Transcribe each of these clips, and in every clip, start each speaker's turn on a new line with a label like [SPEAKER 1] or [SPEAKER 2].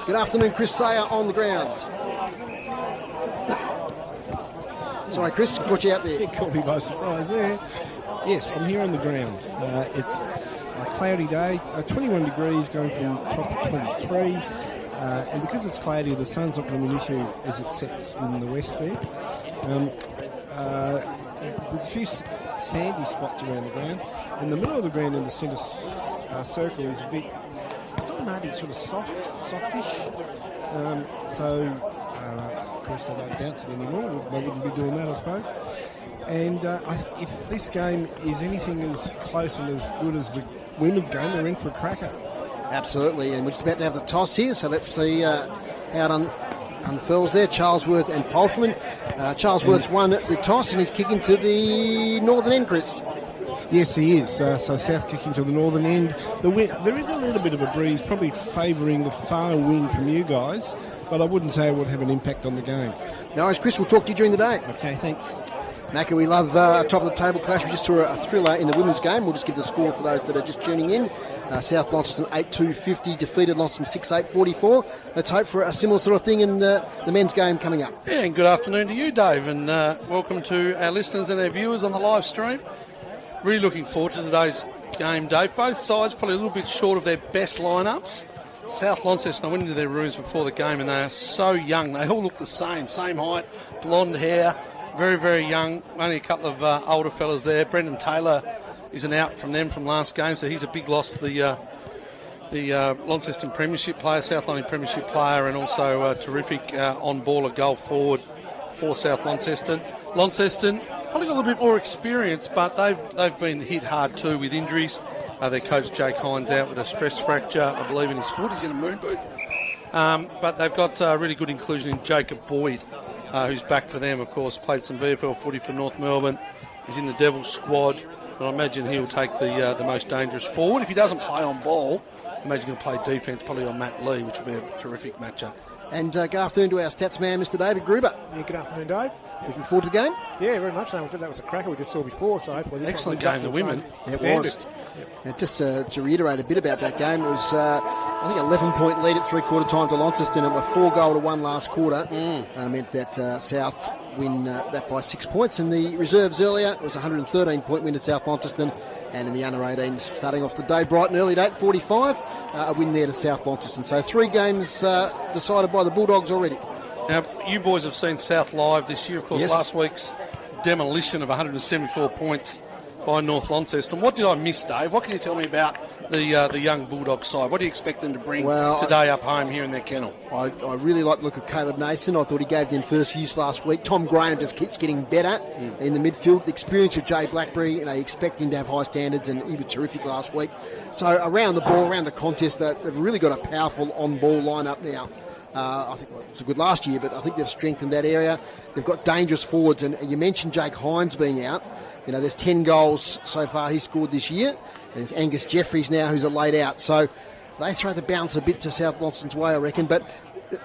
[SPEAKER 1] Good afternoon, Chris Sayer on the ground. Sorry, Chris, caught you out there.
[SPEAKER 2] It caught me by surprise there. Yes, I'm here on the ground. It's a cloudy day, 21 degrees going from top of 23. And because it's cloudy, the sun's not going to be an issue as it sets in the west there. There's a few sandy spots around the ground. In the middle of the ground in the centre circle is a bit sort of muddy, sort of softish. Of course, they don't bounce it anymore. They wouldn't be doing that, I suppose. And if this game is anything as close and as good as the women's game, they're in for a cracker.
[SPEAKER 1] Absolutely, and we're just about to have the toss here, so let's see how it unfurls there. Charlesworth and Polfman. Charlesworth's won the toss and he's kicking to the northern end, Chris.
[SPEAKER 2] Yes, he is. So South kicking to the northern end. There is a little bit of a breeze, probably favouring the far wing from you guys, but I wouldn't say it would have an impact on the game.
[SPEAKER 1] No worries, Chris. We'll talk to you during the day.
[SPEAKER 2] Okay, thanks.
[SPEAKER 1] Macca, we love top of the table clash. We just saw a thriller in the women's game. We'll just give the score for those that are just tuning in. South Launceston 8-2-50, defeated Launceston 6-8-44. Let's hope for a similar sort of thing in the men's game coming up.
[SPEAKER 3] Yeah, and good afternoon to you, Dave, and welcome to our listeners and our viewers on the live stream. Really looking forward to today's game, Dave. Both sides probably a little bit short of their best lineups. South Launceston, I went into their rooms before the game and they are so young. They all look the same height, blonde hair, very, very young. Only a couple of older fellas there. Brendan Taylor is an out from them from last game, so he's a big loss to the Launceston Premiership player, South Launceston Premiership player, and also a terrific on-baller goal forward for South Launceston. Launceston probably got a little bit more experience, but they've been hit hard too with injuries. Their coach Jake Hines out with a stress fracture, I believe, in his foot. He's in a moon boot. But they've got really good inclusion in Jacob Boyd, who's back for them, of course. Played some VFL footy for North Melbourne. He's in the Devils squad, and I imagine he'll take the most dangerous forward. If he doesn't play on ball, I imagine he'll play defence, probably on Matt Lee, which will be a terrific matchup. And
[SPEAKER 1] good afternoon to our stats man, Mr. David Gruber.
[SPEAKER 4] Yeah, good afternoon, Dave.
[SPEAKER 1] Looking forward to the game?
[SPEAKER 4] Yeah, very much so. That was a cracker we just saw before, so hopefully this
[SPEAKER 3] excellent game, the women.
[SPEAKER 1] It was. Yep. Just to reiterate a bit about that game, it was, I think, 11-point lead at three-quarter time to Launceston, and a 4-goal-to-1 last quarter. And it meant that South win that by 6 points. In the reserves earlier, it was a 113-point win at South Launceston. And in the under-18s, starting off the day bright and early at 8:45, a win there to South Launceston. So 3 games decided by the Bulldogs already.
[SPEAKER 3] Now, you boys have seen South live this year. Of course,
[SPEAKER 1] yes.
[SPEAKER 3] Last week's demolition of 174 points by North Launceston. What did I miss, Dave? What can you tell me about the young Bulldog side? What do you expect them to bring today up home here in their kennel?
[SPEAKER 1] I really like the look of Caleb Nason. I thought he gave them first use last week. Tom Graham just keeps getting better in the midfield. The experience of Jay Blackberry, you expect him to have high standards, and he was terrific last week. So around the ball, around the contest, they've really got a powerful on-ball lineup now. I think it was good last year, but I think they've strengthened that area. They've got dangerous forwards, and you mentioned Jake Hines being out. There's 10 goals so far he scored this year. There's Angus Jeffries now who's laid out. So they throw the bounce a bit to South Launceston's way, I reckon. But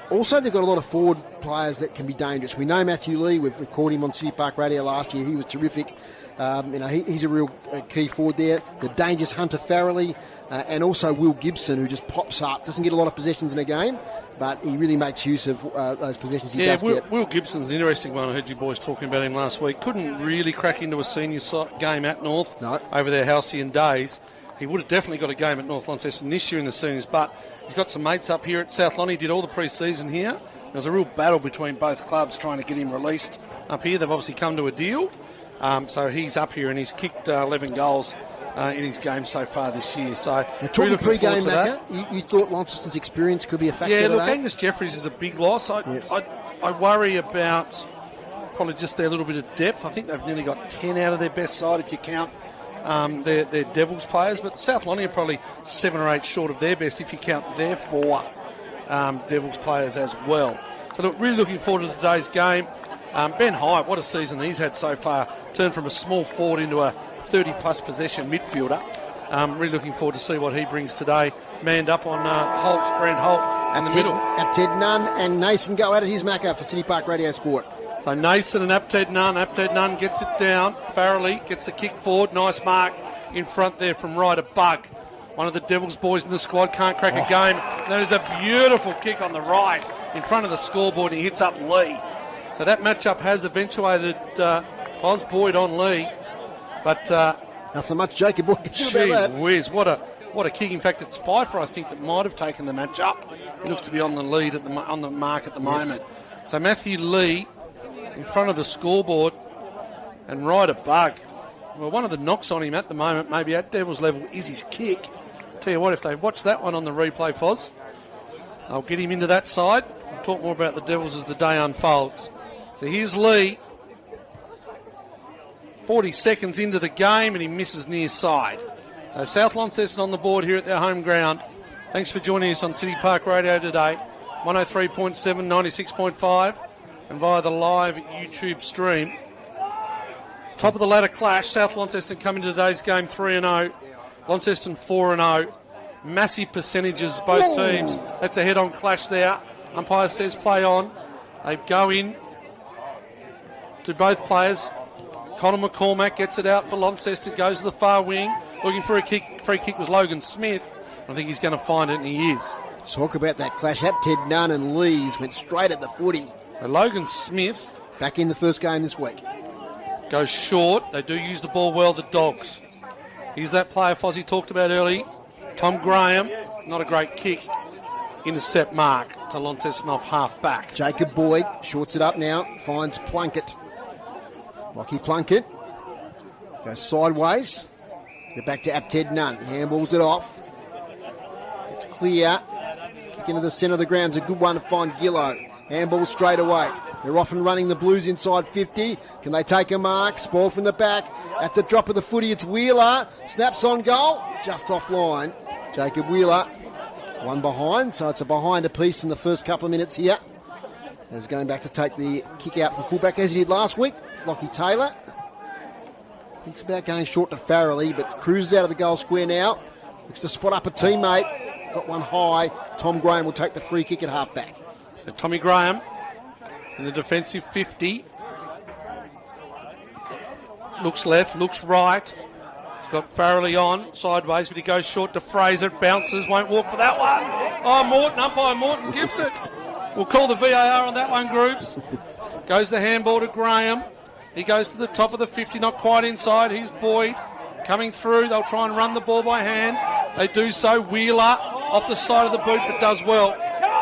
[SPEAKER 1] also they've got a lot of forward players that can be dangerous. We know Matthew Lee. We've recorded him on City Park Radio last year. He was terrific. He's a real key forward there. The dangerous Hunter Farrelly and also Will Gibson, who just pops up. Doesn't get a lot of possessions in a game, but he really makes use of those possessions he does get.
[SPEAKER 3] Will Gibson's an interesting one. I heard you boys talking about him last week. Couldn't really crack into a senior game at North over their halcyon days. He would have definitely got a game at North Launceston this year in the seniors, but he's got some mates up here at South Lon. He did all the pre-season here. There was a real battle between both clubs trying to get him released up here. They've obviously come to a deal. So he's up here and he's kicked 11 goals in his game so far this year. So
[SPEAKER 1] talking pre-game, Macca, you thought Launceston's experience could be a factor?
[SPEAKER 3] Yeah, look, Angus Jeffries is a big loss. I worry about probably just their little bit of depth. I think they've nearly got 10 out of their best side if you count their Devils players. But South Lonnie are probably 7 or 8 short of their best if you count their 4 Devils players as well. So look, really looking forward to today's game. Ben Hyatt, what a season he's had so far. Turned from a small forward into a 30-plus possession midfielder. Really looking forward to see what he brings today. Manned up on Grant Holt in the middle.
[SPEAKER 1] Apted Nunn and Nason go at it. Here's Macca for City Park Radio Sport.
[SPEAKER 3] So Nason and Apted Nunn. Apted Nunn gets it down. Farrelly gets the kick forward. Nice mark in front there from Ryder Bug. One of the Devils boys in the squad can't crack a game. There's a beautiful kick on the right in front of the scoreboard, and he hits up Lee. So that matchup has eventuated Foz Boyd on Lee. But
[SPEAKER 1] not so much Jacob Boyd can do about that.
[SPEAKER 3] Whiz, what a kick. In fact, it's Pfeiffer, I think, that might have taken the match up. He looks to be on the lead on the mark at the moment. So Matthew Lee in front of the scoreboard and Ryder Bug. Well, one of the knocks on him at the moment, maybe at Devils level, is his kick. Tell you what, if they watch that one on the replay, Foz, they'll get him into that side. We'll talk more about the Devils as the day unfolds. So here's Lee. 40 seconds into the game and he misses near side. So South Launceston on the board here at their home ground. Thanks for joining us on City Park Radio today. 103.7, 96.5 and via the live YouTube stream. Top of the ladder clash. South Launceston come into today's game 3-0. Launceston 4-0. Massive percentages, both teams. That's a head-on clash there. Umpire says play on. They go in to both players. Connor McCormack gets it out for Launceston, goes to the far wing. Looking for a kick. Free kick was Logan Smith. I think he's going to find it, and he is.
[SPEAKER 1] Talk about that clash. Apted Nunn and Lees went straight at the footy.
[SPEAKER 3] So Logan Smith.
[SPEAKER 1] Back in the first game this week.
[SPEAKER 3] Goes short. They do use the ball well, the Dogs. Here's that player Fozzie talked about early. Tom Graham. Not a great kick. Intercept mark to Launceston off half back.
[SPEAKER 1] Jacob Boyd shorts it up now. Finds Plunkett. Lockie Plunkett goes sideways. Get back to Apted Nunn. Handballs it off. It's clear. Kick into the centre of the ground. It's a good one to find Gillow. Handball straight away. They're often running the Blues inside 50. Can they take a mark? Spoil from the back. At the drop of the footy, it's Wheeler. Snaps on goal. Just offline. Jacob Wheeler. One behind, so it's a behind a piece in the first couple of minutes here. He's going back to take the kick out for fullback as he did last week. It's Lockie Taylor. Thinks about going short to Farrelly, but cruises out of the goal square now. Looks to spot up a teammate. Got one high. Tom Graham will take the free kick at halfback.
[SPEAKER 3] Tommy Graham in the defensive 50. Looks left, looks right. He's got Farrelly on, sideways, but he goes short to Fraser. Bounces, won't walk for that one. Oh, Morton, umpire Morton gives it. We'll call the VAR on that one, Groups. Goes the handball to Graham. He goes to the top of the 50, not quite inside. Here's Boyd coming through. They'll try and run the ball by hand. They do so. Wheeler off the side of the boot, but does well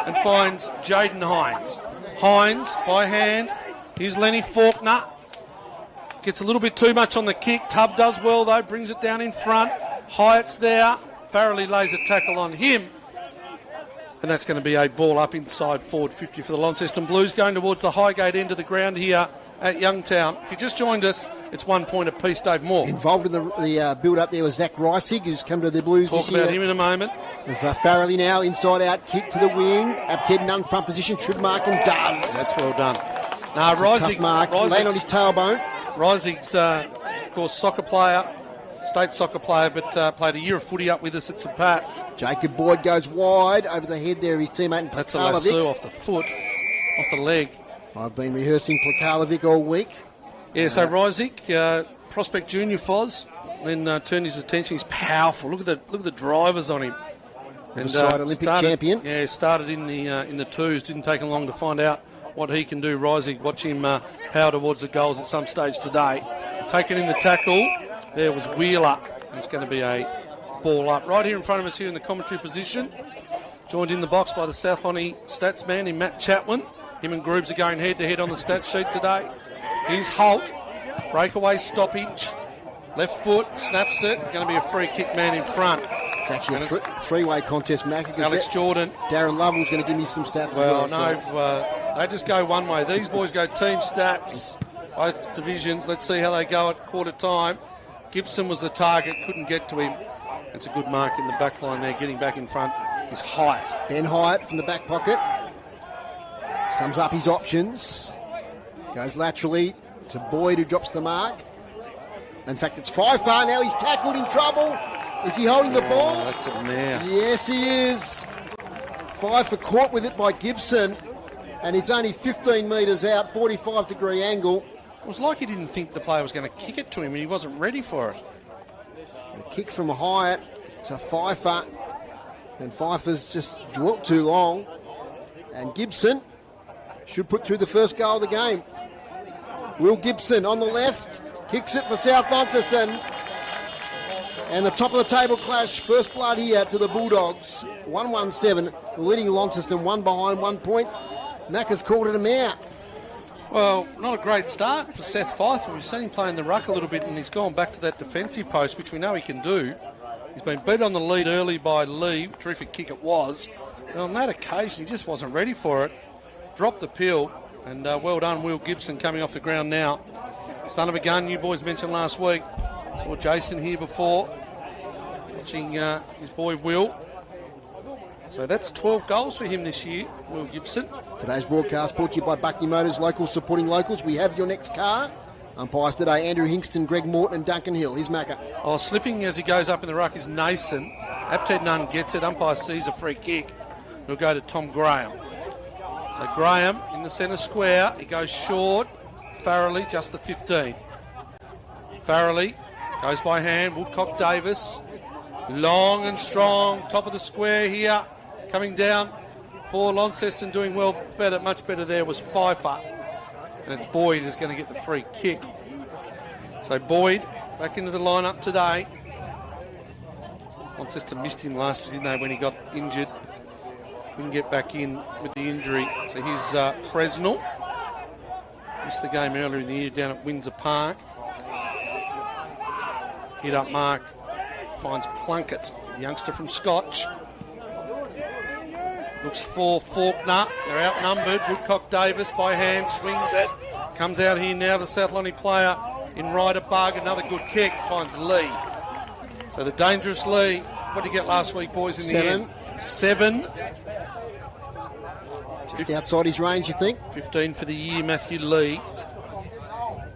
[SPEAKER 3] and finds Jaden Hines. Hines by hand. Here's Lenny Faulkner. Gets a little bit too much on the kick. Tubb does well, though. Brings it down in front. Hyatt's there. Farrelly lays a tackle on him. And that's going to be a ball up inside forward 50 for the Launceston Blues, going towards the Highgate end of the ground here at Youngtown. If you just joined us, it's 1 point apiece, Dave Moore.
[SPEAKER 1] Involved in the build-up there was Zach Reisig, who's come to the Blues
[SPEAKER 3] Talk
[SPEAKER 1] this year.
[SPEAKER 3] about him in a moment.
[SPEAKER 1] There's Farrelly now, inside-out kick to the wing. Apted none front position, should mark and does.
[SPEAKER 3] That's well done. Now, Reisig,
[SPEAKER 1] mark, laying on his tailbone.
[SPEAKER 3] Reisig's, of course, soccer player, state soccer player, but played a year of footy up with us at St Pat's.
[SPEAKER 1] Jacob Boyd goes wide over the head there of his teammate.
[SPEAKER 3] That's a lasso off the foot, off the leg.
[SPEAKER 1] I've been rehearsing Plakalovic all week.
[SPEAKER 3] Yeah, so Reisig, prospect junior Foz, then turned his attention. He's powerful. Look at the drivers on him. And
[SPEAKER 1] Olympic champion.
[SPEAKER 3] Yeah, started in the twos. Didn't take him long to find out what he can do. Reisig, watch him power towards the goals at some stage today. Taken in the tackle. There was Wheeler. It's going to be a ball up. Right here in front of us here in the commentary position. Joined in the box by the South Lonnie stats man in Matt Chatwin. Him and Groobs are going head-to-head on the stats sheet today. Here's Holt. Breakaway stoppage. Left foot. Snaps it. Going to be a free kick man in front.
[SPEAKER 1] It's actually a three-way contest, Mac.
[SPEAKER 3] Alex Jordan.
[SPEAKER 1] Darren Lovell's going to give me some stats
[SPEAKER 3] well,
[SPEAKER 1] as well.
[SPEAKER 3] No, they just go one way. These boys go team stats. Both divisions. Let's see how they go at quarter time. Gibson was the target. Couldn't get to him. It's a good mark in the back line there. Getting back in front is Hyatt.
[SPEAKER 1] Ben Hyatt from the back pocket. Sums up his options. Goes laterally to Boyd, who drops the mark. In fact, it's Pfeiffer. Now he's tackled, in trouble. Is he holding the ball?
[SPEAKER 3] That's it now.
[SPEAKER 1] Yes, he is. Pfeiffer caught with it by Gibson, and it's only 15 metres out, 45-degree angle.
[SPEAKER 3] It was like he didn't think the player was going to kick it to him, and he wasn't ready for it.
[SPEAKER 1] The kick from Hyatt to Pfeiffer, and Pfeiffer's just dwelt too long. And Gibson should put through the first goal of the game. Will Gibson on the left, kicks it for South Launceston. And the top of the table clash, first blood here to the Bulldogs. 1-1-7, leading Launceston, one behind, 1 point. Mac has called it a mare.
[SPEAKER 3] Well, not a great start for Seth Pfeiffer. We've seen him playing the ruck a little bit, and he's gone back to that defensive post, which we know he can do. He's been beat on the lead early by Lee. Terrific kick it was. And on that occasion, he just wasn't ready for it. Dropped the pill, and well done, Will Gibson, coming off the ground now. Son of a gun, you boys mentioned last week. Saw Jason here before, watching his boy Will. So that's 12 goals for him this year, Will Gibson.
[SPEAKER 1] Today's broadcast brought to you by Buckley Motors, locals supporting locals. We have your next car. Umpires today, Andrew Hingston, Greg Morton and Duncan Hill. Here's Macca.
[SPEAKER 3] Oh, slipping as he goes up in the ruck is Nason. Apted Nunn gets it. Umpire sees a free kick. It'll go to Tom Graham. So Graham in the centre square. He goes short. Farrelly, just the 15. Farrelly goes by hand. Woodcock Davis. Long and strong. Top of the square here. Coming down for Launceston, doing well, much better there was Pfeiffer. And it's Boyd who's going to get the free kick. So Boyd back into the lineup today. Launceston missed him last year, didn't they, when he got injured. Couldn't get back in with the injury. So here's Presnell. Missed the game earlier in the year down at Windsor Park. Hit up mark. Finds Plunkett, the youngster from Scotch. Looks for Faulkner. They're outnumbered. Woodcock Davis by hand swings it. Comes out here now, the South Lonnie player in Ryder Bug. Another good kick. Finds Lee. So the dangerous Lee. What did he get last week, boys, in the end? 7.
[SPEAKER 1] Just outside his range, you think?
[SPEAKER 3] 15 for the year, Matthew Lee.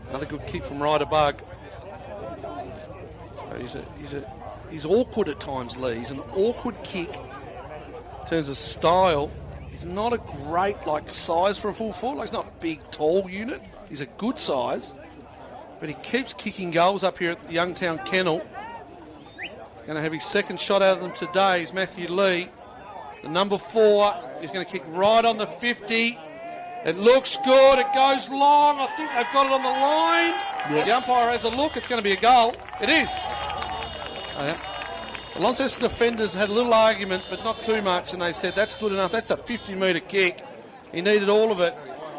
[SPEAKER 3] Another good kick from Ryder Bug. So he's awkward at times, Lee. He's an awkward kick. In terms of style, he's not a great size for a full forward. He's not a big, tall unit. He's a good size, but he keeps kicking goals up here at the Youngtown Kennel. He's going to have his second shot out of them today. Is Matthew Lee, the number 4. He's going to kick right on the 50. It looks good. It goes long. I think they've got it on the line.
[SPEAKER 1] Yes.
[SPEAKER 3] The umpire has a look. It's going to be a goal. It is. The Launceston defenders had a little argument, but not too much, and they said that's good enough. That's a 50-metre kick. He needed all of it,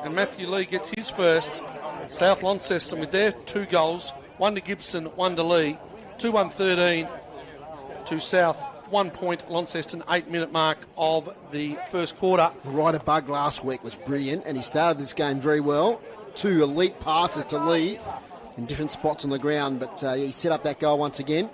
[SPEAKER 3] and Matthew Lee gets his first. South Launceston with their 2 goals, 1 to Gibson, 1 to Lee, 2-1-13 to South 1 point Launceston, 8-minute mark of the first quarter.
[SPEAKER 1] Ryder Bug last week was brilliant, and he started this game very well. 2 elite passes to Lee in different spots on the ground, but he set up that goal once again.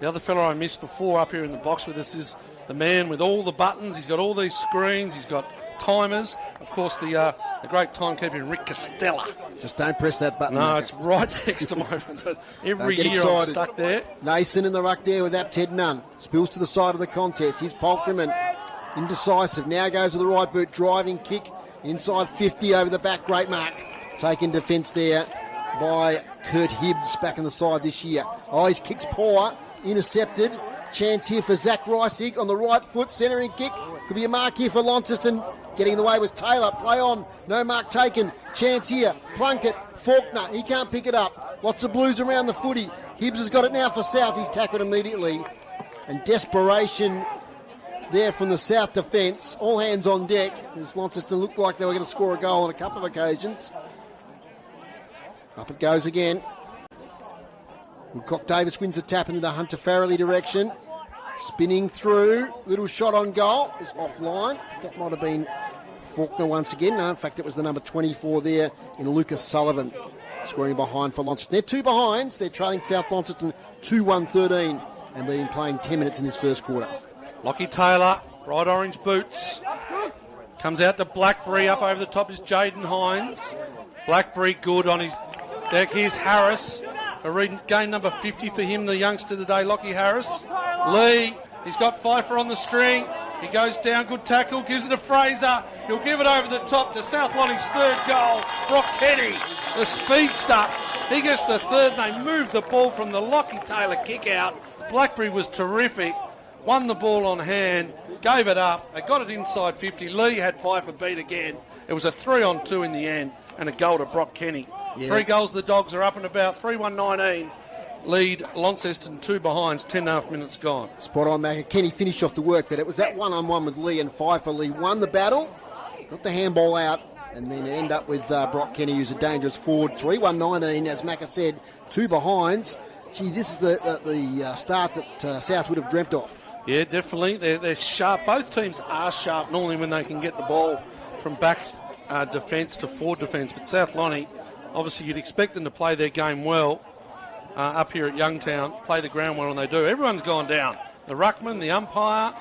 [SPEAKER 3] The other fella I missed before up here in the box with us is the man with all the buttons. He's got all these screens. He's got timers. Of course, the great timekeeper, Rick Costello.
[SPEAKER 1] Just don't press that button.
[SPEAKER 3] No,
[SPEAKER 1] Marcus.
[SPEAKER 3] it's right next to my... Every year
[SPEAKER 1] excited.
[SPEAKER 3] I'm stuck there.
[SPEAKER 1] Nason in the ruck there with Apted Nunn. Spills to the side of the contest. Here's Polfreman. Indecisive. Now goes to the right boot. Driving kick inside 50 over the back. Great mark. Taken defence there by Kurt Hibbs back on the side this year. Oh, his kick's poor. Intercepted. Chance here for Zach Reisig on the right foot. Centering kick. Could be a mark here for Launceston. Getting in the way was Taylor. Play on. No mark taken. Chance here. Plunkett. Faulkner. He can't pick it up. Lots of blues around the footy. Hibbs has got it now for South. He's tackled immediately. And desperation there from the South defence. All hands on deck. As Launceston looked like they were going to score a goal on a couple of occasions. Up it goes again. Woodcock Davis wins the tap into the Hunter Farrelly direction. Spinning through. Little shot on goal. Is offline. I think that might have been Faulkner once again. No, in fact, it was the number 24 there in Lucas Sullivan. Scoring behind for Launceston. They're 2 behinds. They're trailing South Launceston 2-1-13 and been playing 10 minutes in this first quarter.
[SPEAKER 3] Lockie Taylor, bright orange boots. Comes out to Blackberry. Up over the top is Jaden Hines. Blackberry good on his deck. Here's Harris. Game number 50 for him, the youngster today, Lockie Harris. Lee, he's got Pfeiffer on the string. He goes down, good tackle, gives it to Fraser. He'll give it over the top to South Lonnie's third goal. Brock Kenny, the speedster. He gets the third, and they move the ball from the Lockie Taylor kick out. Blackberry was terrific. Won the ball on hand, gave it up. They got it inside 50. Lee had Pfeiffer beat again. It was a 3-on-2 in the end, and a goal to Brock Kenny. Yeah. 3 goals, the Dogs are up and about. 3-1-19. Lead Launceston 2 behinds, 10.5 minutes gone.
[SPEAKER 1] Spot on, Macca. Kenny finished off the work, but it was that one-on-one with Lee and Pfeiffer. Lee won the battle, got the handball out, and then end up with Brock Kenny, who's a dangerous forward. 3-1-19, as Macca said, 2 behinds. Gee, this is the start that South would have dreamt of.
[SPEAKER 3] Yeah, definitely. They're sharp. Both teams are sharp normally when they can get the ball from back defence to forward defence. But South Lonnie, obviously you'd expect them to play their game well up here at Youngtown, play the ground well, and they do. Everyone's gone down. The ruckman, the umpire,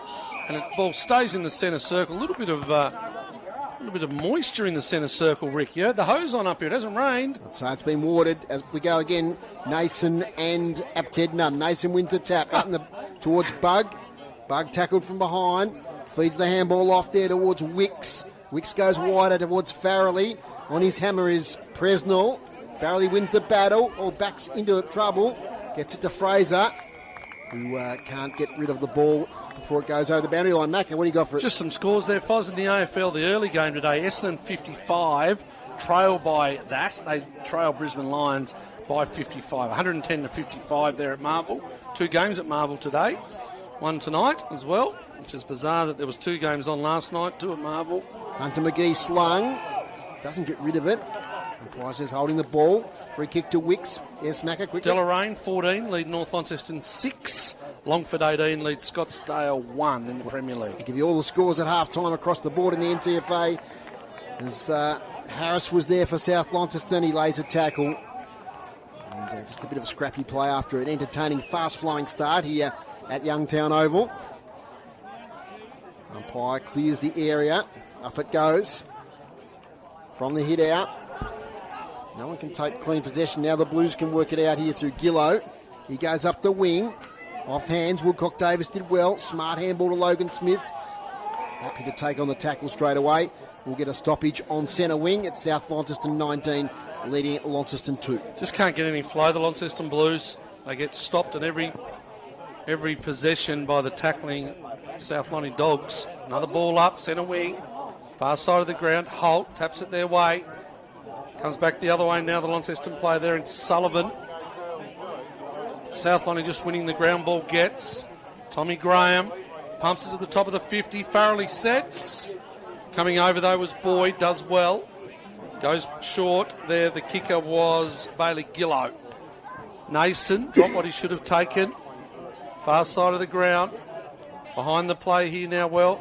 [SPEAKER 3] and the ball stays in the centre circle. A little bit of moisture in the centre circle, Rick. You had the hose on up here. It hasn't rained.
[SPEAKER 1] So it's been watered. As we go again, Nason and Apted Nunn. Nason wins the tap out towards Bug. Bug tackled from behind. Feeds the handball off there towards Wicks. Wicks goes wider towards Farrelly. On his hammer is Presnell. Farrelly wins the battle, or backs into trouble. Gets it to Fraser, who can't get rid of the ball before it goes over the boundary line. Macca, what do you got for it?
[SPEAKER 3] Just some scores there, Foz, in the AFL, the early game today. Essendon 55, trail by that. They trail Brisbane Lions by 55. 110 to 55 there at Marvel. 2 games at Marvel today. 1 tonight as well, which is bizarre that there was 2 games on last night, 2 at Marvel.
[SPEAKER 1] Hunter McGee slung. Doesn't get rid of it. Price is holding the ball. Free kick to Wicks. Yes, Macca, quickly.
[SPEAKER 3] Deloraine 14, lead North Launceston 6. Longford 18, lead Scottsdale 1 in the Premier League.
[SPEAKER 1] I'll give you all the scores at half-time across the board in the NTFA. As Harris was there for South Launceston, he lays a tackle. And just a bit of a scrappy play after an entertaining, fast-flowing start here at Youngtown Oval. Umpire clears the area. Up it goes. From the hit out. No one can take clean possession. Now the Blues can work it out here through Gillow. He goes up the wing. Off hands. Woodcock Davis did well. Smart handball to Logan Smith. Happy to take on the tackle straight away. We'll get a stoppage on centre wing at South Launceston 19, leading at Launceston 2.
[SPEAKER 3] Just can't get any flow, the Launceston Blues. They get stopped at every possession by the tackling South Lonnie Dogs. Another ball up, centre wing. Far side of the ground. Holt taps it their way. Comes back the other way now, the Launceston player there in Sullivan. South Lonnie just winning the ground ball gets. Tommy Graham pumps it to the top of the 50. Farrelly sets. Coming over though was Boyd, does well. Goes short there. The kicker was Bailey Gillow. Nason dropped what he should have taken. Far side of the ground. Behind the play here now,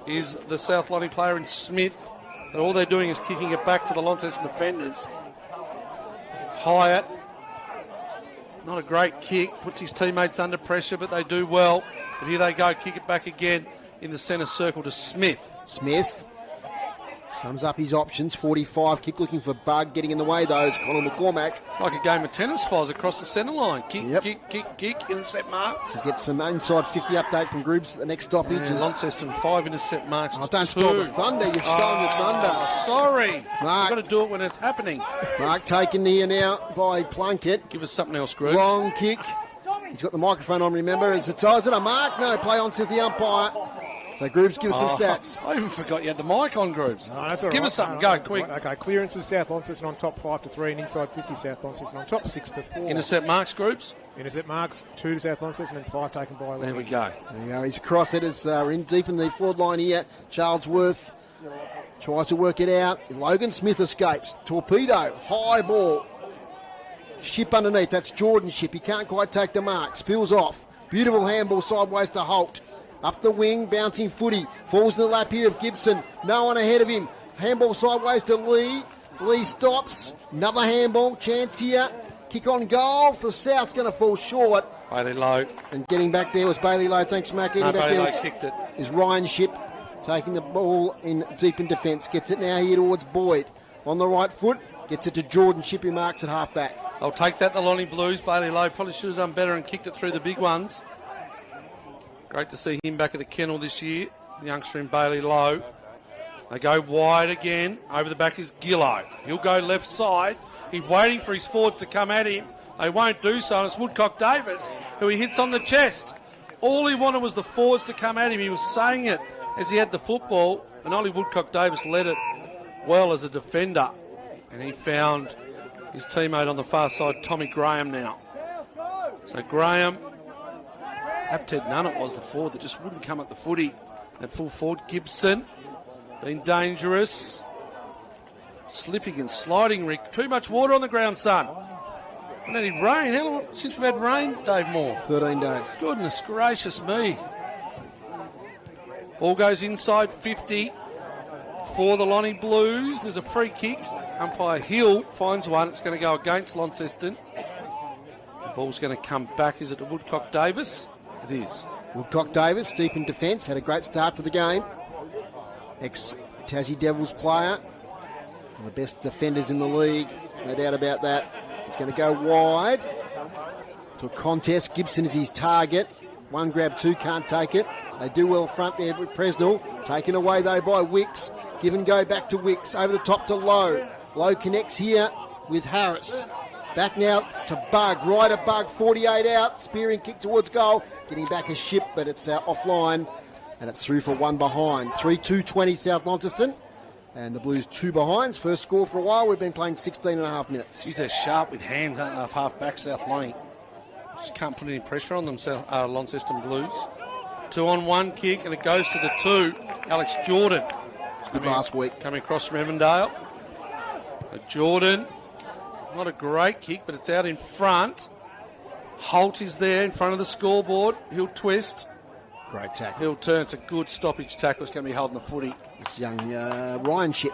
[SPEAKER 3] is the South Lonnie player in Smith. And all they're doing is kicking it back to the Launceston defenders. Hyatt, not a great kick, puts his teammates under pressure, but they do well. But here they go, kick it back again in the centre circle to Smith.
[SPEAKER 1] Smith sums up his options. 45 kick, looking for Bug, getting in the way though is Colin McCormack.
[SPEAKER 3] It's like a game of tennis, Foz, across the centre line. Kick,
[SPEAKER 1] Yep.
[SPEAKER 3] kick, intercept marks.
[SPEAKER 1] To get some inside 50 update from Groups at the next stoppage.
[SPEAKER 3] And Launceston 5 intercept marks.
[SPEAKER 1] Oh, don't
[SPEAKER 3] 2.
[SPEAKER 1] spoil the thunder. You've stolen the thunder.
[SPEAKER 3] Sorry.
[SPEAKER 1] Mark.
[SPEAKER 3] You've got to do it when it's happening.
[SPEAKER 1] Mark taken here now by Plunkett.
[SPEAKER 3] Give us something else, Grooves.
[SPEAKER 1] Long kick. He's got the microphone on, remember. Is it a mark? No, play on, says the umpire. So Groups, give us some stats.
[SPEAKER 3] I even forgot you had the mic on, Grooves.
[SPEAKER 4] No, that's all
[SPEAKER 3] Give
[SPEAKER 4] right.
[SPEAKER 3] us something.
[SPEAKER 4] No,
[SPEAKER 3] Go, quick.
[SPEAKER 4] Okay, clearances, South Launceston on top 5-3, and inside 50, South Launceston on top 6-4.
[SPEAKER 3] Intercept marks, Grooves.
[SPEAKER 4] Intercept marks, 2 to South Launceston and 5 taken by
[SPEAKER 3] There
[SPEAKER 4] Lonnie.
[SPEAKER 3] we go.
[SPEAKER 1] There you go. His cross-headers are in deep in the forward line here. Charlesworth tries to work it out. Logan Smith escapes. Torpedo. High ball. Ship underneath. That's Jordan's ship. He can't quite take the mark. Spills off. Beautiful handball sideways to Holt. Up the wing, bouncing footy. Falls in the lap here of Gibson. No one ahead of him. Handball sideways to Lee. Lee stops. Another handball. Chance here. Kick on goal for South's going to fall short.
[SPEAKER 3] Bailey Lowe.
[SPEAKER 1] And getting back there was Bailey Lowe. Thanks, Mac. Getting
[SPEAKER 3] No,
[SPEAKER 1] back
[SPEAKER 3] Bailey
[SPEAKER 1] there
[SPEAKER 3] Lowe
[SPEAKER 1] was,
[SPEAKER 3] kicked it.
[SPEAKER 1] is Ryan Ship taking the ball in deep in defence. Gets it now here towards Boyd. On the right foot. Gets it to Jordan Ship, who marks at half-back.
[SPEAKER 3] I'll take that, the Lonnie Blues. Bailey Lowe probably should have done better and kicked it through the big ones. Great to see him back at the kennel this year. The youngster in Bailey Lowe. They go wide again. Over the back is Gillow. He'll go left side. He's waiting for his forwards to come at him. They won't do so, and it's Woodcock Davis who he hits on the chest. All he wanted was the forwards to come at him. He was saying it as he had the football, and Ollie Woodcock Davis led it well as a defender. And he found his teammate on the far side, Tommy Graham now. So Graham, Apted Nunn it was the forward that just wouldn't come at the footy. At full forward, Gibson, been dangerous. Slipping and sliding, Rick. Too much water on the ground, son. And then it rain. How long since we've had rain, Dave Moore?
[SPEAKER 1] 13 days.
[SPEAKER 3] Goodness gracious me. Ball goes inside 50 for the Lonnie Blues. There's a free kick. Umpire Hill finds one. It's going to go against Launceston. The ball's going to come back. Is it to Woodcock Davis? It is.
[SPEAKER 1] Woodcock Davis, deep in defence, had a great start to the game. Ex-Tassie Devils player. One of the best defenders in the league. No doubt about that. He's going to go wide to a contest. Gibson is his target. One grab, two can't take it. They do well front there with Presnell. Taken away though by Wicks. Give and go back to Wicks. Over the top to Lowe. Lowe connects here with Harris. Back now to Bug. Right at Bug. 48 out. Spearing kick towards goal. Getting back a Ship, but it's offline. And it's through for one behind. 3-2-20 South Launceston. And the Blues 2 behinds. First score for a while. We've been playing 16 and a half minutes.
[SPEAKER 3] Geez, they're sharp with hands, aren't they, off half-back South Lonnie. Just can't put any pressure on them, Launceston Blues. 2-on-1 kick, and it goes to the 2. Alex Jordan.
[SPEAKER 1] Good last week.
[SPEAKER 3] Coming across from Evandale. Jordan, not a great kick, but it's out in front. Holt is there in front of the scoreboard. He'll twist.
[SPEAKER 1] Great tackle.
[SPEAKER 3] He'll turn. It's a good stoppage tackle. It's going to be holding the footy.
[SPEAKER 1] It's young Ryan Ship.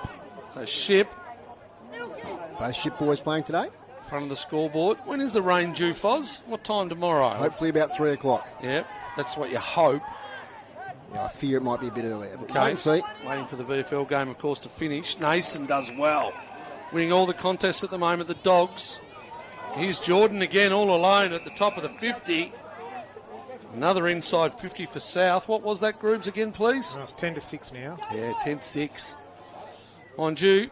[SPEAKER 3] So Ship,
[SPEAKER 1] Both Ship boys playing today.
[SPEAKER 3] front of the scoreboard. When is the rain due, Foz? What time tomorrow?
[SPEAKER 1] Hopefully about 3 o'clock.
[SPEAKER 3] Yep, that's what you hope.
[SPEAKER 1] Yeah, I fear it might be a bit earlier. But
[SPEAKER 3] Okay.
[SPEAKER 1] wait and see.
[SPEAKER 3] Waiting for the VFL game, of course, to finish. Nason does well. Winning all the contests at the moment, the Dogs. Here's Jordan again, all alone at the top of the 50. Another inside 50 for South. What was that, Groobs, again, please?
[SPEAKER 4] No, it's 10-6 now.
[SPEAKER 3] Yeah, 10-6. Mind you,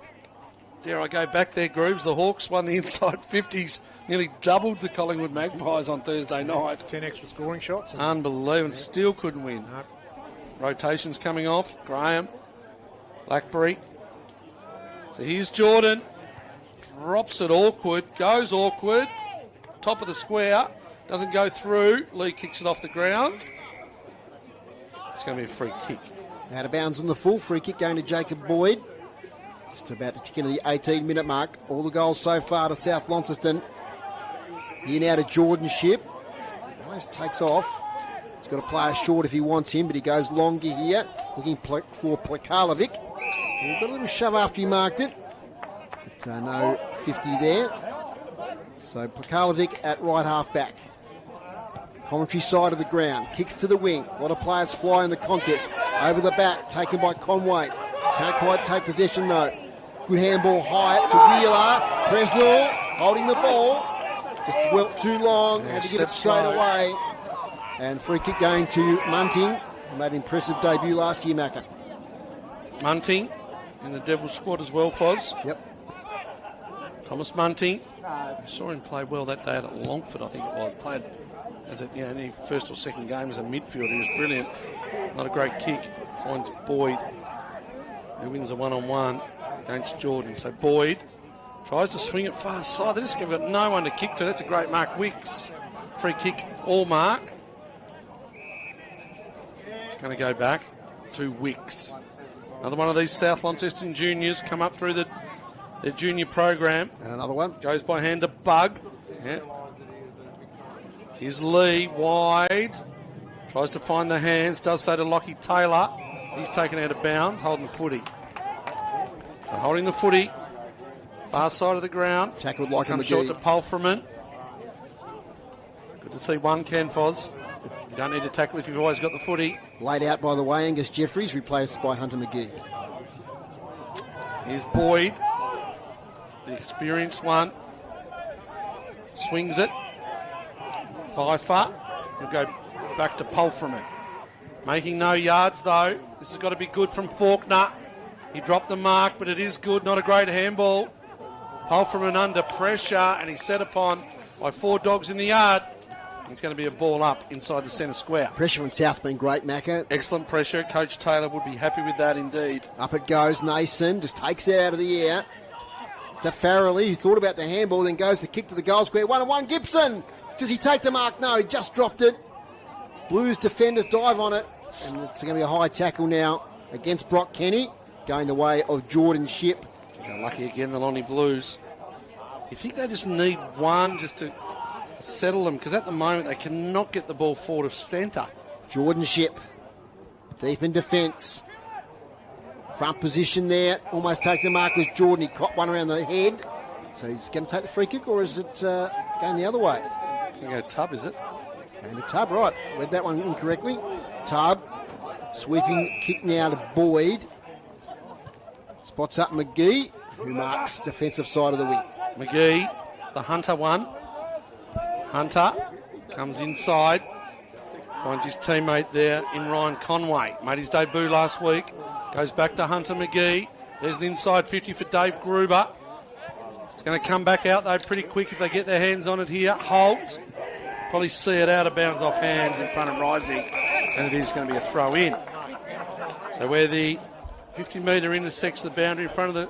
[SPEAKER 3] dare I go back there, Groobs, the Hawks won the inside 50s, nearly doubled the Collingwood Magpies on Thursday night.
[SPEAKER 4] 10 extra scoring shots.
[SPEAKER 3] Unbelievable, still couldn't win.
[SPEAKER 4] No.
[SPEAKER 3] Rotations coming off. Graham, Blackberry. So here's Jordan. Drops it awkward, goes awkward. Top of the square, doesn't go through. Lee kicks it off the ground. It's going to be a free kick.
[SPEAKER 1] Out of bounds on the full. Free kick going to Jacob Boyd. Just about to tick into the 18-minute mark. All the goals so far to South Launceston. Here now to Jordan Ship. Almost takes off. He's got to play short if he wants him, but he goes longer here, looking for Plakalovic. He's got a little shove after he marked it. It's no 50 there. So Plakalovic at right half back. Commentary side of the ground, kicks to the wing. A lot of players fly in the contest. Over the back, taken by Conway. Can't quite take possession though. Good handball, Hyatt to Wheeler. Presnell holding the ball. Just dwelt too long, had to get it straight away. And free kick going to Munting. Made an impressive debut last year, Macca.
[SPEAKER 3] Munting in the Devils squad as well, Foz.
[SPEAKER 1] Yep.
[SPEAKER 3] Thomas Munting. I saw him play well that day at Longford, I think it was. Played as in any first or second game as a midfielder. He was brilliant. Not a great kick. Finds Boyd, who wins a one-on-one against Jordan. So Boyd tries to swing it far side. They just got no one to kick to. That's a great mark. Wicks, free kick, all mark. It's going to go back to Wicks. Another one of these South Launceston juniors come up through their junior program.
[SPEAKER 1] And another one.
[SPEAKER 3] Goes by hand to Bug. Yeah. Here's Lee, wide. Tries to find the hands. Does so to Lockie Taylor. He's taken out of bounds, holding the footy. So holding the footy. Far side of the ground.
[SPEAKER 1] Tackled like
[SPEAKER 3] Comes short to Pulfreman. Good to see one, Ken Foz. You don't need to tackle if you've always got the footy.
[SPEAKER 1] Laid out, by the way, Angus Jeffries, replaced by Hunter McGee.
[SPEAKER 3] Here's Boyd, the experienced one. Swings it. Pfeiffer. We'll go back to Pulfreman. Making no yards, though. This has got to be good from Faulkner. He dropped the mark, but it is good. Not a great handball. Pulfreman under pressure, and he's set upon by 4 dogs in the yard. It's going to be a ball up inside the centre square.
[SPEAKER 1] Pressure from South's been great, Macca.
[SPEAKER 3] Excellent pressure. Coach Taylor would be happy with that indeed.
[SPEAKER 1] Up it goes. Nason just takes it out of the air. To Farrelly, who thought about the handball, then goes to kick to the goal square. 1-on-1, Gibson. Does he take the mark? No, he just dropped it. Blues defenders dive on it. And it's going to be a high tackle now against Brock Kenny, going the way of Jordan Shipp.
[SPEAKER 3] He's unlucky again, the Lonnie Blues. You think they just need one just to settle them? Because at the moment they cannot get the ball forward of centre.
[SPEAKER 1] Jordan Shipp, deep in defence. Front position there, almost take the mark was Jordan. He caught one around the head. So he's going to take the free kick, or is it going the other way?
[SPEAKER 3] It's going to go Tubb, is it?
[SPEAKER 1] And the Tubb, right. Read that one incorrectly. Tubb, sweeping kick now to Boyd. Spots up McGee, who marks defensive side of the wing.
[SPEAKER 3] McGee, the Hunter one. Hunter comes inside, finds his teammate there in Ryan Conway. Made his debut last week. Goes back to Hunter McGee. There's an inside 50 for Dave Gruber. It's going to come back out, though, pretty quick if they get their hands on it here. Holt. Probably see it out of bounds off hands in front of Rising. And it is going to be a throw in. So where the 50-metre intersects the boundary in front of the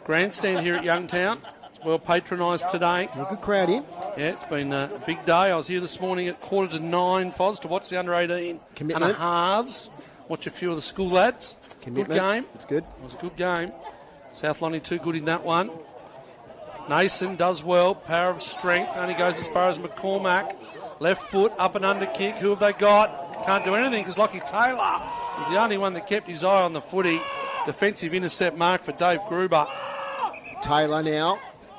[SPEAKER 3] grandstand here at Youngtown. It's well patronised today.
[SPEAKER 1] Yeah, good crowd in.
[SPEAKER 3] Yeah, it's been a big day. I was here this morning at 8:45, Foz, to watch the under-18 and a halves. Watch a few of the school lads. Good game.
[SPEAKER 1] It's good.
[SPEAKER 3] It was a good game. South Lonnie too good in that one. Nason does well. Power of strength. Only goes as far as McCormack. Left foot, up and under kick. Who have they got? Can't do anything because Lockie Taylor was the only one that kept his eye on the footy. Defensive intercept mark for Dave Gruber.
[SPEAKER 1] Taylor now.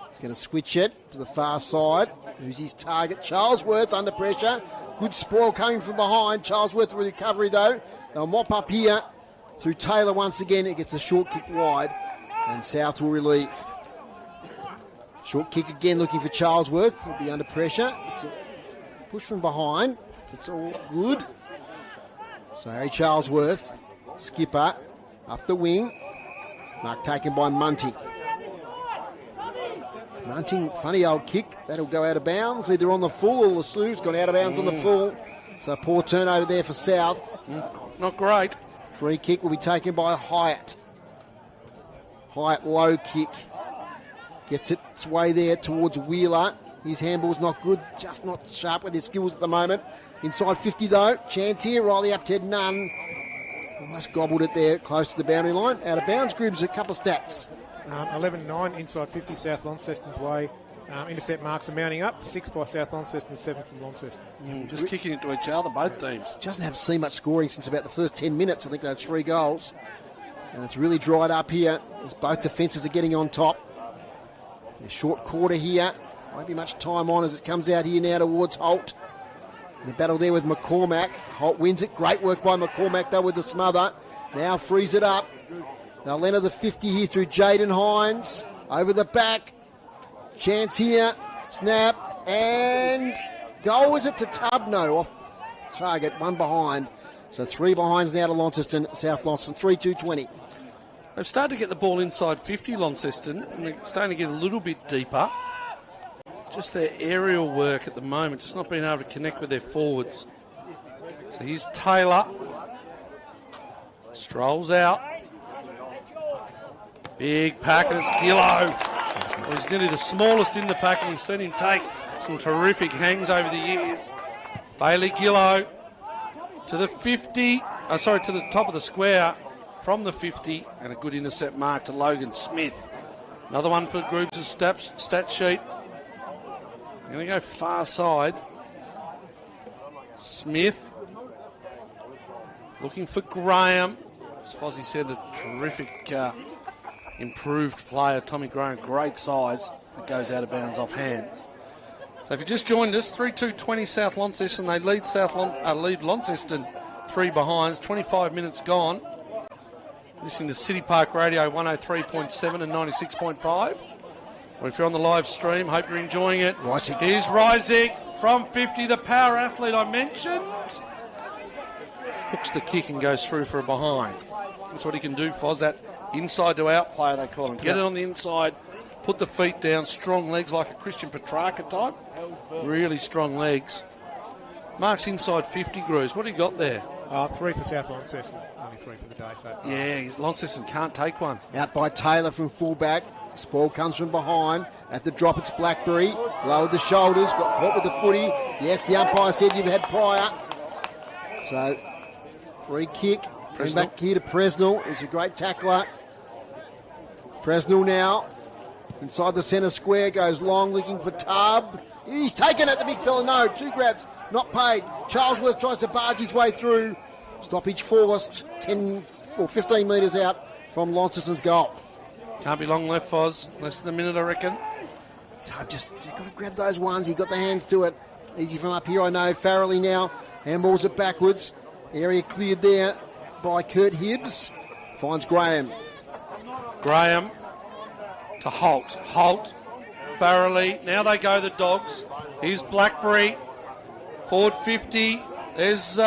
[SPEAKER 1] He's going to switch it to the far side. Who's his target? Charlesworth under pressure. Good spoil coming from behind. Charlesworth with recovery though. They'll mop up here through Taylor once again. It gets a short kick wide and South will relieve. Short kick again looking for Charlesworth. Will be under pressure. It's a push from behind. It's all good. So Harry Charlesworth, skipper, up the wing. Mark taken by Munting. Munting, funny old kick. That'll go out of bounds, either on the full or the slew's gone out of bounds on the full. So poor turnover there for South.
[SPEAKER 3] Not great.
[SPEAKER 1] Free kick will be taken by Hyatt. Hyatt low kick. Gets its way there towards Wheeler. His handball's not good, just not sharp with his skills at the moment. Inside 50 though. Chance here. Riley up to none. Almost gobbled it there, close to the boundary line. Out of bounds, Gribbs, a couple of stats.
[SPEAKER 4] 11-9 inside 50 South Launceston's way. Intercept marks are mounting up. 6 by South Launceston, 7 from Launceston.
[SPEAKER 3] Just kicking it to each other, both teams.
[SPEAKER 1] Doesn't have seen much scoring since about the first 10 minutes. I think those 3 goals. And it's really dried up here as both defences are getting on top. A short quarter here. Won't be much time on as it comes out here now towards Holt. In the battle there with McCormack. Holt wins it. Great work by McCormack though with the smother. Now frees it up. They'll enter the 50 here through Jaden Hines. Over the back. Chance here. Snap. And goal is it to Tubno off target. 1 behind. So 3 behinds now to Launceston. South Launceston 3-2-20.
[SPEAKER 3] They've started to get the ball inside 50, Launceston, and they're starting to get a little bit deeper. Just their aerial work at the moment, just not being able to connect with their forwards. So here's Taylor. Strolls out. Big pack, and it's Gillo. Well, he's nearly the smallest in the pack, and we've seen him take some terrific hangs over the years. Bailey Gillo to the 50, to the top of the square from the 50, and a good intercept mark to Logan Smith. Another one for Groups' stat sheet. Going to go far side. Smith looking for Graham. As Fozzie said, a terrific improved player. Tommy Graham, great size. That goes out of bounds off hands. So if you just joined us, 3-2-20 South Launceston. They lead Launceston 3 behinds. 25 minutes gone. Listening to City Park Radio 103.7 and 96.5. Or if you're on the live stream, hope you're enjoying it. Here's Rising from 50, the power athlete I mentioned. Hooks the kick and goes through for a behind. That's what he can do, Foz. That inside to out player, they call him. Get it on the inside, put the feet down, strong legs like a Christian Petrarca type. Really strong legs. Marks inside 50, Grooves. What do you got there?
[SPEAKER 4] 3 for South Launceston. Only 3 for the day so far.
[SPEAKER 3] Yeah, Launceston can't take one.
[SPEAKER 1] Out by Taylor from fullback. Spoil comes from behind. At the drop, it's Blackberry. Lowered the shoulders. Got caught with the footy. Yes, the umpire said you've had prior. So, free kick. Bring back here to Presnell. He's a great tackler. Presnell now. Inside the centre square. Goes long, looking for Tubb. He's taken it, the big fella. No, 2 grabs. Not paid. Charlesworth tries to barge his way through. Stoppage forced. 10 or 15 metres out from Launceston's goal.
[SPEAKER 3] Can't be long left, Foz. Less than a minute, I reckon.
[SPEAKER 1] Just got to grab those ones. He got the hands to it. Easy from up here, I know. Farrelly now. Handballs it backwards. Area cleared there by Kurt Hibbs. Finds Graham.
[SPEAKER 3] Graham to Holt. Holt. Farrelly. Now they go the Dogs. Here's Blackberry. Forward 50. There's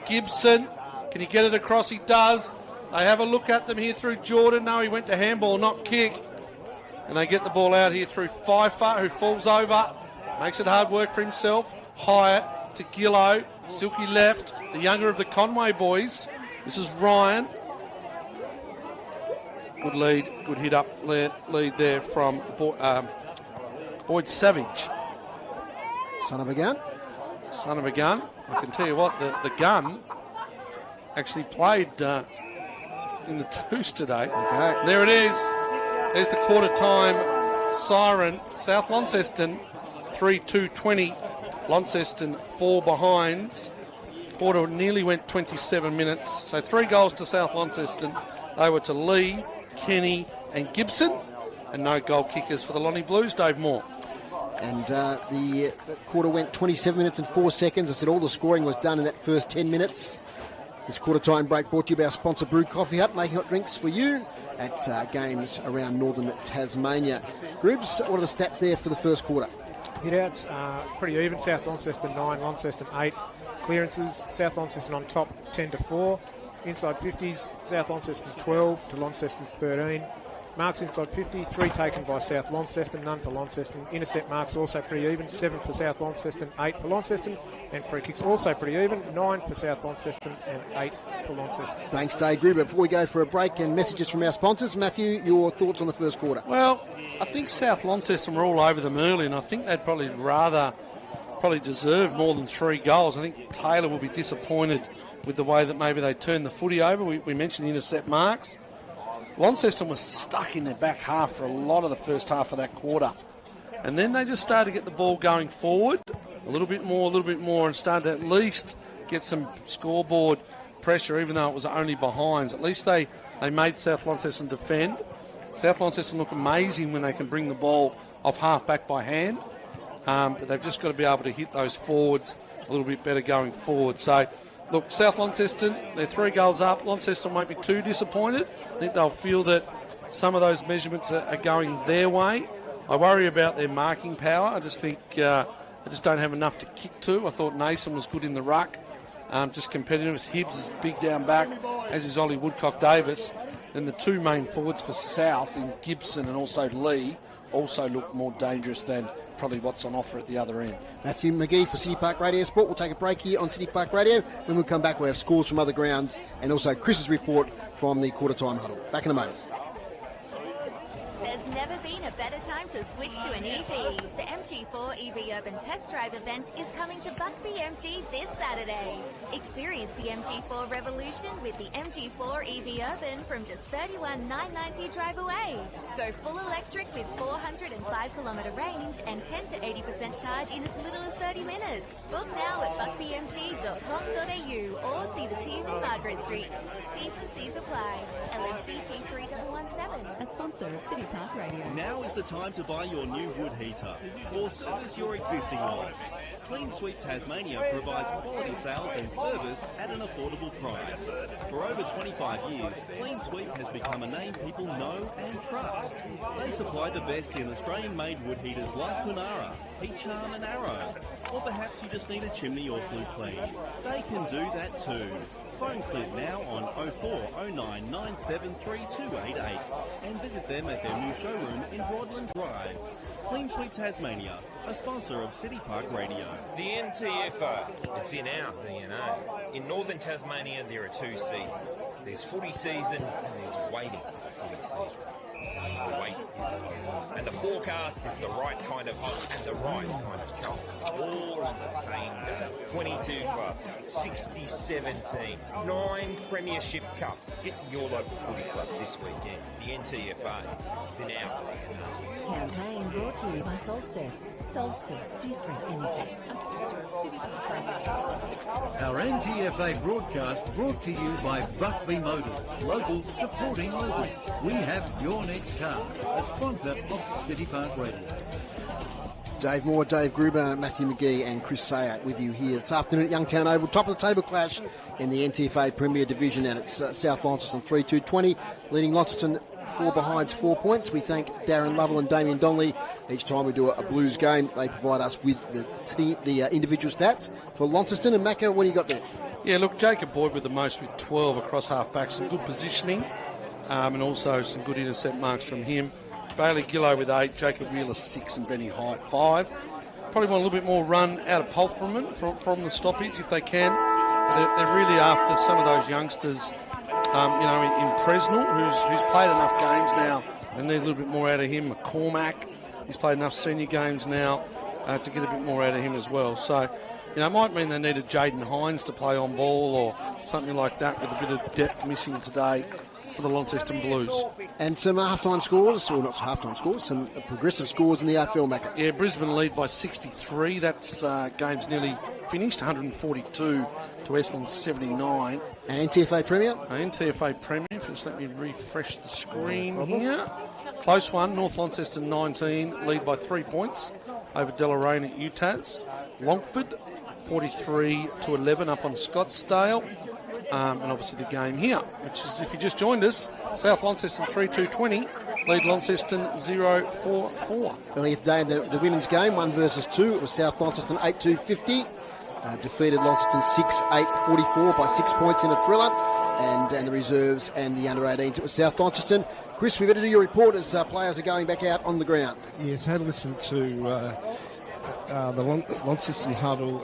[SPEAKER 3] Gibson. Can he get it across? He does. They have a look at them here through Jordan. No, he went to handball, not kick. And they get the ball out here through Pfeiffer, who falls over. Makes it hard work for himself. Hyatt to Gillo. Silky left. The younger of the Conway boys. This is Ryan. Good lead. Good hit up lead there from Boyd Savage.
[SPEAKER 1] Son of a gun.
[SPEAKER 3] Son of a gun. I can tell you what, the gun actually played in the twos today.
[SPEAKER 1] Okay.
[SPEAKER 3] There it is. There's the quarter time siren. South Launceston 3-2-20. Launceston 4 behinds. Quarter nearly went 27 minutes. So 3 goals to South Launceston. They were to Lee, Kenny and Gibson. And no goal kickers for the Lonnie Blues, Dave Moore.
[SPEAKER 1] And the quarter went 27 minutes and 4 seconds. I said all the scoring was done in that first 10 minutes. This quarter time break brought to you by our sponsor Brew Coffee Hut, making hot drinks for you at games around northern Tasmania. Groups, what are the stats there for the first quarter?
[SPEAKER 4] Hit-outs pretty even. South Launceston 9, Launceston 8. Clearances, South Launceston on top 10-4. Inside 50s, South Launceston 12 to Launceston's 13. Marks inside 50, 3 taken by South Launceston, none for Launceston. Intercept marks also pretty even, 7 for South Launceston, 8 for Launceston. And free kicks also pretty even, 9 for South Launceston and 8 for Launceston.
[SPEAKER 1] Thanks, Dave Gruber. Before we go for a break and messages from our sponsors, Matthew, your thoughts on the first quarter?
[SPEAKER 3] Well, I think South Launceston were all over them early, and I think they'd probably deserve more than 3 goals. I think Taylor will be disappointed with the way that maybe they turned the footy over. We mentioned the intercept marks. Launceston was stuck in their back half for a lot of the first half of that quarter. And then they just started to get the ball going forward a little bit more, and started to at least get some scoreboard pressure, even though it was only behinds. At least they made South Launceston defend. South Launceston look amazing when they can bring the ball off half-back by hand. But they've just got to be able to hit those forwards a little bit better going forward. So, look, South Launceston, they're 3 goals up. Launceston won't be too disappointed. I think they'll feel that some of those measurements are going their way. I worry about their marking power. I just think they just don't have enough to kick to. I thought Nason was good in the ruck. Just competitive. Hibbs is big down back, as is Ollie Woodcock-Davis. Then the 2 main forwards for South in Gibson and also Lee also look more dangerous than probably what's on offer at the other end.
[SPEAKER 1] Matthew McGee for City Park Radio Sport. We'll take a break here on City Park Radio. When we come back, we'll have scores from other grounds and also Chris's report from the quarter-time huddle. Back in a moment.
[SPEAKER 5] There's never been a better time to switch to an EV. The MG4 EV Urban Test Drive event is coming to Buckby MG this Saturday. Experience the MG4 revolution with the MG4 EV Urban from just $31,990 drive away. Go full electric with 405-kilometre range and 10 to 80% charge in as little as 30 minutes. Book now at buckbymg.com.au or see the team in Margaret Street. T's and C's apply. LMC T3117. A sponsor of City Park Radio.
[SPEAKER 6] Now is the time to buy your new wood heater or service your existing one. Clean Sweep Tasmania provides quality sales and service at an affordable price. For over 25 years, Clean Sweep has become a name people know and trust. They supply the best in Australian-made wood heaters like Punara, Peacharm and Arrow. Or perhaps you just need a chimney or flue clean. They can do that too. Phone Clint now on 0409 973288 and visit them at their new showroom in Broadland Drive. Clean Sweep Tasmania, a sponsor of City Park Radio.
[SPEAKER 7] The NTFA, it's in our DNA. In Northern Tasmania, there are 2 seasons. There's footy season and there's waiting for footy season. The wait is over. And the forecast is the right kind of hot and the right kind of cold. All on the same day. 22 clubs, 67 teams, 9 premiership cups. Get to your local footy club this weekend. The NTFA, it's in our DNA.
[SPEAKER 5] Campaign brought to you by Solstice. Solstice, different energy. A sponsor of City Park Radio.
[SPEAKER 8] Our NTFA broadcast brought to you by Buckby Motors, locals supporting locals. We have your next car, a sponsor of City Park Radio.
[SPEAKER 1] Dave Moore, Dave Gruber, Matthew McGee and Chris Sayer with you here this afternoon at Youngtown Oval. Top of the table clash in the NTFA Premier Division, and it's South Launceston 3-2-20, leading Launceston 4 behinds 4 points. We thank Darren Lovell and Damien Donnelly. Each time we do a Blues game, they provide us with the individual stats for Launceston. And Macca, what do you got there?
[SPEAKER 3] Yeah, look, Jacob Boyd with the most with 12 across half-back. Some good positioning and also some good intercept marks from him. Bailey Gillow with 8, Jacob Wheeler 6 and Benny Hyatt 5. Probably want a little bit more run out of Poltherman from the stoppage if they can. They're really after some of those youngsters, in Presnell, who's played enough games now. They need a little bit more out of him. McCormack, he's played enough senior games now to get a bit more out of him as well. So, it might mean they needed Jaden Hines to play on ball or something like that with a bit of depth missing today for the Launceston Blues.
[SPEAKER 1] And some half-time scores, or not half-time scores, some progressive scores in the AFL, Macca.
[SPEAKER 3] Yeah, Brisbane lead by 63. That's game's nearly finished, 142 to Essendon's 79.
[SPEAKER 1] And NTFA Premier?
[SPEAKER 3] NTFA Premier, just let me refresh the screen here. Close one, North Launceston 19, lead by 3 points over Deloraine at UTAS. Longford 43 to 11 up on Scottsdale. And obviously the game here, which is, if you just joined us, South Launceston 3-2-20, lead Launceston 0-4-4.
[SPEAKER 1] Earlier today in the women's game, 1 versus 2, it was South Launceston 8-2-50. Defeated Launceston 6-8-44 by 6 points in a thriller. And the reserves and the under-18s, it was South Launceston. Chris, we better do your report as players are going back out on the ground.
[SPEAKER 2] Yes, I had listened to the Launceston huddle.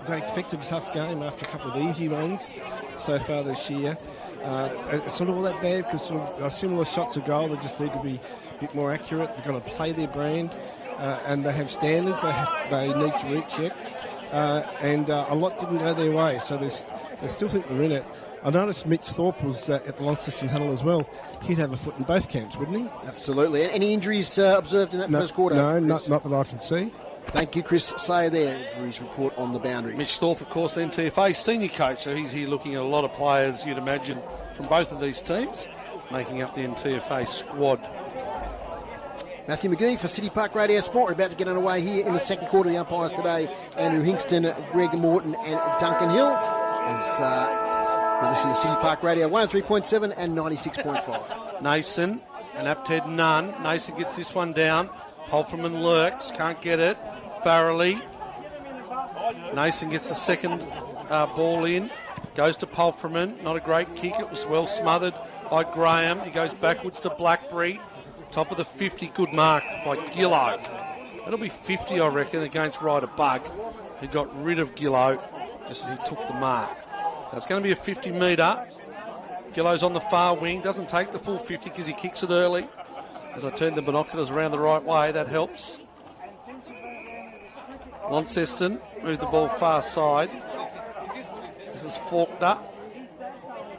[SPEAKER 2] They expected a tough game after a couple of easy ones so far this year. It's not all that bad because similar shots of goal. They just need to be a bit more accurate. They've got to play their brand, and they have standards they need to reach yet. And a lot didn't go their way, so they still think they're in it. I noticed Mitch Thorpe was at the Launceston huddle as well. He'd have a foot in both camps, wouldn't he?
[SPEAKER 1] Absolutely. Any injuries observed in that first quarter?
[SPEAKER 2] No, not that I can see.
[SPEAKER 1] Thank you, Chris Sayer, there for his report on the boundary.
[SPEAKER 3] Mitch Thorpe, of course, the NTFA senior coach, so he's here looking at a lot of players, you'd imagine, from both of these teams, making up the NTFA squad.
[SPEAKER 1] Matthew McGee for City Park Radio Sport. We're about to get underway here in the second quarter. The umpires today, Andrew Hingston, Greg Morton and Duncan Hill. As we listen to City Park Radio 103.7 and 96.5.
[SPEAKER 3] Nason and Apted none. Nason gets this one down. Polferman lurks, can't get it. Farrelly. Nason gets the second ball in. Goes to Polferman. Not a great kick. It was well smothered by Graham. He goes backwards to Blackberry. Top of the 50. Good mark by Gillow. That'll be 50, I reckon, against Ryder Bug, who got rid of Gillow just as he took the mark. So it's going to be a 50 metre. Gillow's on the far wing. Doesn't take the full 50 because he kicks it early. As I turn the binoculars around the right way, that helps. Launceston move the ball far side. This is forked up.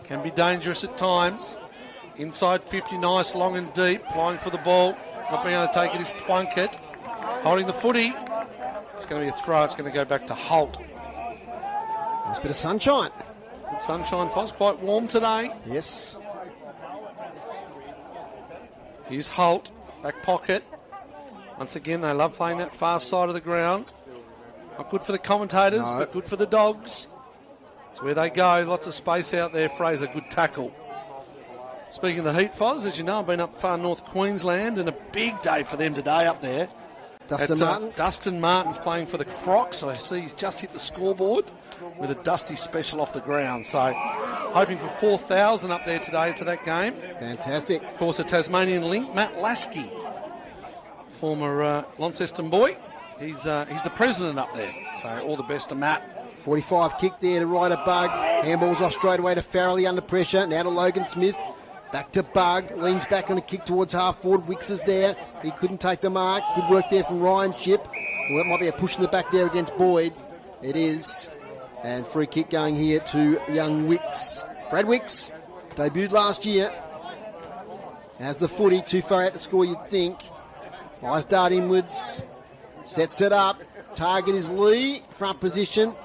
[SPEAKER 3] Can be dangerous at times. Inside 50, nice, long and deep. Flying for the ball. Not being able to take it is Plunkett. Holding the footy. It's going to be a throw. It's going to go back to Holt.
[SPEAKER 1] Nice bit of sunshine.
[SPEAKER 3] Good sunshine. Foz quite warm today.
[SPEAKER 1] Yes.
[SPEAKER 3] Here's Holt, back pocket. Once again, they love playing that far side of the ground. Not good for the commentators, but good for the dogs. It's where they go. Lots of space out there. Fraser, good tackle. Speaking of the heat, Foz, as you know, I've been up far north Queensland, and a big day for them today up there.
[SPEAKER 1] Dustin Martin.
[SPEAKER 3] Dustin Martin's playing for the Crocs. I see he's just hit the scoreboard with a dusty special off the ground. So hoping for 4,000 up there today to that game.
[SPEAKER 1] Fantastic.
[SPEAKER 3] Of course, a Tasmanian link, Matt Lasky, former Launceston boy. He's the president up there. So all the best to Matt.
[SPEAKER 1] 45 kick there to Ryder Bug. Handball's off straight away to Farrelly under pressure. Now to Logan Smith. Back to Bug. Leans back on a kick towards half forward. Wicks is there. He couldn't take the mark. Good work there from Ryan Shipp. Well, that might be a push in the back there against Boyd. It is. And free kick going here to young Wicks. Brad Wicks debuted last year. Has the footy. Too far out to score, you'd think. Eyes dart inwards. Sets it up. Target is Lee. Front position.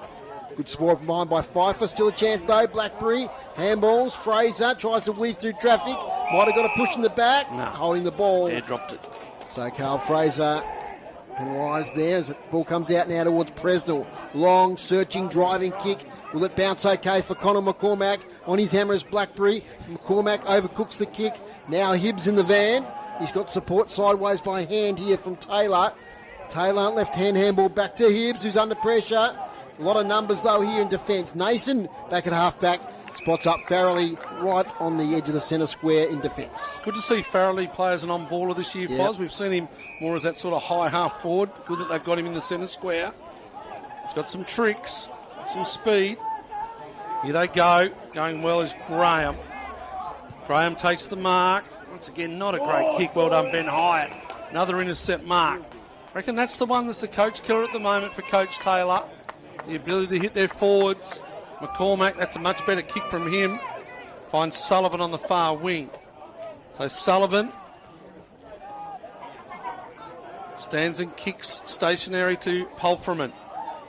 [SPEAKER 1] Good score from behind by Pfeiffer. Still a chance though. Blackberry. Handballs. Fraser tries to weave through traffic. Might have got a push in the back.
[SPEAKER 3] No.
[SPEAKER 1] Holding the ball.
[SPEAKER 3] Yeah, dropped it.
[SPEAKER 1] So Carl Fraser penalised there as the ball comes out now towards Presnell. Long, searching, driving kick. Will it bounce okay for Connor McCormack? On his hammer is Blackberry. McCormack overcooks the kick. Now Hibbs in the van. He's got support sideways by hand here from Taylor. Taylor left-hand handball back to Hibbs, who's under pressure. A lot of numbers, though, here in defence. Nason back at half-back. Spots up Farrelly right on the edge of the centre square in defence.
[SPEAKER 3] Good to see Farrelly play as an on-baller this year, Foz. We've seen him more as that sort of high half-forward. Good that they've got him in the centre square. He's got some tricks, some speed. Here they go. Going well is Graham. Graham takes the mark. Once again, not a great kick. Well done, Ben Hyatt. Another intercept mark. I reckon that's the one that's the coach killer at the moment for Coach Taylor. The ability to hit their forwards. McCormack, that's a much better kick from him. Finds Sullivan on the far wing. So Sullivan stands and kicks stationary to Polferman.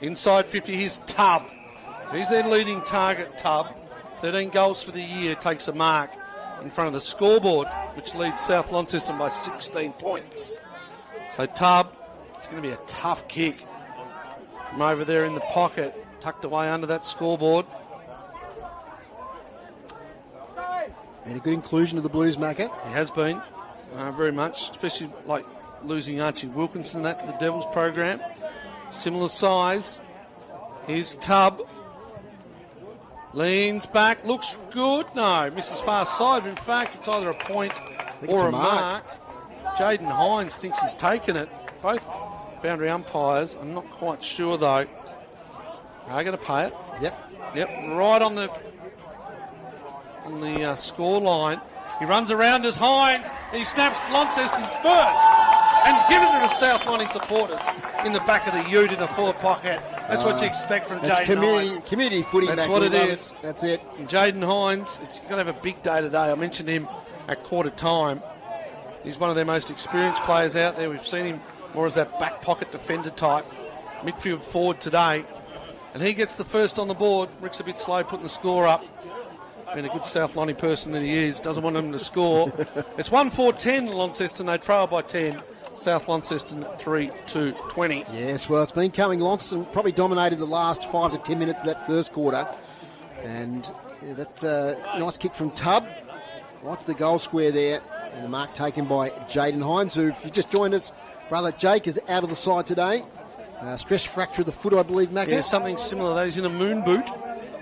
[SPEAKER 3] Inside 50, here's Tubb. So he's their leading target, Tubb. 13 goals for the year, takes a mark in front of the scoreboard, which leads South Launceston by 16 points. So Tubb, it's going to be a tough kick from over there in the pocket, tucked away under that scoreboard.
[SPEAKER 1] And a good inclusion of the Blues, Macca.
[SPEAKER 3] He has been, very much, especially like losing Archie Wilkinson to the Devils program. Similar size. Here's Tubb. Leans back, looks good. No, misses far side. In fact, it's either a point or a mark. Jaden Hines thinks he's taken it. Both boundary umpires. I'm not quite sure, though. Are going to pay it. Yep, right on the score line. He runs around as Hines. And he snaps Launceston's first and gives it to the South Lonnie supporters in the back of the ute in the forward pocket. That's what you expect from
[SPEAKER 1] That's
[SPEAKER 3] Jaden Hines.
[SPEAKER 1] community footy.
[SPEAKER 3] That's
[SPEAKER 1] back
[SPEAKER 3] what
[SPEAKER 1] there,
[SPEAKER 3] it is.
[SPEAKER 1] That's it.
[SPEAKER 3] And Jaden Hines, he's going to have a big day today. I mentioned him at quarter time. He's one of their most experienced players out there. We've seen him more as that back pocket defender type, midfield forward today. And he gets the first on the board. Rick's a bit slow putting the score up. Being a good South Lonnie person that he is, doesn't want him to score. It's 1-4-10 Launceston. They trail by 10. South Launceston 3-2-20.
[SPEAKER 1] Yes, well, it's been coming. Launceston probably dominated the last 5 to 10 minutes of that first quarter. And that nice kick from Tubb right to the goal square there. And the mark taken by Jaden Hines, who, if you just joined us, brother Jake is out of the side today. Stress fracture of the foot, I believe, Macca.
[SPEAKER 3] Yeah, something similar. That he's in a moon boot.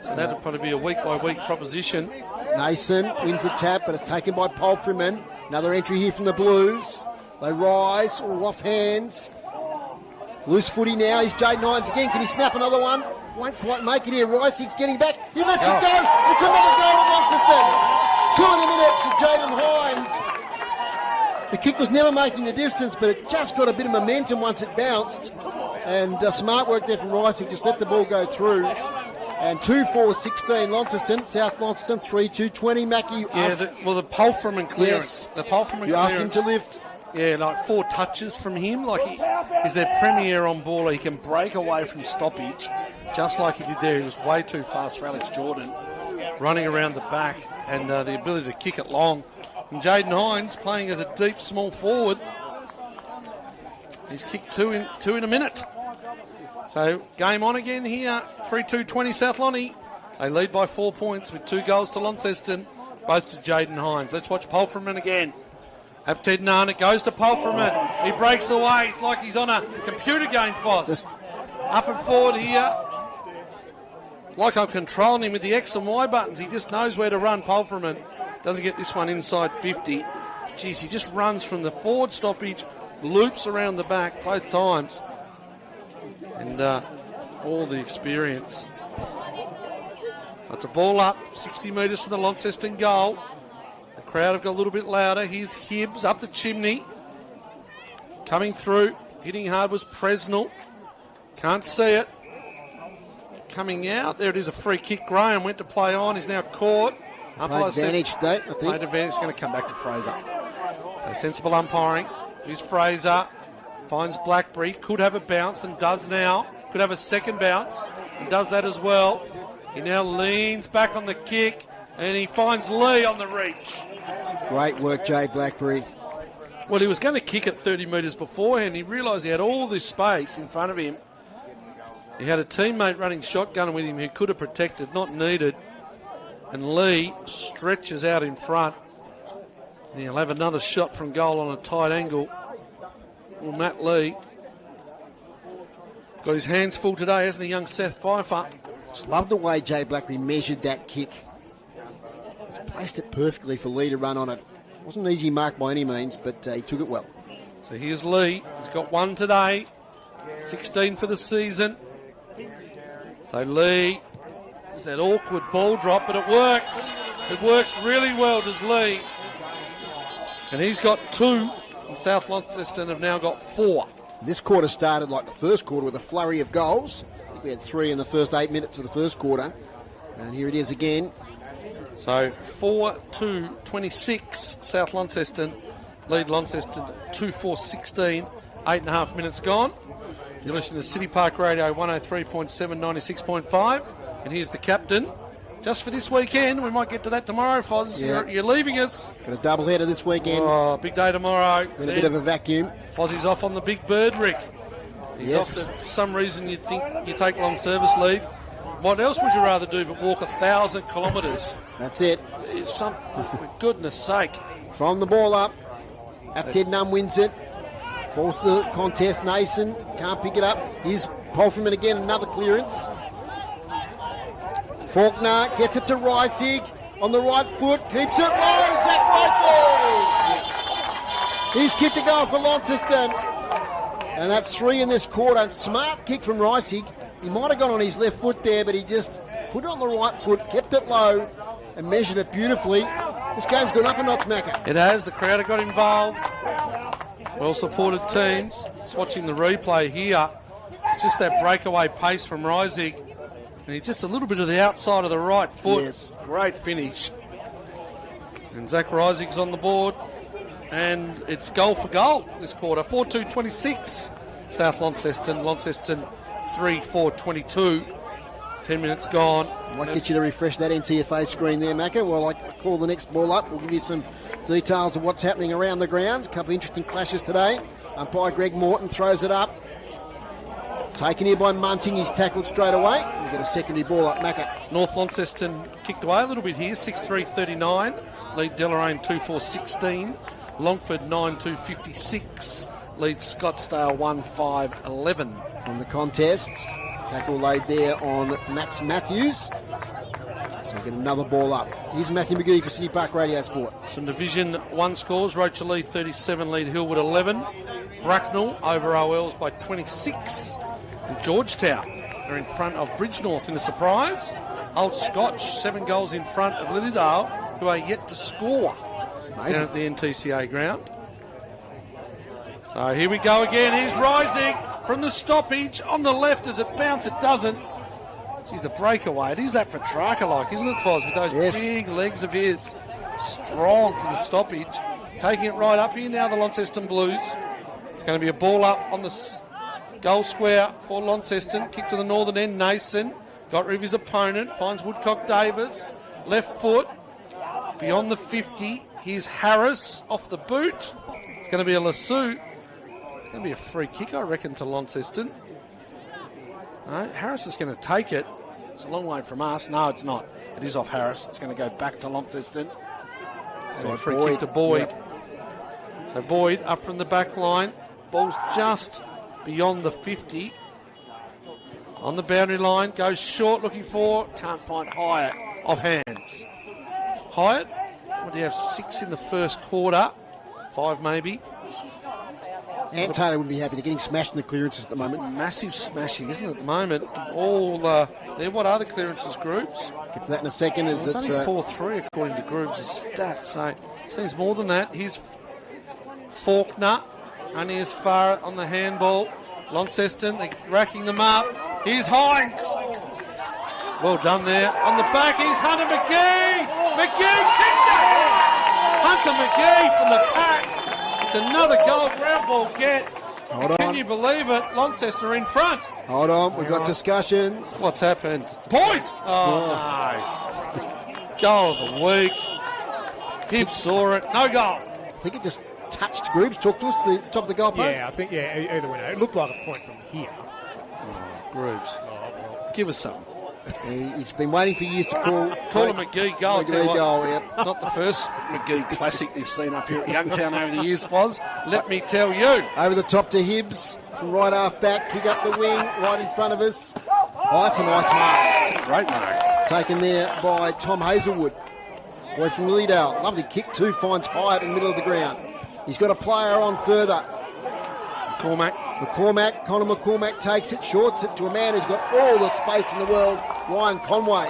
[SPEAKER 3] So that'll probably be a week-by-week proposition.
[SPEAKER 1] Nason wins the tap, but it's taken by Polfreman. Another entry here from the Blues. They rise, off hands. Loose footy now. He's Jaden Hines again. Can he snap another one? Won't quite make it here. Rice's getting back. He lets it go. It's another goal to Launceston. 2 in a minute to Jaden Hines. The kick was never making the distance, but it just got a bit of momentum once it bounced. And smart work there from Rice. He just let the ball go through. And 2-4-16 Launceston, South Launceston 3-2-20. Mackie,
[SPEAKER 3] yeah, the Polfreman clearance.
[SPEAKER 1] Yes.
[SPEAKER 3] The Polfreman
[SPEAKER 1] You
[SPEAKER 3] clearance.
[SPEAKER 1] asked him to lift.
[SPEAKER 3] Yeah, like 4 touches from him. Like he's their premier on ball. He can break away from stoppage, just like he did there. He was way too fast for Alex Jordan, running around the back, and the ability to kick it long. And Jaden Hines playing as a deep small forward. He's kicked two in a minute. So game on again here. 3-2-20 South Lonnie. They lead by 4 points with 2 goals to Launceston, both to Jaden Hines. Let's watch Polfreman again. Apted none. It goes to Polfreman. He breaks away. It's like he's on a computer game, Foz. Up and forward here. Like I'm controlling him with the X and Y buttons. He just knows where to run, Polfreman. Doesn't get this one inside 50. Jeez, he just runs from the forward stoppage, loops around the back both times. And all the experience. That's a ball up, 60 metres from the Launceston goal. The crowd have got a little bit louder. Here's Hibbs up the chimney. Coming through. Hitting hard was Presnell. Can't see it. Coming out. There it is, a free kick. Graham went to play on. He's now caught.
[SPEAKER 1] Played advantage today, I think.
[SPEAKER 3] Played advantage. It's going to come back to Fraser. So sensible umpiring. Here's Fraser. Finds Blackberry. Could have a bounce and does now. Could have a second bounce and does that as well. He now leans back on the kick and he finds Lee on the reach.
[SPEAKER 1] Great work, Jay Blackberry.
[SPEAKER 3] Well, he was going to kick it 30 metres beforehand. He realised he had all this space in front of him. He had a teammate running shotgun with him who could have protected, not needed. And Lee stretches out in front. And he'll have another shot from goal on a tight angle. Well, Matt Lee got his hands full today, hasn't he, young Seth Pfeiffer?
[SPEAKER 1] Just love the way Jay Blackberry measured that kick. He's placed it perfectly for Lee to run on it. Wasn't an easy mark by any means, but he took it well.
[SPEAKER 3] So here's Lee. He's got 1 today, 16 for the season. So Lee, it's that awkward ball drop, but it works. It works really well, does Lee. And he's got 2. And South Launceston have now got 4.
[SPEAKER 1] This quarter started like the first quarter with a flurry of goals. We had 3 in the first 8 minutes of the first quarter. And here it is again.
[SPEAKER 3] So 4-2-26 South Launceston. Lead Launceston 2-4-16. 8.5 minutes gone. You're listening to City Park Radio 103.7, 96.5. And here's the captain. Just for this weekend, we might get to that tomorrow, Foz.
[SPEAKER 1] Yeah.
[SPEAKER 3] You're leaving us.
[SPEAKER 1] Got a doubleheader this weekend.
[SPEAKER 3] Oh, big day tomorrow.
[SPEAKER 1] And a bit of a vacuum.
[SPEAKER 3] Fozzie's off on the big bird, Rick. He's off for some reason you'd think you take long service leave. What else would you rather do but walk 1,000 kilometres?
[SPEAKER 1] That's it.
[SPEAKER 3] For goodness sake.
[SPEAKER 1] From the ball up. Apted Num wins it. Falls to the contest. Nason can't pick it up. Here's Polfreman again, another clearance. Faulkner gets it to Reisig on the right foot, keeps it low, Zach Reisig! He's kicked a goal for Launceston, and that's 3 in this quarter. Smart kick from Reisig. He might have gone on his left foot there, but he just put it on the right foot, kept it low, and measured it beautifully. This game's gone up a notch, Macca.
[SPEAKER 3] It has. The crowd have got involved. Well-supported teams. Just watching the replay here. Just that breakaway pace from Reisig. And he just a little bit of the outside of the right foot.
[SPEAKER 1] Yes.
[SPEAKER 3] Great finish. And Zach Reisig's on the board. And it's goal for goal this quarter. 4-2-26. South Launceston. Launceston 3-4-22. 10 minutes gone.
[SPEAKER 1] Might get you to refresh that NTFA screen there, Macca. Well, I call the next ball up. We'll give you some details of what's happening around the ground. A couple of interesting clashes today. Umpire Greg Morton throws it up. Taken here by Munting. He's tackled straight away. We get a secondary ball up, Macca.
[SPEAKER 3] North Launceston kicked away a little bit here. 6-3-39. Lead Deloraine 2-4-16. Longford 9-2-56. Leads Scottsdale 1-5-11.
[SPEAKER 1] From the contest. Tackle laid there on Max Matthews. So we get another ball up. Here's Matthew McGee for City Park Radio Sport.
[SPEAKER 3] Some Division 1 scores. Rocherlea 37, lead Hillwood 11. Bracknell over OLs by 26. And Georgetown are in front of Bridgenorth in a surprise. Old Scotch 7 goals in front of Lilydale, who are yet to score down at the NTCA ground. So here we go again. Here's Rising from the stoppage on the left. Does it bounce? It doesn't. Geez, the breakaway. It is that Petrarca-like, isn't it, Foz? With those big legs of his. Strong from the stoppage. Taking it right up here now, the Launceston Blues. It's going to be a ball up on the goal square for Launceston. Kick to the northern end. Nason got rid of his opponent. Finds Woodcock Davis. Left foot. Beyond the 50. Here's Harris off the boot. It's going to be a lasso. It's going to be a free kick, I reckon, to Launceston. No, Harris is going to take it. It's a long way from us. No, it's not. It is off Harris. It's going to go back to Launceston. So free kick to Boyd. Yep. So Boyd up from the back line. Ball's just beyond the 50. On the boundary line. Goes short looking for. Can't find Hyatt off hands. Hyatt, what do you have? 6 in the first quarter. 5 maybe.
[SPEAKER 1] Ant Taylor would be happy. They're getting smashed in the clearances at the moment.
[SPEAKER 3] Massive smashing, isn't it, at the moment? All what are the clearances groups?
[SPEAKER 1] Get to that in a second. It's
[SPEAKER 3] only 4-3 according to groups' stats, so it seems more than that. Here's Faulkner, only as far on the handball. Launceston, they're racking them up. Here's Hines. Well done there. On the back, here's Hunter McGee. McGee kicks it. Hunter McGee from the pack. It's another goal, ground ball get.
[SPEAKER 1] Hold on.
[SPEAKER 3] Can you believe it? Launceston are in front.
[SPEAKER 1] Hold on, we've got discussions.
[SPEAKER 3] What's happened? Point! Oh, no. Goal of the week. Hibbs saw it. No goal.
[SPEAKER 1] I think it just touched Groups. Talk to us, the top of the goal post.
[SPEAKER 4] Yeah, I think, either way. It looked like a point from here.
[SPEAKER 3] Groups. Give us something.
[SPEAKER 1] He's been waiting for years to call
[SPEAKER 3] a McGee goal.
[SPEAKER 1] McGee goal, yep.
[SPEAKER 3] Not the first McGee classic they've seen up here at Youngtown over the years, Foz. Let me tell you.
[SPEAKER 1] Over the top to Hibbs from right half back. Kick up the wing, right in front of us. Oh, that's a nice mark.
[SPEAKER 3] It's a great mark.
[SPEAKER 1] Taken there by Tom Hazelwood. Boy from Lilydale. Lovely kick too. Finds Hyatt in the middle of the ground. He's got a player on further. McCormack, Connor McCormack takes it, shorts it to a man who's got all the space in the world, Ryan Conway,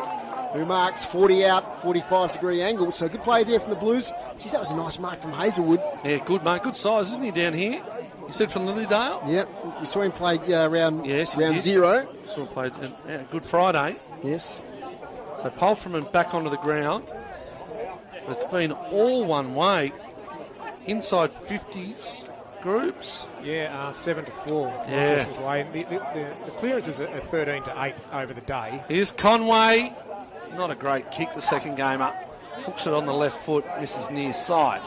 [SPEAKER 1] who marks 40 out, 45-degree angle. So good play there from the Blues. Geez, that was a nice mark from Hazelwood.
[SPEAKER 3] Yeah, good mark. Good size, isn't he, down here? You said from Lilydale?
[SPEAKER 1] Yep. We saw him play round 0.
[SPEAKER 3] Saw him play Good Friday.
[SPEAKER 1] Yes.
[SPEAKER 3] So Polframan back onto the ground. But it's been all one way. Inside 50s. Groups?
[SPEAKER 4] Yeah, 7-4.
[SPEAKER 3] Yeah.
[SPEAKER 4] Way. The clearances are 13-8 over the day.
[SPEAKER 3] Here's Conway. Not a great kick the second game up. Hooks it on the left foot, misses near side.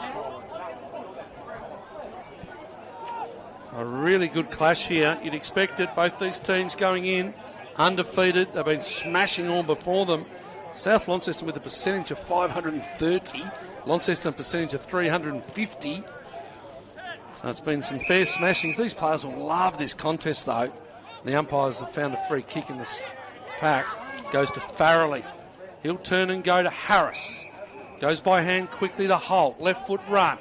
[SPEAKER 3] A really good clash here. You'd expect it. Both these teams going in undefeated. They've been smashing all before them. South Launceston with a percentage of 530. Launceston a percentage of 350. So it's been some fair smashings. These players will love this contest, though. The umpires have found a free kick in this pack. Goes to Farrelly. He'll turn and go to Harris. Goes by hand quickly to Holt. Left foot run.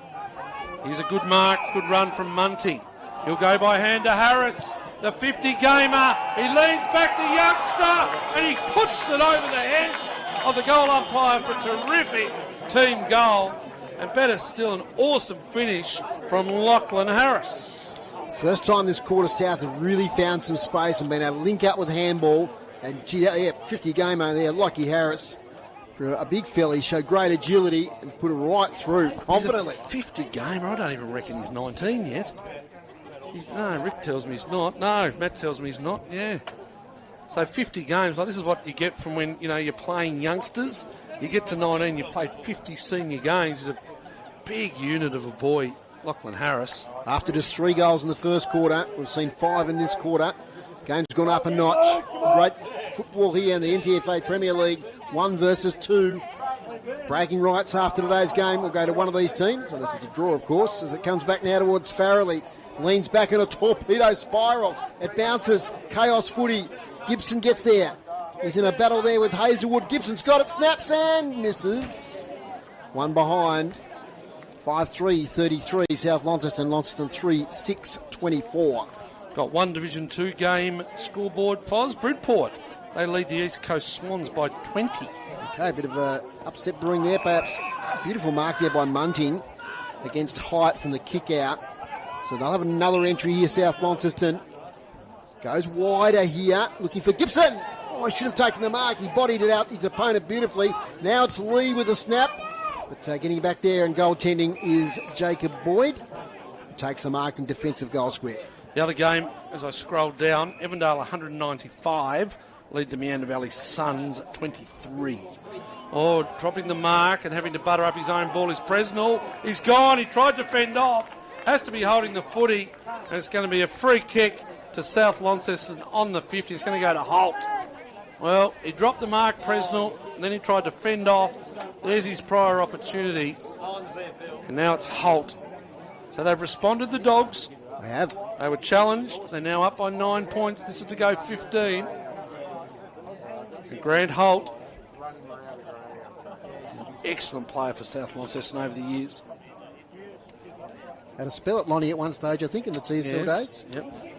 [SPEAKER 3] Here's a good mark. Good run from Munty. He'll go by hand to Harris. The 50-gamer. He leans back the youngster and he puts it over the head of the goal umpire for a terrific team goal. And better still, an awesome finish from Lachlan Harris.
[SPEAKER 1] First time this quarter, South have really found some space and been able to link up with handball. And, 50 game over there, Lockie Harris, for a big fella, he showed great agility and put it right through confidently.
[SPEAKER 3] 50 gamer. I don't even reckon he's 19 yet. No, Rick tells me he's not. No, Matt tells me he's not. Yeah. So 50 games. Like, this is what you get from when you're playing youngsters. You get to 19, you've played 50 senior games. He's a big unit of a boy, Lachlan Harris.
[SPEAKER 1] After just 3 goals in the first quarter, we've seen 5 in this quarter. Game's gone up a notch. Great football here in the NTFA Premier League. 1 versus 2. Bragging rights after today's game will go to one of these teams. So this is a draw, of course, as it comes back now towards Farrelly. Leans back in a torpedo spiral. It bounces. Chaos footy. Gibson gets there. He's in a battle there with Hazelwood. Gibson's got it. Snaps and misses. One behind. 5-3-33. South Launceston. Launceston 3-6-24.
[SPEAKER 3] Got one Division 2 game scoreboard. Foz, Bridport. They lead the East Coast Swans by 20.
[SPEAKER 1] Okay, a bit of a upset brewing there, perhaps. Beautiful mark there by Munting against Height from the kick out. So they'll have another entry here, South Launceston. Goes wider here, looking for Gibson. Oh, he should have taken the mark. He bodied it out, his opponent beautifully. Now it's Lee with a snap. But getting back there and goaltending is Jacob Boyd. Who takes the mark in defensive goal square.
[SPEAKER 3] The other game, as I scrolled down, Evandale 195, lead the Meander Valley Suns 23. Oh, dropping the mark and having to butter up his own ball is Presnell. He's gone, he tried to fend off. Has to be holding the footy, and it's going to be a free kick to South Launceston on the 50. It's going to go to Holt. Well, he dropped the mark, Presnell, and then he tried to fend off. There's his prior opportunity. And now it's Holt. So they've responded, the Dogs.
[SPEAKER 1] They have.
[SPEAKER 3] They were challenged. They're now up by 9 points. This is to go 15. And Grant Holt, excellent player for South Launceston over the years.
[SPEAKER 1] Had a spell at Lonnie at one stage, I think, in the TSL days.
[SPEAKER 3] Yep.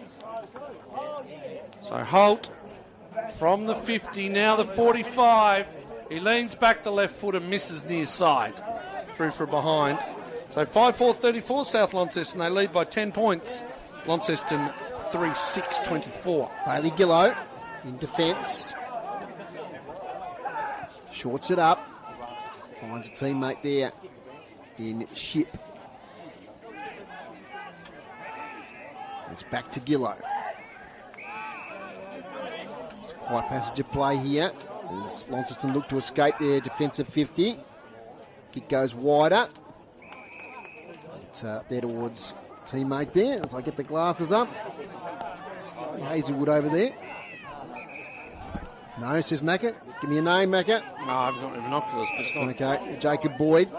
[SPEAKER 3] So Holt from the 50, now the 45. He leans back the left foot and misses near side. Through for behind. So 5-4-34 South Launceston. They lead by 10 points. Launceston 3-6-24.
[SPEAKER 1] Bailey Gillow in defence. Shorts it up. Finds a teammate there in Ship. It's back to Gillow. It's quite passage of play here as Launceston look to escape their defensive 50. Kick goes wider. It's there towards teammate there as I get the glasses up. Hazelwood over there. No, says Macca. Give me a name, Macca.
[SPEAKER 3] No, I've got binoculars, but it's not.
[SPEAKER 1] Okay, Jacob Boyd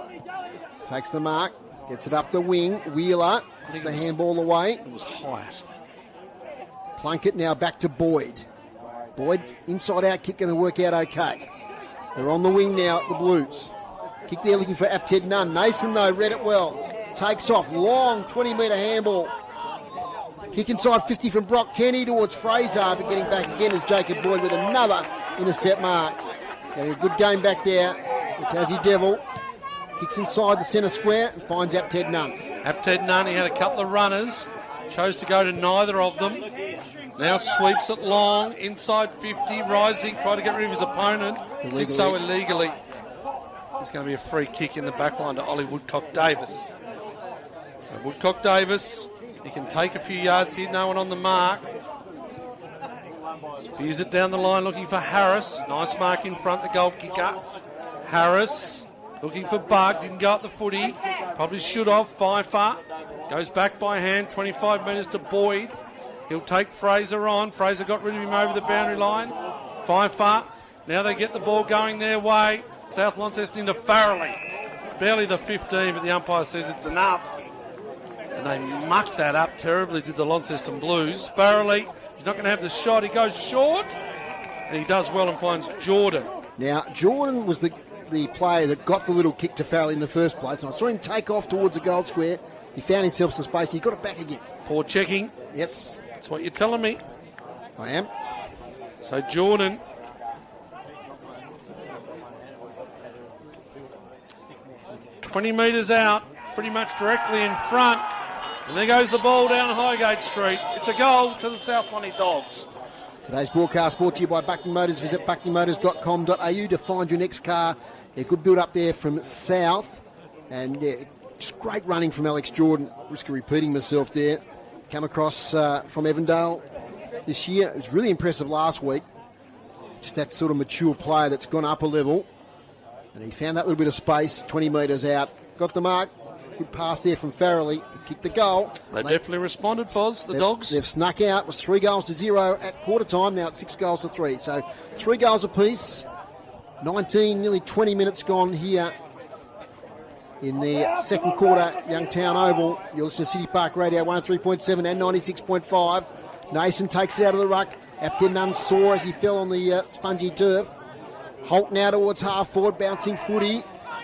[SPEAKER 1] takes the mark, gets it up the wing. Wheeler gets the handball away.
[SPEAKER 3] It was Hyatt.
[SPEAKER 1] Plunkett now back to Boyd. Boyd, inside out kick going to work out okay. They're on the wing now at the Blues. Kick there looking for Apted Nunn. Nason, though, read it well. Takes off. Long 20-metre handball. Kick inside 50 from Brock Kenny towards Fraser, but getting back again is Jacob Boyd with another intercept mark. Having a good game back there. The Tassie Devil kicks inside the centre square and finds Apted Nunn.
[SPEAKER 3] Apted Nunn, he had a couple of runners. Chose to go to neither of them. Now sweeps it long, inside 50, rising, trying to get rid of his opponent. Did so illegally. There's going to be a free kick in the back line to Ollie Woodcock-Davis. So Woodcock-Davis, he can take a few yards here, no one on the mark. Spears it down the line looking for Harris. Nice mark in front, the goal kicker. Harris looking for Bug, didn't go up the footy. Probably should have. Pfeiffer goes back by hand, 25 metres to Boyd. He'll take Fraser on. Fraser got rid of him over the boundary line. Pfeiffer. Now they get the ball going their way. South Launceston into Farrelly. Barely the 15, but the umpire says it's enough. And they mucked that up terribly, did the Launceston Blues. Farrelly, he's not going to have the shot. He goes short. And he does well and finds Jordan.
[SPEAKER 1] Now, Jordan was the player that got the little kick to Farrelly in the first place. And I saw him take off towards the goal square. He found himself some space. He got it back again.
[SPEAKER 3] Poor checking.
[SPEAKER 1] Yes.
[SPEAKER 3] That's what you're telling me.
[SPEAKER 1] I am.
[SPEAKER 3] So Jordan. ...20 metres out, pretty much directly in front. And there goes the ball down Highgate Street. It's a goal to the South Lonnie Dogs.
[SPEAKER 1] Today's broadcast brought to you by Buckley Motors. Visit buckleymotors.com.au to find your next car. A good build up there from South. And just great running from Alex Jordan. Risk of repeating myself there. Come across from Evandale this year. It was really impressive last week. Just that sort of mature player that's gone up a level. And he found that little bit of space, 20 metres out. Got the mark. Good pass there from Farrelly. Kicked the goal.
[SPEAKER 3] They definitely responded, Foz, the Dogs.
[SPEAKER 1] They've snuck out. It was 3-0 at quarter time. Now it's 6-3. So 3 goals apiece. 19, nearly 20 minutes gone here in the second quarter. Youngtown Oval. You'll listen to City Park Radio 103.7 and 96.5. Nason takes it out of the ruck. Apted saw as he fell on the spongy turf. Holt now towards half forward, bouncing footy.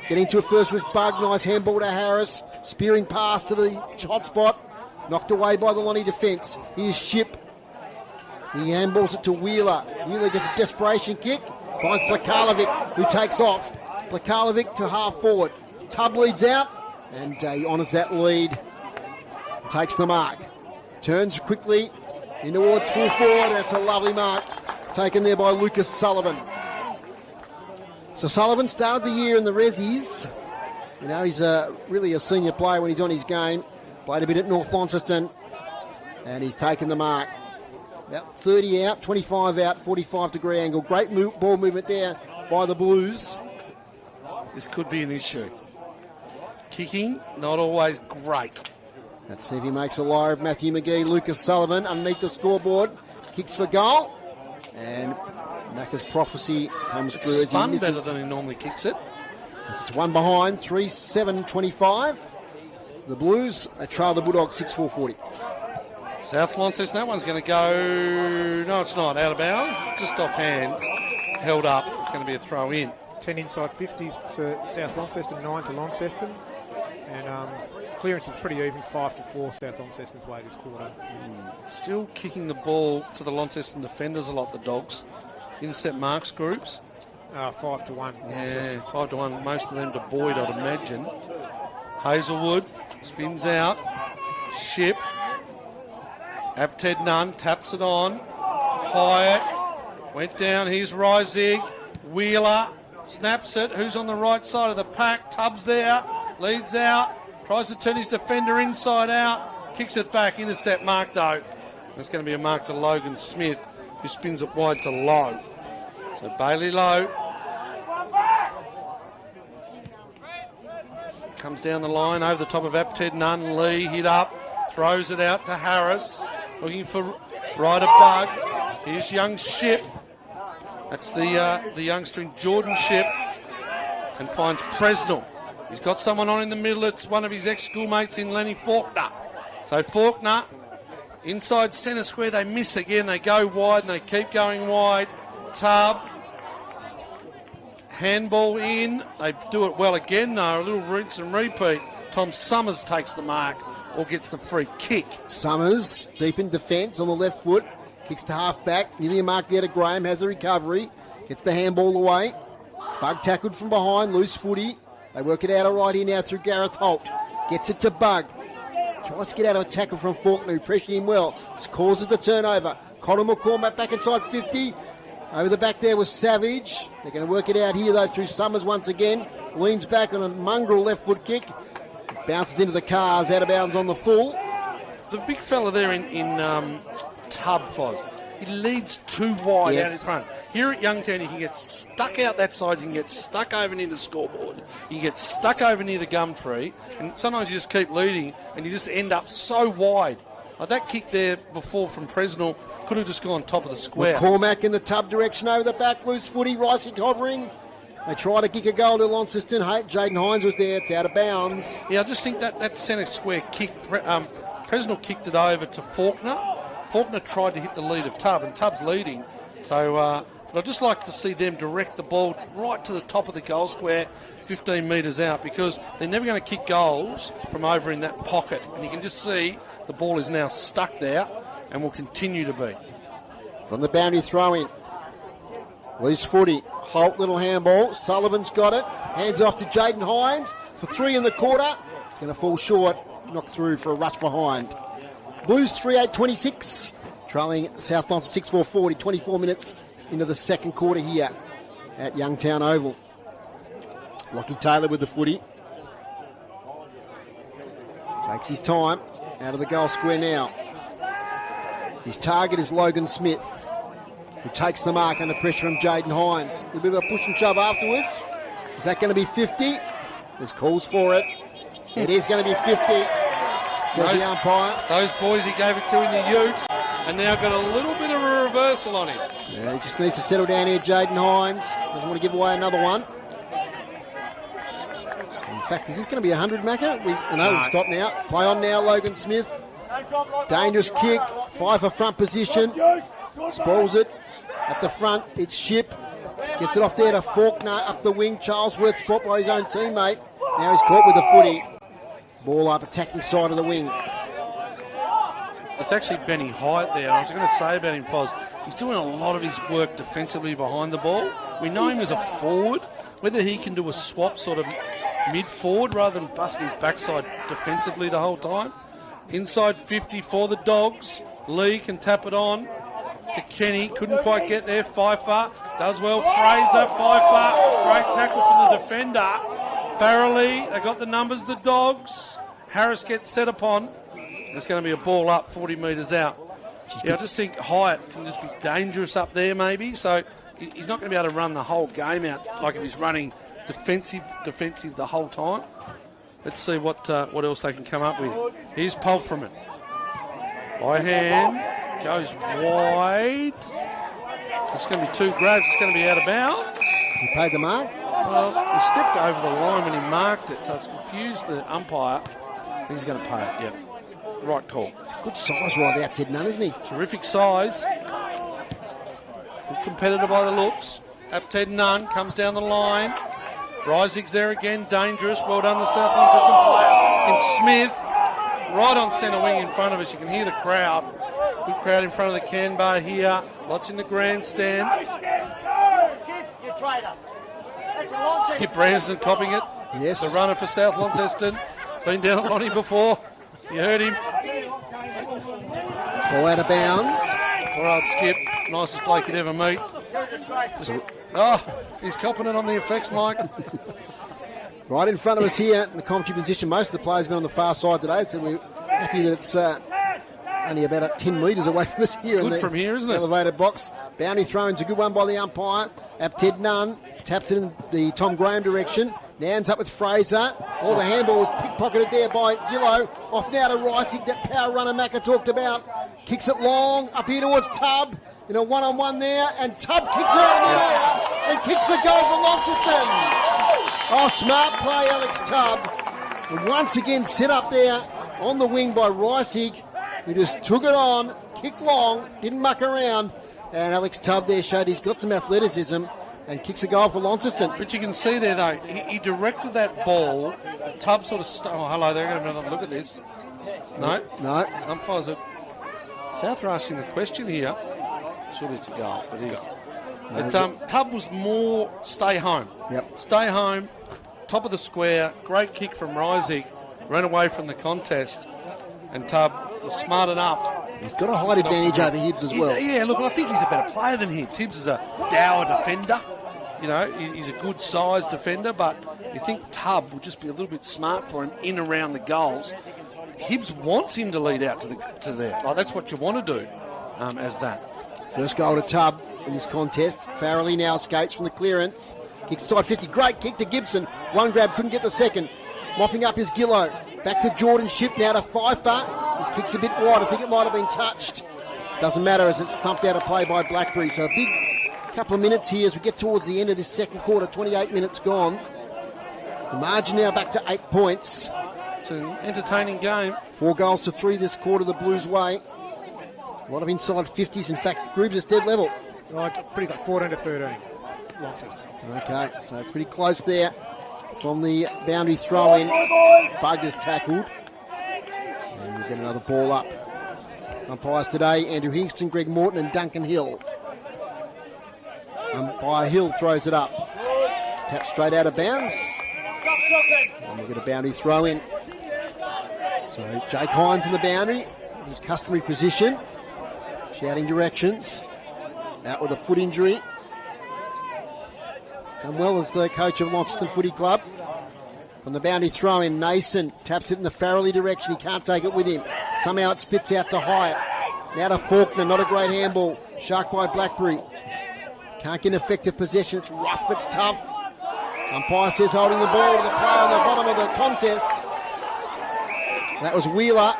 [SPEAKER 1] Getting to it first with Bug. Nice handball to Harris. Spearing pass to the hot spot. Knocked away by the Lonnie defence. Here's Chip. He handballs it to Wheeler. Wheeler gets a desperation kick. Finds Plakalovic, who takes off. Plakalovic to half forward. Tubb leads out. And he honours that lead. Takes the mark. Turns quickly in towards full forward. That's a lovely mark. Taken there by Lucas Sullivan. So Sullivan started the year in the Rezzies. You know, he's really a senior player when he's on his game. Played a bit at North Launceston. And he's taken the mark. About 30 out, 25 out, 45-degree angle. Great ball movement there by the Blues.
[SPEAKER 3] This could be an issue. Kicking, not always great.
[SPEAKER 1] Let's see if he makes a liar of Matthew McGee. Lucas Sullivan underneath the scoreboard. Kicks for goal. And Macca's prophecy comes through as he
[SPEAKER 3] Spun
[SPEAKER 1] misses.
[SPEAKER 3] better than he normally kicks it.
[SPEAKER 1] It's one behind, 3-7-25. The Blues, they trail the Bulldogs 6-4-40.
[SPEAKER 3] South Launceston, that one's going to go... No, it's not. Out of bounds. Just off hands. Held up. It's going to be a throw in.
[SPEAKER 4] 10 inside 50s to South Launceston, 9 to Launceston. And clearance is pretty even, 5-4 South Launceston's way this quarter.
[SPEAKER 3] Still kicking the ball to the Launceston defenders a lot, the Dogs. Intercept marks groups.
[SPEAKER 4] 5-1.
[SPEAKER 3] Yeah, 5-1. Most of them to Boyd, I'd imagine. Hazelwood spins out. Ship. Apted Nunn taps it on. Hyatt went down. Here's Reisig. Wheeler snaps it. Who's on the right side of the pack? Tubbs there. Leads out. Tries to turn his defender inside out. Kicks it back. Intercept mark though. It's going to be a mark to Logan Smith, who spins it wide to Lowe. So Bailey Lowe comes down the line over the top of Apted Nunn. Lee hit up. Throws it out to Harris. Looking for Ryder Bug. Here's young Ship. That's the youngster in Jordan Ship. And finds Presnell. He's got someone on in the middle. It's one of his ex-schoolmates in Lenny Faulkner. So Faulkner, inside centre square, they miss again. They go wide and they keep going wide. Tubb. Handball in. They do it well again though. A little rinse and repeat. Tom Summers takes the mark or gets the free kick.
[SPEAKER 1] Summers, deep in defence on the left foot. Kicks to half back. Nearly a mark there to Graham. Has the recovery. Gets the handball away. Bug tackled from behind. Loose footy. They work it out all right here now through Gareth Holt. Gets it to Bug. Tries to get out of a tackle from Faulkner, who pressured him well. This causes the turnover. Connor McCormack back inside 50. Over the back there was Savage. They're going to work it out here, though, through Summers once again. Leans back on a mongrel left foot kick. Bounces into the cars, out of bounds on the full.
[SPEAKER 3] The big fella there in Tubb, Foz, he leads too wide out in front. Here at Youngtown, you can get stuck out that side, you can get stuck over near the scoreboard, you can get stuck over near the gum tree, and sometimes you just keep leading and you just end up so wide. Like that kick there before from Presnell could have just gone top of the square.
[SPEAKER 1] McCormack in the Tubb direction over the back, loose footy, Ricey hovering. They try to kick a goal to Launceston. Jaden Hines was there. It's out of bounds.
[SPEAKER 3] Yeah, I just think that centre square kick, Presnell kicked it over to Faulkner. Faulkner tried to hit the lead of Tubb, and Tubb's leading. So but I'd just like to see them direct the ball right to the top of the goal square, 15 metres out, because they're never going to kick goals from over in that pocket. And you can just see the ball is now stuck there and will continue to be.
[SPEAKER 1] From the boundary throw-in. Loose footy. Holt, little handball. Sullivan's got it. Hands off to Jaden Hines for 3 in the quarter. It's going to fall short. knocked through for a rush behind. Blues 3-8-26, trailing South Launceston 6-4-40, 24 minutes into the second quarter here at Youngtown Oval. Lockie Taylor with the footy. Takes his time out of the goal square now. His target is Logan Smith, who takes the mark under pressure from Jaden Hines. A bit of a push and shove afterwards. Is that going to be 50? There's calls for it. It is going to be 50, says the umpire.
[SPEAKER 3] Those boys he gave it to in the ute and now got a little bit of a reversal on him.
[SPEAKER 1] Yeah, he just needs to settle down here, Jaden Hines. Doesn't want to give away another one. In fact, is this going to be 100, Macca? We've stopped now. Play on now, Logan Smith. Dangerous kick. 5 for front position. Spoils it. At the front, it's Ship. Gets it off there to Faulkner up the wing. Charlesworth spot by his own teammate. Now he's caught with the footy. Ball up, attacking side of the wing.
[SPEAKER 3] It's actually Benny Hyatt there. I was going to say about him, Foz, he's doing a lot of his work defensively behind the ball. We know him as a forward. Whether he can do a swap sort of mid-forward rather than busting his backside defensively the whole time. Inside 50 for the Dogs. Lee can tap it on to Kenny. Couldn't quite get there. Pfeiffer does well. Fraser, Pfeiffer. Great tackle from the defender. Farrelly, they got the numbers, the Dogs. Harris gets set upon. It's going to be a ball up 40 metres out. Yeah, I just think Hyatt can just be dangerous up there maybe. So he's not going to be able to run the whole game out like if he's running defensive the whole time. Let's see what else they can come up with. Here's Pulfreman. By hand. Goes wide. It's going to be 2 grabs. It's going to be out of bounds.
[SPEAKER 1] He paid the mark?
[SPEAKER 3] Well, he stepped over the line when he marked it, so it's confused the umpire. I think he's going to pay it, yep. Right call.
[SPEAKER 1] Good size right out, Ted Nunn, isn't he?
[SPEAKER 3] Terrific size. Good competitor by the looks. Ted Nunn comes down the line. Reisig's there again, dangerous. Well done, the South Launceston player. And Smith, right on centre wing in front of us. You can hear the crowd. Good crowd in front of the can bar here. Lots in the grandstand. Skip Branston copying it.
[SPEAKER 1] Yes.
[SPEAKER 3] The runner for South Launceston. Been down at Lonnie before. You heard him.
[SPEAKER 1] Ball out of bounds.
[SPEAKER 3] Poor old Skip. Nicest bloke you'd ever meet. He's copping it on the effects, Mike.
[SPEAKER 1] Right in front of us here in the commentary position. Most of the players have been on the far side today, so we're happy that it's only about 10 metres away from us here.
[SPEAKER 3] Good from here, isn't it?
[SPEAKER 1] Elevated box. Bounty throw-in's a good one by the umpire. Ted Nunn taps it in the Tom Graham direction. Now ends up with Fraser. All the handball was pickpocketed there by Gillow. Off now to Reisig, that power runner Macca talked about. Kicks it long, up here towards Tubb. In a one-on-one there, and Tubb kicks it out of midair and kicks the goal for Launceston. Oh, smart play, Alex Tubb. And once again set up there on the wing by Reisig, who just took it on, kicked long, didn't muck around. And Alex Tubb there showed he's got some athleticism and kicks a goal for Launceston.
[SPEAKER 3] But you can see there, though, he directed that ball. Tubb sort of... hello, they're going to have another look at this. No. Umpires are... South are asking the question here. Surely it's a goal, but it is. Tubb was more stay home.
[SPEAKER 1] Yep.
[SPEAKER 3] Stay home, top of the square, great kick from Reisig, ran away from the contest, and Tubb was smart enough.
[SPEAKER 1] He's got a height advantage over Hibbs as well.
[SPEAKER 3] Yeah, look, I think he's a better player than Hibbs. Hibbs is a dour defender. You know, he's a good sized defender, but you think Tubb will just be a little bit smart for him in around the goals. Hibbs wants him to lead out to there. Like, that's what you want to do as that.
[SPEAKER 1] First goal to Tubb in this contest. Farrelly now escapes from the clearance. Kicks side 50. Great kick to Gibson. One grab, couldn't get the second. Mopping up is Gillow. Back to Jordan Ship now to Pfeiffer. This kick's a bit wide. I think it might have been touched. Doesn't matter as it's thumped out of play by Blackberry. So a big couple of minutes here as we get towards the end of this second quarter. 28 minutes gone. The margin now back to 8 points.
[SPEAKER 3] It's an entertaining game.
[SPEAKER 1] 4 goals to 3 this quarter the Blues' way. A lot of inside 50s. In fact, Groves is dead level.
[SPEAKER 4] Pretty like 14 to 13. Launceston.
[SPEAKER 1] Okay, so pretty close there from the boundary throw-in. Buggers tackled. And we'll get another ball up. Umpires today, Andrew Hingston, Greg Morton and Duncan Hill. Umpire Hill throws it up. Tap straight out of bounds. And we'll get a boundary throw-in So Jake Hines in the boundary, his customary position, shouting directions, out with a foot injury. Done well as the coach of Launceston Footy Club. From the boundary throw in, Nason taps it in the Farrelly direction. He can't take it with him. Somehow it spits out to Hyatt. Now to Faulkner, not a great handball. Shark by Blackberry. Can't get effective possession. It's rough, it's tough. Umpire says holding the ball to the player on the bottom of the contest. That was Wheeler.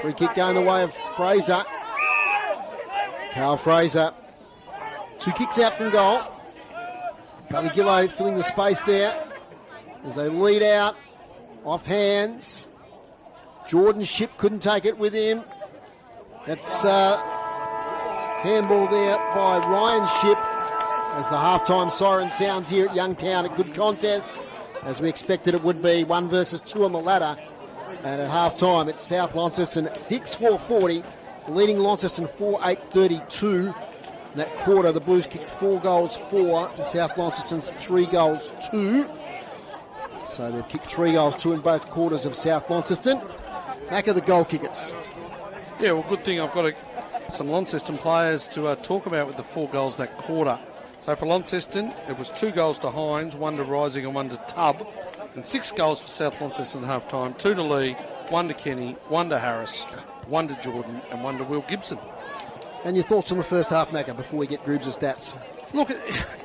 [SPEAKER 1] Free kick going the way of Fraser. Carl Fraser. 2 kicks out from goal. Paligillo filling the space there as they lead out. Off hands. Jordan Shipp couldn't take it with him. That's handball there by Ryan Shipp as the halftime siren sounds here at Youngtown. A good contest, as we expected it would be. 1 versus 2 on the ladder. And at halftime, it's South Launceston 6-4-40, leading Launceston 4-8-32. In that quarter, the Blues kicked 4 goals 4 to South Launceston's 3 goals 2. So they've kicked 3 goals 2 in both quarters of South Launceston. Back of the goal kickers.
[SPEAKER 3] Yeah, well, good thing I've got some Launceston players to talk about with the 4 goals that quarter. So for Launceston, it was 2 goals to Hines, 1 to Rising and 1 to Tubb. And 6 goals for South Launceston at half-time. 2 to Lee, 1 to Kenny, 1 to Harris, 1 to Jordan and 1 to Will Gibson.
[SPEAKER 1] And your thoughts on the first half, Macca, before we get Groobs' stats?
[SPEAKER 3] Look,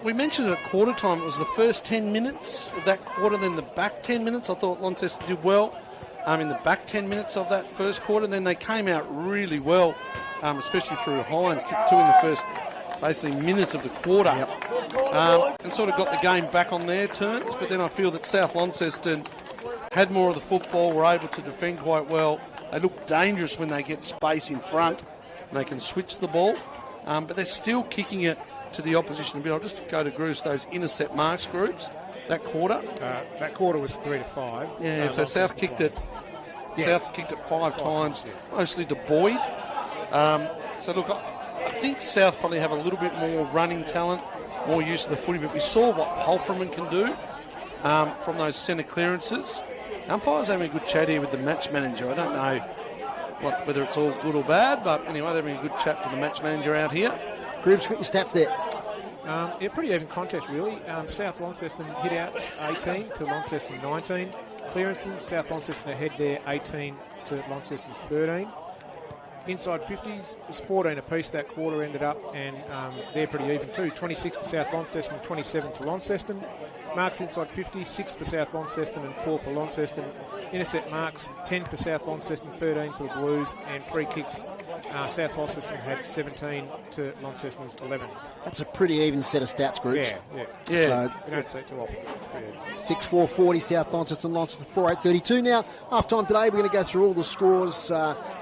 [SPEAKER 3] we mentioned it at quarter time. It was the first 10 minutes of that quarter, then the back 10 minutes. I thought Launceston did well in the back 10 minutes of that first quarter. And then they came out really well, especially through Hines. Kicked 2 in the first, basically, minute of the quarter. Yep. And sort of got the game back on their terms. But then I feel that South Launceston had more of the football, were able to defend quite well. They look dangerous when they get space in front and they can switch the ball. But they're still kicking it to the opposition a bit. I'll just go to Bruce, those intercept marks groups, that quarter.
[SPEAKER 4] That quarter was 3 to 5.
[SPEAKER 3] Yeah, so South kicked it. Yeah. South kicked it 5 times, mostly to Boyd. So look, I think South probably have a little bit more running talent, more use of the footy, but we saw what Holfreman can do from those centre clearances. Umpire's having a good chat here with the match manager. I don't know whether it's all good or bad, but anyway, they're having a good chat to the match manager out here.
[SPEAKER 1] Group's got your stats there.
[SPEAKER 4] Yeah, pretty even contest, really. South Launceston hit outs 18 to Launceston 19. Clearances, South Launceston ahead there 18 to Launceston 13. Inside 50s was 14 apiece that quarter ended up, and they're pretty even too. 26 to South Launceston, 27 to Launceston. Marks inside 50, 6 for South Launceston and 4 for Launceston. Intercept marks, 10 for South Launceston, 13 for the Blues, and free kicks. South Launceston had 17 to Launceston's 11.
[SPEAKER 1] That's a pretty even set of stats, groups.
[SPEAKER 4] Yeah.
[SPEAKER 1] So,
[SPEAKER 4] you don't see it too often.
[SPEAKER 1] 6-4-40 South Launceston, 4-8-32. Now, half-time today, we're going to go through all the scores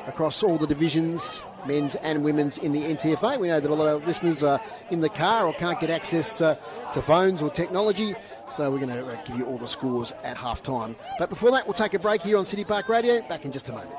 [SPEAKER 1] across all the divisions, men's and women's, in the NTFA. We know that a lot of listeners are in the car or can't get access to phones or technology, so we're going to give you all the scores at half-time. But before that, we'll take a break here on City Park Radio. Back in just a moment.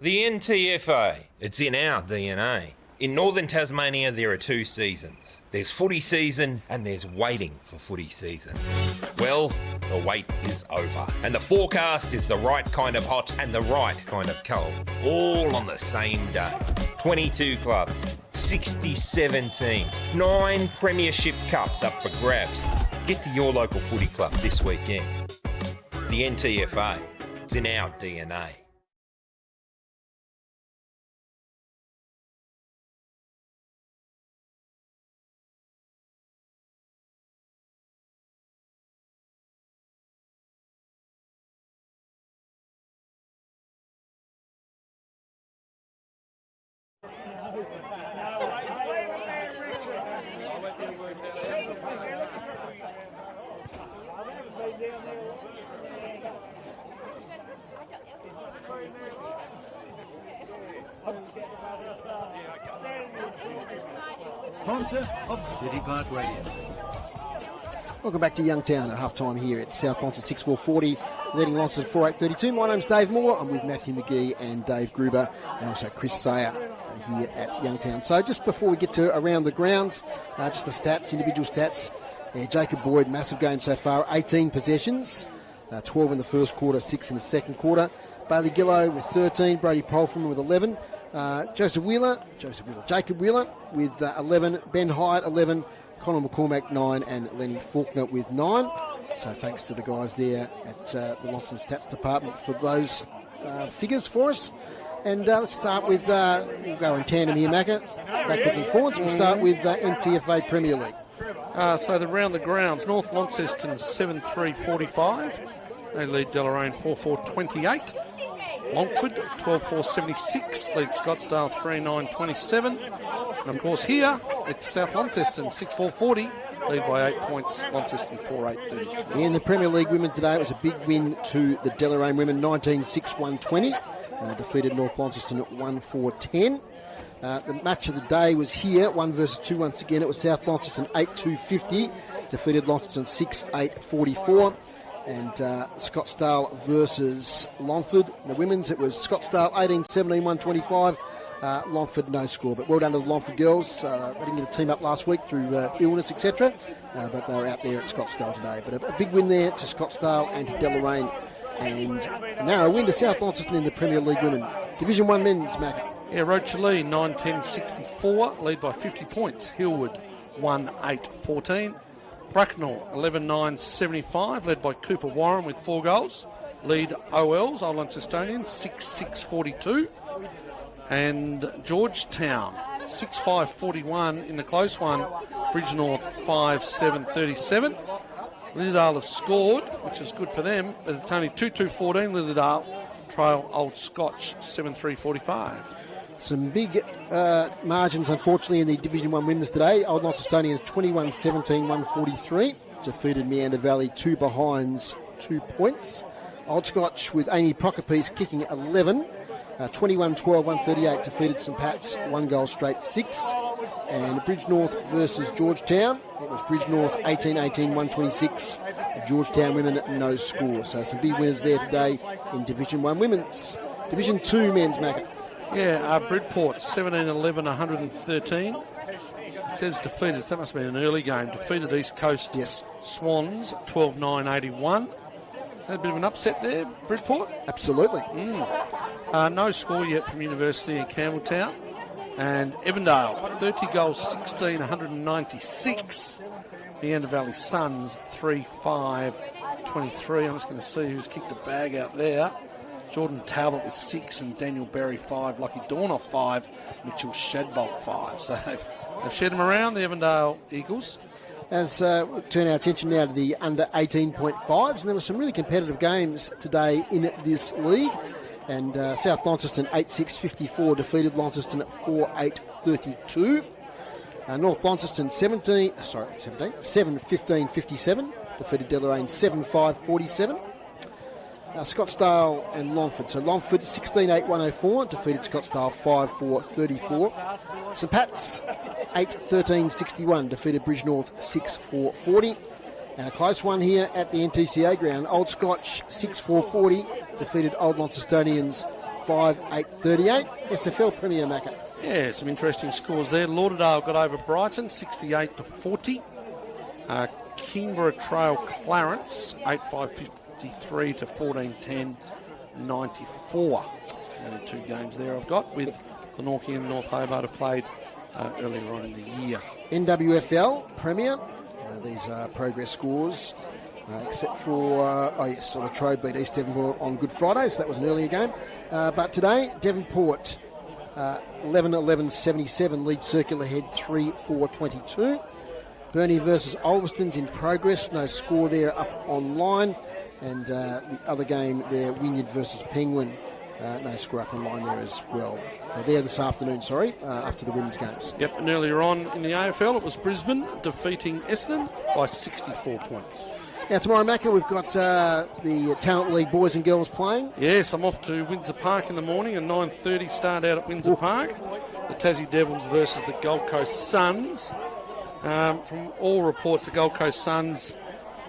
[SPEAKER 7] The NTFA, it's in our DNA. In northern Tasmania, there are 2 seasons. There's footy season and there's waiting for footy season. Well, the wait is over. And the forecast is the right kind of hot and the right kind of cold. All on the same day. 22 clubs, 67 teams, 9 premiership cups up for grabs. Get to your local footy club this weekend. The NTFA, it's in our DNA.
[SPEAKER 8] Sponsor of City Park Radio.
[SPEAKER 1] Welcome back to Youngtown at half-time here at South Launceston 6-4-40, leading Launceston 4-8-32. My name's Dave Moore. I'm with Matthew McGee and Dave Gruber, and also Chris Sayer here at Youngtown. So just before we get to around the grounds, just the stats, individual stats. Jacob Boyd, massive game so far, 18 possessions, 12 in the first quarter, 6 in the second quarter. Bailey Gillow with 13, Brady Polfram with 11, Jacob Wheeler with 11, Ben Hyatt 11, Conor McCormack 9, and Lenny Faulkner with 9. So thanks to the guys there at the Launceston Stats Department for those figures for us. And let's start with, we'll go in tandem here, Macca, backwards and forwards. We'll start with NTFA Premier League.
[SPEAKER 3] So the round the grounds, North Launceston 7-3-45. They lead Deloraine 4-4-28. Longford 12-4-76, lead Scottsdale 3-9-27. And of course here, it's South Launceston 6-4-40, lead by 8 points, Launceston 4-8-30.
[SPEAKER 1] In the Premier League women today, it was a big win to the Deloraine women, 19-6-120. Defeated North Launceston at 1-4-10. The match of the day was here, 1 versus 2 once again. It was South Launceston 8-2-50, defeated Launceston 6-8-44. And Scottsdale versus Longford. The women's, it was Scottsdale 18-17-125. Longford no score, but well done to the Longford girls. They didn't get a team up last week through illness, etc. But they were out there at Scottsdale today. But a big win there to Scottsdale and to Deloraine. And a narrow win to South Launceston in the Premier League women. Division 1 men's, Mac.
[SPEAKER 3] Yeah, Rochalee 9-10-64, lead by 50 points. Hillwood 1-8-14. Bracknell 11-9-75, led by Cooper Warren with 4 goals. Lead OLs, Old Launcestonians, 6-6-42. And Georgetown 6-5-41 in the close one. Bridgenorth 5-7-37. Lilydale have scored, which is good for them, but it's only 2-2-14. Lilydale trail Old Scotch 7-3-45.
[SPEAKER 1] Some big margins, unfortunately, in the Division 1 women's today. Old Launcestonians 21-17-143. Defeated Meander Valley 2 behinds, 2 points. Old Scotch with Amy Prokopis kicking 11. 21-12-138 defeated St Pat's 1 goal straight 6. And Bridgenorth versus Georgetown. It was Bridgenorth 18-18-126. Georgetown women no score. So some big winners there today in Division 1 women's. Division 2 men's, Macca.
[SPEAKER 3] Yeah, Bridport 17-11-113. It says defeated, so that must have been an early game. Defeated East Coast Swans 12-9-81. A bit of an upset there, Bridport?
[SPEAKER 1] Absolutely.
[SPEAKER 3] No score yet from University in Campbelltown. And Evandale, 30 goals, 16, 196. Meander Valley Suns, 3-5-23. I'm just going to see who's kicked the bag out there. Jordan Talbot with 6 and Daniel Berry 5. Lucky Dornoff 5. Mitchell Shadbolt 5. So they've shed them around, the Evandale Eagles.
[SPEAKER 1] As we turn our attention now to the under 18.5s, and there were some really competitive games today in this league. And South Launceston 8-6-54 defeated Launceston at 4-8-32. North Launceston 7-15-57 defeated Deloraine 7-5-47. Scottsdale and Longford. So Longford 16-8-104 defeated Scottsdale 5-4-34. St Pat's 8-13-61 defeated Bridgenorth 6-4-40. And a close one here at the NTCA ground. Old Scotch 6-4-40 defeated Old Launcestonians 5-8-38. SFL Premier, Macca.
[SPEAKER 3] Yeah, some interesting scores there. Lauderdale got over Brighton 68-40. Kingborough Trail Clarence 8-5-53 to 14-10-94. Only 2 games there I've got, with Glenorchy and North Hobart have played earlier on in the year.
[SPEAKER 1] NWFL Premier. These are progress scores, except for, Latrobe beat East Devonport on Good Friday, so that was an earlier game. But today, Devonport 11-11-77 lead Circular Head 3-4-22. Burnie versus Ulverston's in progress, no score there up online. And the other game there, Wynyard versus Penguin, No score up in line there as well. So there this afternoon, after the women's games.
[SPEAKER 3] Yep, and earlier on in the AFL, it was Brisbane defeating Essendon by 64 points.
[SPEAKER 1] Now, tomorrow, Macca, we've got the Talent League boys and girls playing.
[SPEAKER 3] Yes, I'm off to Windsor Park in the morning, and 9:30 start out at Windsor Park. The Tassie Devils versus the Gold Coast Suns. From all reports, the Gold Coast Suns'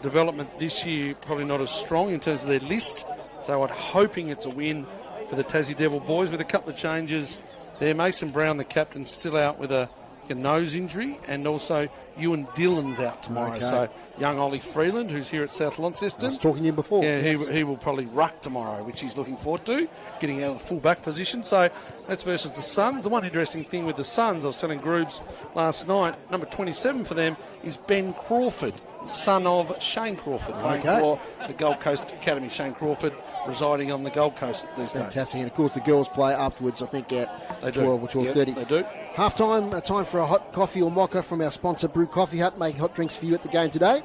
[SPEAKER 3] development this year probably not as strong in terms of their list, so I'm hoping it's a win for the Tassie Devil boys with a couple of changes there. Mason Brown, the captain, still out with a nose injury, and also Ewan Dillon's out tomorrow.
[SPEAKER 1] Okay.
[SPEAKER 3] So young Ollie Freeland, who's here at South Launceston.
[SPEAKER 1] I was talking to you before.
[SPEAKER 3] Yeah,
[SPEAKER 1] yes.
[SPEAKER 3] he will probably ruck tomorrow, which he's looking forward to, getting out of the full-back position. So that's versus the Suns. The one interesting thing with the Suns, I was telling Groobs last night, number 27 for them is Ben Crawford, son of Shane Crawford, playing for the Gold Coast Academy. Shane Crawford residing on the Gold Coast these days.
[SPEAKER 1] Fantastic. And, of course, the girls play afterwards, I think, at 12 or 12:30.
[SPEAKER 3] Yep, they do.
[SPEAKER 1] Half-time, time for a hot coffee or mocha from our sponsor, Brew Coffee Hut, making hot drinks for you at the game today.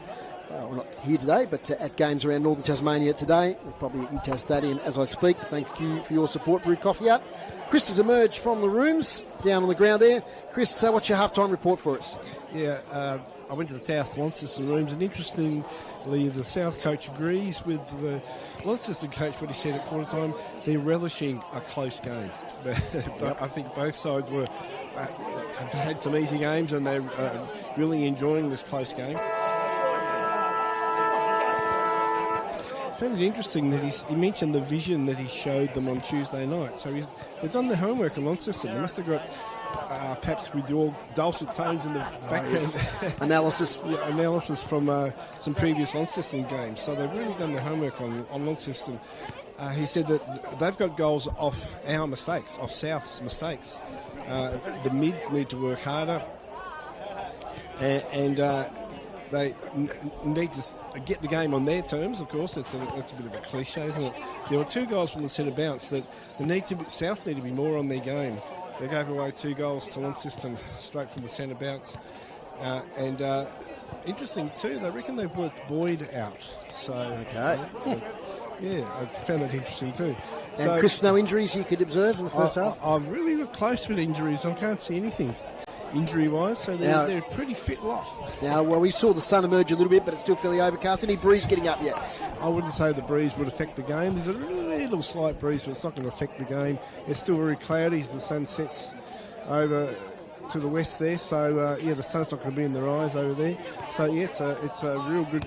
[SPEAKER 1] Well, not here today, but at games around Northern Tasmania today. They're probably at UTAS Stadium as I speak. Thank you for your support, Brew Coffee Hut. Chris has emerged from the rooms down on the ground there. Chris, what's your half-time report for us?
[SPEAKER 2] Yeah, I went to the South Launceston rooms, and interestingly, the South coach agrees with the Launceston coach what he said at quarter time. They're relishing a close game. But I think both sides have had some easy games, and they're really enjoying this close game. I found it interesting that he mentioned the vision that he showed them on Tuesday night. So they've done their homework at Launceston. They must have got perhaps with your dulcet tones in the background.
[SPEAKER 1] Yes. Analysis.
[SPEAKER 2] Yeah, analysis from some previous Launceston games. So they've really done their homework on Launceston. He said that they've got goals off our mistakes, off South's mistakes. The mids need to work harder, and they need to get the game on their terms. Of course, it's a bit of a cliche, isn't it? There were 2 goals from the centre bounce that South need to be more on their game. They gave away 2 goals to Launceston straight from the centre bounce, and interesting too. They reckon they've worked Boyd out. So yeah, I found that interesting too.
[SPEAKER 1] And
[SPEAKER 2] so,
[SPEAKER 1] Chris, no injuries you could observe in the first half?
[SPEAKER 2] I've really looked close with injuries. I can't see anything injury-wise, so they're a pretty fit lot.
[SPEAKER 1] Now, well, we saw the sun emerge a little bit, but it's still fairly overcast. Any breeze getting up yet?
[SPEAKER 2] I wouldn't say the breeze would affect the game. There's a little slight breeze, but it's not going to affect the game. It's still very cloudy as the sun sets over to the west there, so the sun's not going to be in their eyes over there. So yeah, it's a real good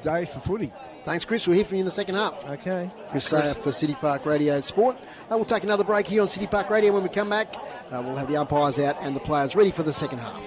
[SPEAKER 2] day for footy.
[SPEAKER 1] Thanks, Chris. We'll hear from you in the second half.
[SPEAKER 2] Okay.
[SPEAKER 1] Chris Sayer for City Park Radio Sport. We'll take another break here on City Park Radio. When we come back, we'll have the umpires out and the players ready for the second half.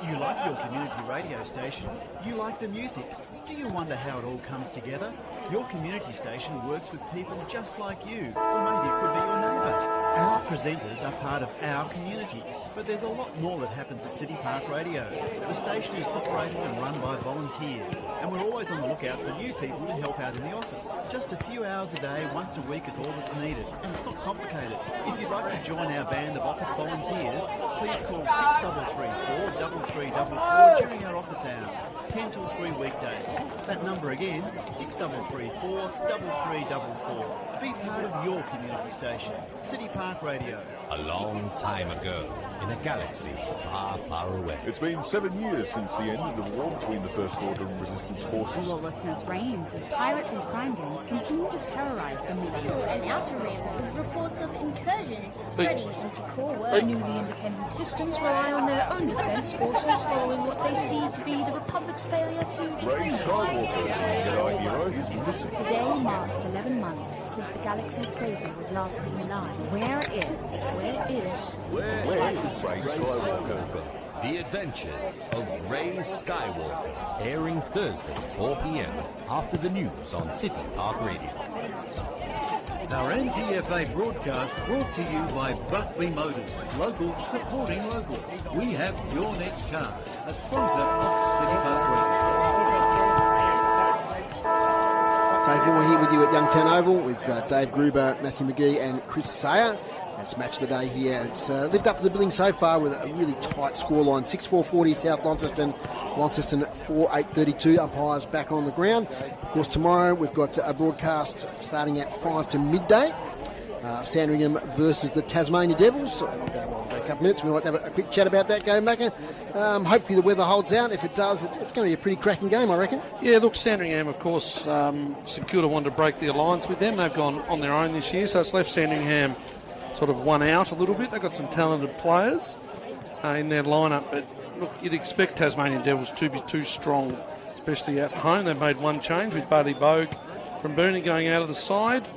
[SPEAKER 9] You like your community radio station? You like the music? Do you wonder how it all comes together? Your community station works with people just like you, or maybe it could be your neighbour. Our presenters are part of our community, but there's a lot more that happens at City Park Radio. The station is operated and run by volunteers, and we're always on the lookout for new people to help out in the office. Just a few hours a day, once a week is all that's needed, and it's not complicated. If you'd like to join our band of office volunteers, please call 6334 3344 during our office hours, 10 till 3 weekdays. That number again, 6334 3344. Be part of your community station. City Park Radio.
[SPEAKER 10] A long time ago, in a galaxy far, far away.
[SPEAKER 11] It's been 7 years since the end of the war between the First Order and Resistance forces.
[SPEAKER 12] Lawlessness reigns as pirates and crime gangs continue to terrorize the media.
[SPEAKER 13] An outer rim with reports of incursions spreading into core worlds.
[SPEAKER 12] The newly independent systems rely on their own defense forces following what they see to be the Republic's failure to
[SPEAKER 11] Ray
[SPEAKER 12] defend.
[SPEAKER 11] Skywalker, the Jedi hero, is missing.
[SPEAKER 12] Today marks 11 months since the galaxy's savior was last seen alive. Where is
[SPEAKER 11] Ray Skywalker?
[SPEAKER 10] The Adventures of Ray Skywalker, airing Thursday, 4 p.m. after the news on City Park Radio.
[SPEAKER 8] Our NTFA broadcast brought to you by Buckley Motors, local supporting local. We have your next car, a sponsor of City Park Radio.
[SPEAKER 1] So we're here with you at Youngtown Oval with Dave Gruber, Matthew McGee and Chris Sayer. That's match of the day here. It's lived up to the billing so far with a really tight scoreline. 6-4-40 South Launceston. Launceston 4-8-32. Umpires back on the ground. Of course, tomorrow we've got a broadcast starting at 5 to midday. Sandringham versus the Tasmania Devils. Well, we've got a couple of minutes. We might have a quick chat about that game, Macca. Hopefully the weather holds out. If it does, it's going to be a pretty cracking game, I reckon.
[SPEAKER 3] Yeah, look, Sandringham, of course, St Kilda wanted to break the alliance with them. They've gone on their own this year, so it's left Sandringham sort of one out a little bit. They've got some talented players in their lineup, but look, you'd expect Tasmanian Devils to be too strong, especially at home. They've made one change with Barty Bogue from Burnie going out of the side.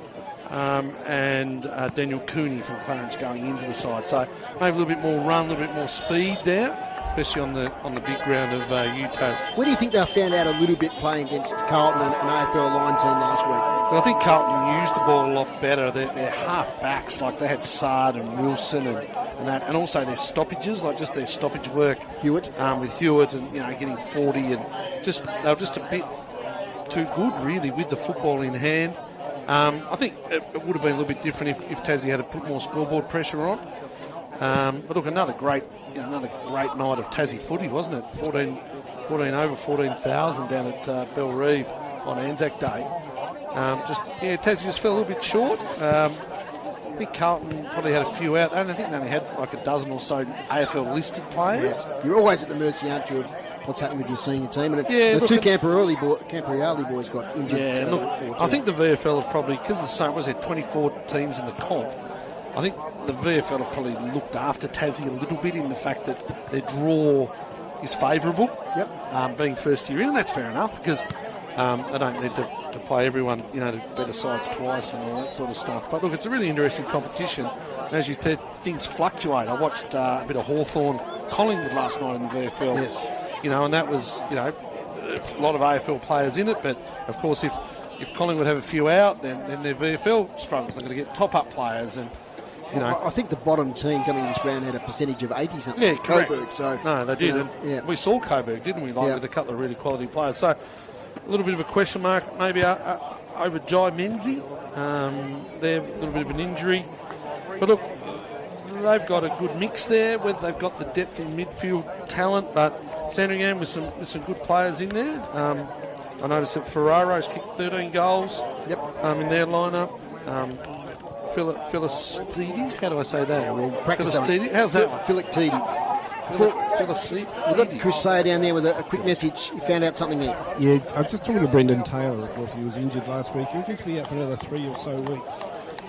[SPEAKER 3] And Daniel Cooney from Clarence going into the side. So maybe a little bit more run, a little bit more speed there, especially on the big ground of UTAS.
[SPEAKER 1] Where do you think they found out a little bit playing against Carlton and an AFL line team last week?
[SPEAKER 3] Well, I think Carlton used the ball a lot better. Their half backs, like they had Sard and Wilson and that, and also their stoppages, like just their stoppage work.
[SPEAKER 1] Hewitt.
[SPEAKER 3] With Hewitt and getting 40 and they were just a bit too good really with the football in hand. I think it would have been a little bit different if Tassie had put more scoreboard pressure on. But look, another great night of Tassie footy, wasn't it? 14 over 14,000 down at Bellerive on Anzac Day. Tassie just fell a little bit short. I think Carlton probably had a few out. I think they only had like a dozen or so AFL listed players.
[SPEAKER 1] Yes. You're always at the mercy, aren't you, of what's happening with your senior team? And the two Camperelli boys got injured.
[SPEAKER 3] Yeah, look, I think the VFL have probably, because there's so, was there 24 teams in the comp, I think the VFL have probably looked after Tassie a little bit in the fact that their draw is favourable.
[SPEAKER 1] Yep.
[SPEAKER 3] Being first year in, and that's fair enough because they don't need to play everyone, to better sides twice and all that sort of stuff. But look, it's a really interesting competition. And as you said, things fluctuate. I watched a bit of Hawthorn Collingwood last night in the VFL.
[SPEAKER 1] Yes.
[SPEAKER 3] And that was, a lot of AFL players in it. But of course, if Collingwood have a few out, then their VFL struggles. They're going to get top-up players and.
[SPEAKER 1] I think the bottom team coming in this round had a percentage of 80-something.
[SPEAKER 3] Yeah, correct.
[SPEAKER 1] Coburg, so
[SPEAKER 3] no, they did.
[SPEAKER 1] Yeah.
[SPEAKER 3] We saw Coburg, didn't we? With a couple of really quality players. So a little bit of a question mark maybe over Jai Menzie. They're a little bit of an injury. But look, they've got a good mix there. Whether they've got the depth in midfield talent, but Sandringham with some good players in there. I noticed that Ferraro's kicked 13 goals.
[SPEAKER 1] Yep.
[SPEAKER 3] In their lineup. Philistides, how do I say that?
[SPEAKER 1] Yeah, we'll practice
[SPEAKER 3] Philistides, how's that one?
[SPEAKER 1] Philistides. We've got Chris Sayer down there with a quick message. You found out something there.
[SPEAKER 2] Yeah, I was just talking to Brendan Taylor, of course. He was injured last week. He's going to be out for another 3 or so weeks.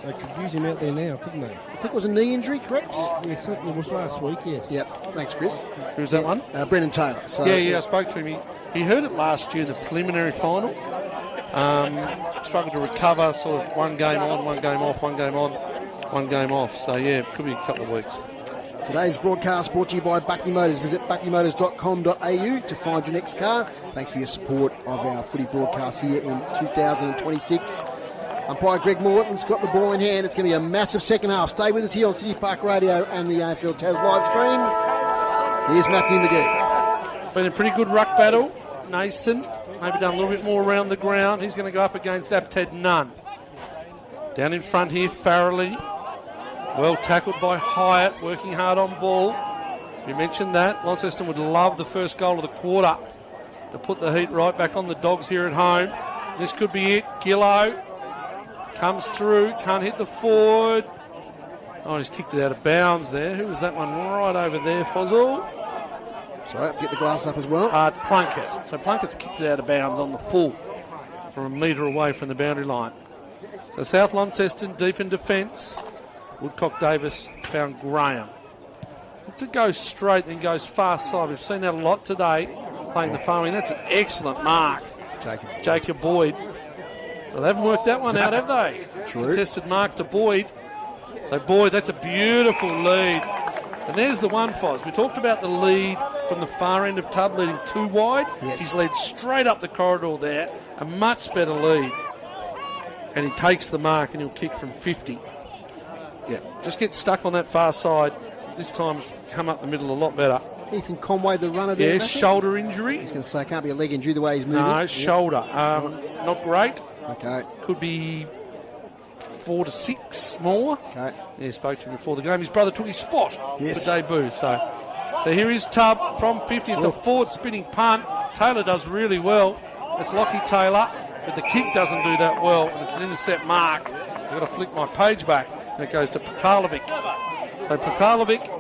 [SPEAKER 2] They could use him out there now, couldn't they?
[SPEAKER 1] I think it was a knee injury, correct?
[SPEAKER 2] Yes, it was last week, yes.
[SPEAKER 1] Yep, thanks, Chris.
[SPEAKER 3] Who's that one?
[SPEAKER 1] Brendan Taylor. So,
[SPEAKER 3] I spoke to him. He heard it last year in the preliminary final. Struggled to recover, sort of one game on, one game off, one game on, one game off. So, it could be a couple of weeks.
[SPEAKER 1] Today's broadcast brought to you by Buckley Motors. Visit buckley-motors.com.au to find your next car. Thanks for your support of our footy broadcast here in 2026. Umpire Greg Morton's got the ball in hand. It's going to be a massive second half. Stay with us here on City Park Radio and the AFL Tas live stream. Here's Matthew McGee.
[SPEAKER 3] Been a pretty good ruck battle. Nason maybe done a little bit more around the ground. He's going to go up against Apted Nunn. Down in front here, Farrelly. Well tackled by Hyatt, working hard on ball. We mentioned that. Launceston would love the first goal of the quarter to put the heat right back on the Dogs here at home. This could be it. Gillow comes through, can't hit the forward. Oh, he's kicked it out of bounds there. Who was that one right over there, Fozzle?
[SPEAKER 1] Sorry, I have to get the glass up as well.
[SPEAKER 3] It's Plunkett. So Plunkett's kicked it out of bounds on the full from a metre away from the boundary line. So South Launceston deep in defence. Woodcock Davis found Graham. To go straight and goes fast side. We've seen that a lot today, playing the far wing. That's an excellent mark. Jacob Boyd. So they haven't worked that one out, have they?
[SPEAKER 1] True.
[SPEAKER 3] Contested mark to Boyd. So Boyd, that's a beautiful lead. And there's the one, Foz. We talked about the lead from the far end of Tub leading too wide.
[SPEAKER 1] Yes.
[SPEAKER 3] He's led straight up the corridor there. A much better lead. And he takes the mark and he'll kick from 50. Yeah, just get stuck on that far side. This time's come up the middle a lot better.
[SPEAKER 1] Ethan Conway, the runner there.
[SPEAKER 3] Yeah, shoulder injury.
[SPEAKER 1] I was going to say, can't be a leg injury the way he's moving.
[SPEAKER 3] No, shoulder. Not great.
[SPEAKER 1] Okay.
[SPEAKER 3] Could be 4-6 more.
[SPEAKER 1] Okay.
[SPEAKER 3] Yeah, spoke to him before the game. His brother took his spot
[SPEAKER 1] Yes.
[SPEAKER 3] for debut. So here is Tubb from 50. It's a forward spinning punt. Taylor does really well. It's Lockie Taylor, but the kick doesn't do that well, and it's an intercept mark. I've got to flick my page back, and it goes to Pekalovic. So Pekalovic.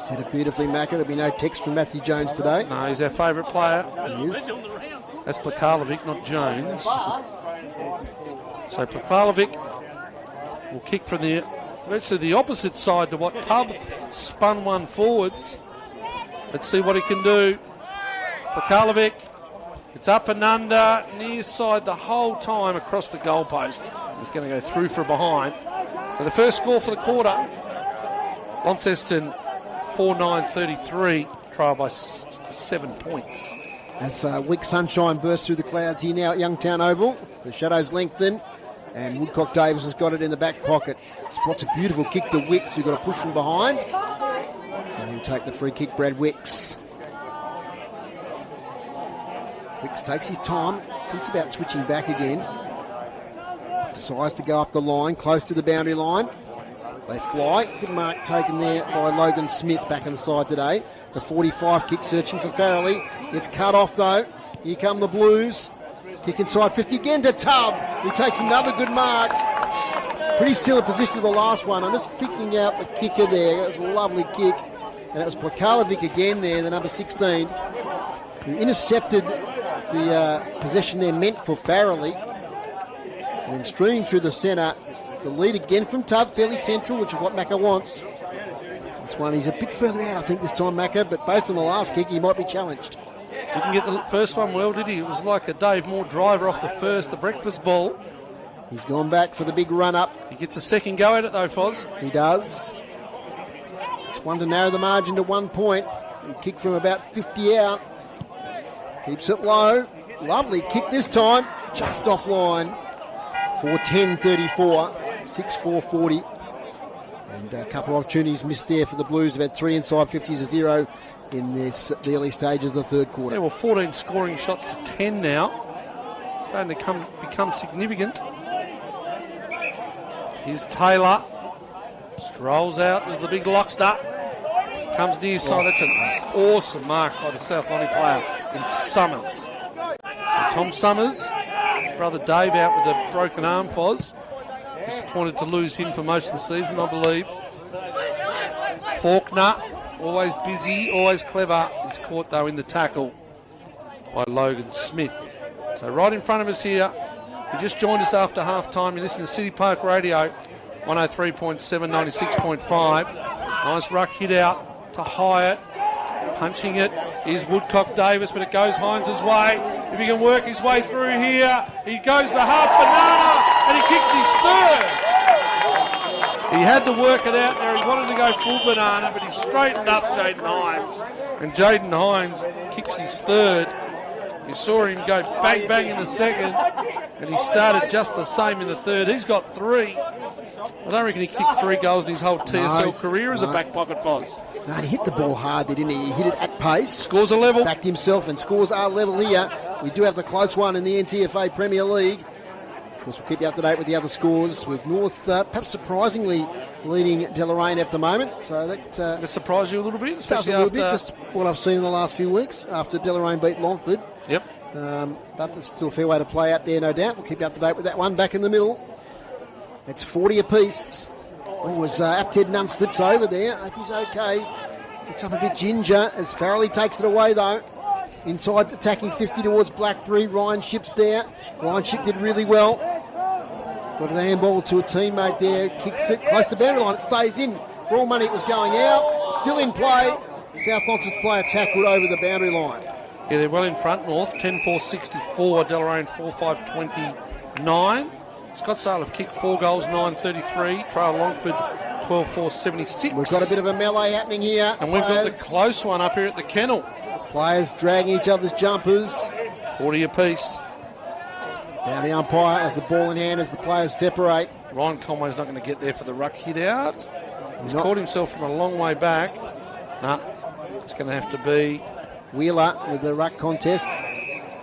[SPEAKER 1] Said it beautifully, Macca. There'll be no text from Matthew Jones today.
[SPEAKER 3] No, he's our favourite player.
[SPEAKER 1] He is.
[SPEAKER 3] That's Pekalovic, not Jones. So Pekalovic will kick from virtually the opposite side to what Tubb spun one forwards. Let's see what he can do. Pekalovic, it's up and under, near side the whole time across the goalpost. It's going to go through for behind. So the first score for the quarter, Launceston 4-9-33, trial by 7 points.
[SPEAKER 1] As weak sunshine bursts through the clouds here now at Youngtown Oval, the shadows lengthen, and Woodcock Davis has got it in the back pocket. Spots a beautiful kick to Wicks, who got to push from behind. So he'll take the free kick, Brad Wicks. Wicks takes his time, thinks about switching back again. Decides to go up the line, close to the boundary line. They fly. Good mark taken there by Logan Smith back inside today. The 45 kick searching for Farrelly. It's cut off though. Here come the Blues. Kick inside 50 again to Tubb. He takes another good mark. Pretty similar position to the last one. I'm just picking out the kicker there. It was a lovely kick. And it was Pekalovic again there, the number 16, who intercepted the possession there meant for Farrelly. And then streaming through the centre. The lead again from Tubb, fairly central, which is what Macca wants. This one, he's a bit further out, I think, this time, Macca, but based on the last kick, he might be challenged.
[SPEAKER 3] Didn't get the first one well, did he? It was like a Dave Moore driver off the breakfast ball.
[SPEAKER 1] He's gone back for the big run-up.
[SPEAKER 3] He gets a second go at it, though, Foz.
[SPEAKER 1] He does. It's one to narrow the margin to 1 point. He kicked from about 50 out. Keeps it low. Lovely kick this time. Just offline. 4-10-34. 6-4-40. And a couple of opportunities missed there for the Blues. They've had 3 inside 50s to 0 in the early stages of the third quarter.
[SPEAKER 3] Yeah, well, 14 scoring shots to 10 now. Starting to become significant. Here's Taylor. Strolls out as the big lockster. Comes near side. That's an awesome mark by the South Lonnie player in Summers. So Tom Summers, his brother Dave out with a broken arm, Foz. Disappointed to lose him for most of the season, I believe. Faulkner, always busy, always clever. He's caught, though, in the tackle by Logan Smith. So right in front of us here, you just joined us after half-time. You listen to City Park Radio, 103.7, 96.5. Nice ruck hit out to Hyatt. Punching it is Woodcock Davis, but it goes Hines' way. If he can work his way through here, he goes the half banana, and he kicks his third. He had to work it out there. He wanted to go full banana, but he straightened up Jaden Hines. And Jaden Hines kicks his third. You saw him go bang, bang in the second, and he started just the same in the third. He's got 3. I don't reckon he kicked 3 goals in his whole TSL career as a back pocket Foz.
[SPEAKER 1] No, he hit the ball hard there, didn't he? He hit it at pace.
[SPEAKER 3] Scores a level.
[SPEAKER 1] Backed himself, and scores are level here. We do have the close one in the NTFA Premier League. Of course, we'll keep you up to date with the other scores, with North perhaps surprisingly leading Deloraine at the moment. So that
[SPEAKER 3] surprised you a little bit, especially
[SPEAKER 1] does a little bit, just what I've seen in the last few weeks after Deloraine beat Longford.
[SPEAKER 3] Yep.
[SPEAKER 1] But there's still a fair way to play out there, no doubt. We'll keep you up to date with that one. Back in the middle, it's 40 apiece. Oh, as Apted Nunn slips over there. Hope he's okay. Gets up a bit ginger as Farrelly takes it away, though. Inside, attacking 50 towards Blackberry. Ryan Ship's there. Ryan Ship did really well. Got an handball to a teammate there. Kicks it close to the boundary line. It stays in. For all money, it was going out. Still in play. South Launceston player tackled over the boundary line.
[SPEAKER 3] Yeah, they're well in front, North. 10-4-64. Deloraine 4-5-29. Scott Sale have kicked 4 goals, 9-33. Trail Longford 12-4-76.
[SPEAKER 1] We've got a bit of a melee happening here.
[SPEAKER 3] And we've got the close one up here at the kennel.
[SPEAKER 1] Players dragging each other's jumpers.
[SPEAKER 3] 40 apiece.
[SPEAKER 1] Down the umpire has the ball in hand as the players separate.
[SPEAKER 3] Ryan Conway's not going to get there for the ruck hit out. He's caught himself from a long way back. It's going to have to be
[SPEAKER 1] Wheeler with the ruck contest.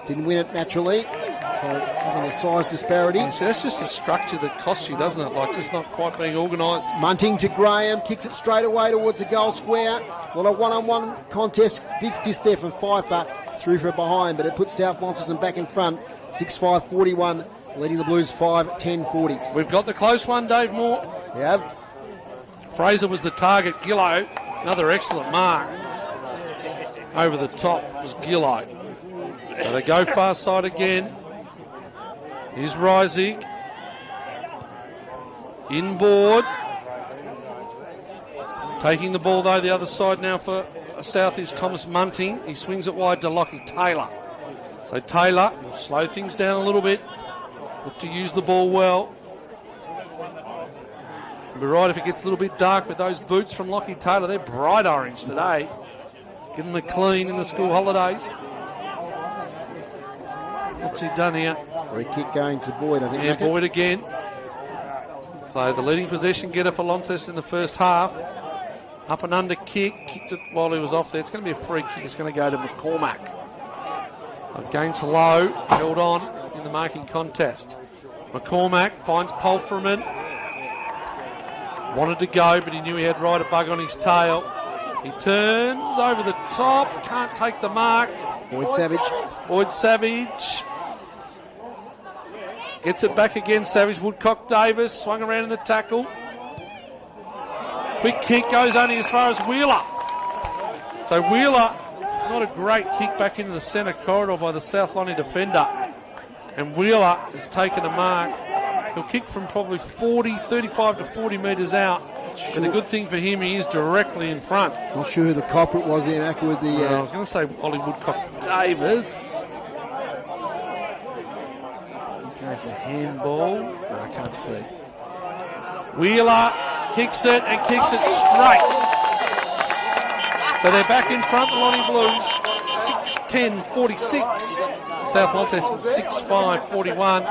[SPEAKER 1] Didn't win it naturally. So having a size disparity.
[SPEAKER 3] So that's just a structure that costs you, doesn't it? Like just not quite being organised.
[SPEAKER 1] Munting to Graham, kicks it straight away towards the goal square. Well, a one-on-one contest. Big fist there from Pfeiffer. Through for behind, but it puts South Launceston back in front. 6-5-41, leading the Blues 5-10-40.
[SPEAKER 3] We've got the close one, Dave Moore.
[SPEAKER 1] We have.
[SPEAKER 3] Fraser was the target. Gillow, another excellent mark. Over the top was Gillow. So they go far side again. Here's Reisig. Inboard. Taking the ball, though, the other side now for South is Thomas Munting. He swings it wide to Lockie Taylor. So Taylor will slow things down a little bit. Look to use the ball well. Be right if it gets a little bit dark with those boots from Lockie Taylor. They're bright orange today. Give them a clean in the school holidays. What's he done here?
[SPEAKER 1] Free kick going to Boyd, I think.
[SPEAKER 3] Yeah, Boyd again. So the leading possession getter for Launceston in the first half. Up and under kick. Kicked it while he was off there. It's going to be a free kick. It's going to go to McCormack. Against low. Held on in the marking contest. McCormack finds Polferman. Wanted to go, but he knew he had right a bug on his tail. He turns over the top. Can't take the mark.
[SPEAKER 1] Boyd Savage.
[SPEAKER 3] Boyd Savage. Gets it back again. Savage. Woodcock Davis. Swung around in the tackle. Quick kick goes only as far as Wheeler. So Wheeler, not a great kick back into the centre corridor by the South Lonnie defender. And Wheeler has taken a mark. He'll kick from probably 35 to 40 metres out. But the good thing for him, he is directly in front.
[SPEAKER 1] Not sure who the culprit was there, Mac, with the...
[SPEAKER 3] I was going to say Ollie Woodcock Davis. He gave the handball. No, I can't see. Wheeler kicks it and kicks it straight. So they're back in front, the Lonnie Blues. 6-10-46. South Launceston 6-5-41.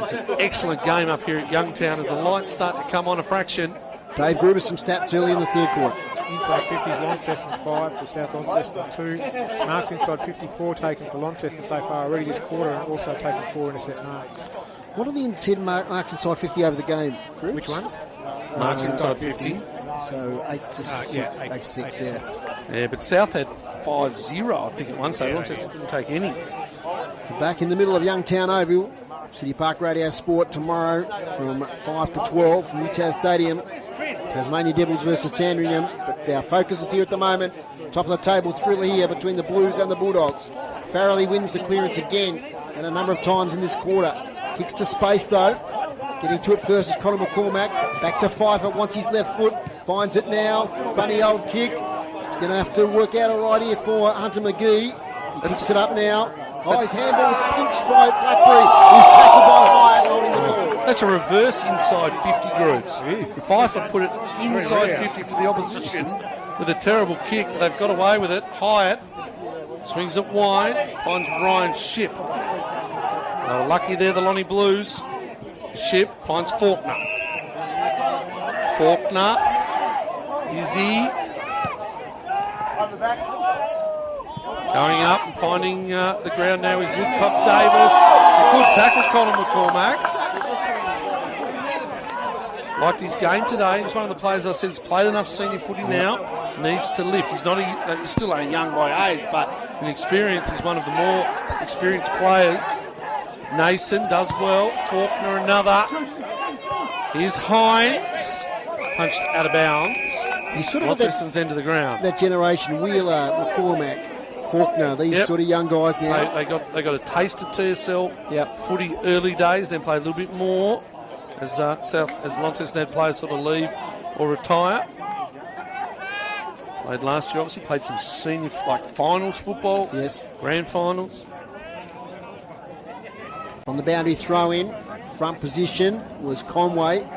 [SPEAKER 3] It's an excellent game up here at Youngtown as the lights start to come on a fraction.
[SPEAKER 1] Dave Gruber, some stats early in the third quarter.
[SPEAKER 4] Inside 50s, Launceston 5 to South Launceston 2. Marks inside 54 taken for Launceston so far already this quarter, and also taken 4 intercept marks.
[SPEAKER 1] What are the intent marks inside 50 over the game? Groups?
[SPEAKER 4] Which ones?
[SPEAKER 3] Marks inside 50.
[SPEAKER 1] So 8 to 6.
[SPEAKER 4] Yeah,
[SPEAKER 1] 8-6, yeah.
[SPEAKER 3] Yeah, but South had 5-0, I think, at one stage. Launceston couldn't take any.
[SPEAKER 1] So back in the middle of Youngtown Oval, City Park Radio Sport tomorrow from 5 to 12 from UTAS Stadium. Tasmania Devils versus Sandringham. But our focus is here at the moment. Top of the table, thriller here between the Blues and the Bulldogs. Farrelly wins the clearance again, and a number of times in this quarter. Kicks to space though. Getting to it first is Conor McCormack. Back to Pfeiffer, wants his left foot. Finds it now. Funny old kick. He's going to have to work out all right here for Hunter McGee. He picks it up now. Oh, his handball is pinched by Blackberry, who's tackled by Hyatt holding the ball.
[SPEAKER 3] That's a reverse inside 50 groups. Pfeiffer put it inside 50 for the opposition with a terrible kick, but they've got away with it. Hyatt swings it wide, finds Ryan Shipp. They were lucky there, the Lonnie Blues. Shipp finds Faulkner. Faulkner, Izzy. Going up and finding the ground now is Woodcock Davis. It's a good tackle, Conor McCormack. Liked his game today. He's one of the players I said has played enough senior footy now. Needs to lift. He's not he's still only young by age, but in experience, he's one of the more experienced players. Nason does well. Faulkner another. Here's Hines. Punched out of bounds.
[SPEAKER 1] He's sort of
[SPEAKER 3] Launceston's end of the ground.
[SPEAKER 1] That generation, Wheeler, McCormack, Faulkner, these sort of young guys now.
[SPEAKER 3] They got a taste of TSL footy early days, then played a little bit more as Launceston had players sort of leave or retire. Played last year, obviously played some senior finals football.
[SPEAKER 1] Yes,
[SPEAKER 3] grand finals.
[SPEAKER 1] On the boundary throw in, front position was Conway.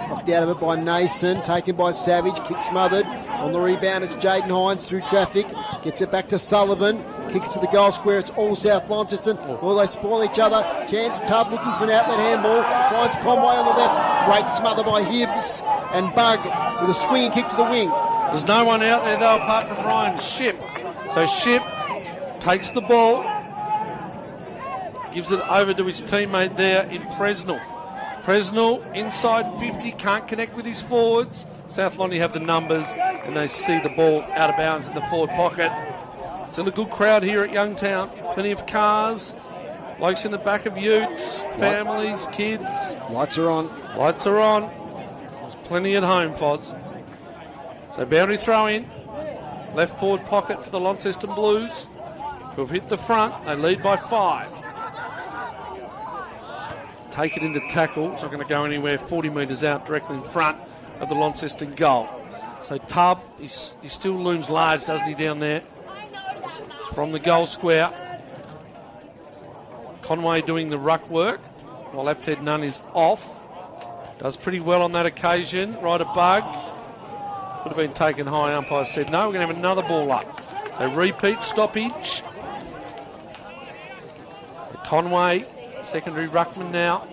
[SPEAKER 1] Knocked out of it by Nason, taken by Savage, kick smothered. On the rebound, it's Jaden Hines through traffic. Gets it back to Sullivan. Kicks to the goal square. It's all South Launceston. Will they spoil each other? Chance Tubb looking for an outlet handball. Finds Conway on the left. Great smother by Hibbs. And Bug with a swinging kick to the wing.
[SPEAKER 3] There's no one out there, though, apart from Ryan Shipp. So Shipp takes the ball. gives it over to his teammate there in Presnell. Presnell inside 50, can't connect with his forwards. South Londy have the numbers, and they see the ball out of bounds in the forward pocket. Still a good crowd here at Youngtown. Plenty of cars, blokes in the back of utes, families, kids.
[SPEAKER 1] Lights are on.
[SPEAKER 3] Lights are on. There's plenty at home, Foz. So boundary throw in. Left forward pocket for the Launceston Blues, who have hit the front. They lead by 5. Take it into tackle. It's not going to go anywhere. 40 metres out, directly in front of the Launceston goal. So Tubb, he still looms large, doesn't he, down there? It's from the goal square. Conway doing the ruck work, while Apted Nunn is off. Does pretty well on that occasion. Right a bug. Could have been taken high. Umpire said no. We're going to have another ball up. So repeat stoppage. Conway, secondary ruckman now,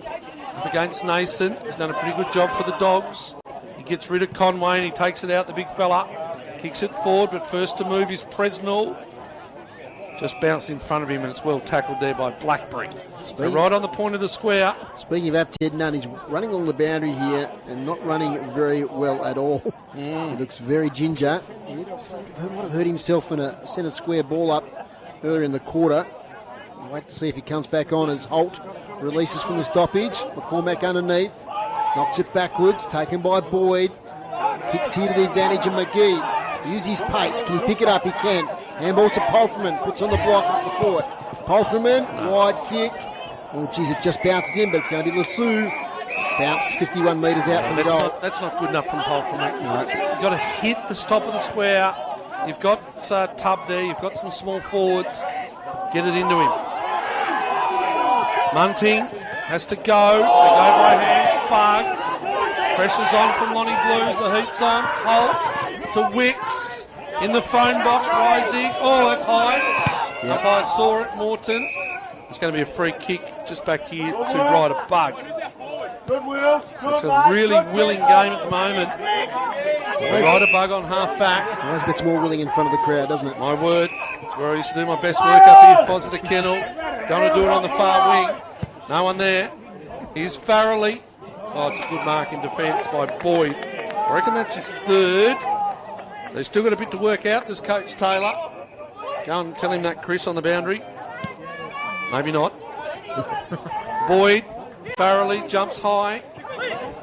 [SPEAKER 3] up against Nason. He's done a pretty good job for the Dogs. He gets rid of Conway and he takes it out, the big fella. Kicks it forward, but first to move is Presnell. Just bounced in front of him, and it's well tackled there by Blackberry. So right on the point of the square.
[SPEAKER 1] Speaking of Apted Nunn, he's running along the boundary here and not running very well at all. He looks very ginger. He might have hurt himself in a centre square ball up earlier in the quarter. Wait to see if he comes back on as Holt releases from the stoppage. McCormack underneath. Knocks it backwards. Taken by Boyd. Kicks here to the advantage of McGee. Use his pace. Can he pick it up? He can. Handballs to Polferman. Puts on the block and support. Polferman. Wide kick. Oh, geez, it just bounces in, but it's going to be Lassou. Bounced 51 metres out from goal.
[SPEAKER 3] That's not good enough from Polferman. No. You've got to hit the top of the square. You've got Tubb there. You've got some small forwards. Get it into him. Munting has to go. They go by hands. Bug. Pressure's on from Lonnie Blues. The heat's on. Holt to Wicks. In the phone box. Rising. Oh, that's high. Yep. Umpire saw it. Morton. It's going to be a free kick just back here to Ryder Bug. It's a really willing game at the moment. Ryder Bug on half back.
[SPEAKER 1] Always gets more willing in front of the crowd, doesn't it?
[SPEAKER 3] My word. It's where I used to do my best work up here. Foz of the Kennel. Going to do it on the far wing. No one there. Here's Farrelly. Oh, it's a good mark in defence by Boyd. I reckon that's his third. So he's still got a bit to work out, does Coach Taylor. Go and tell him that, Chris, on the boundary. Maybe not. Boyd. Farrelly jumps high.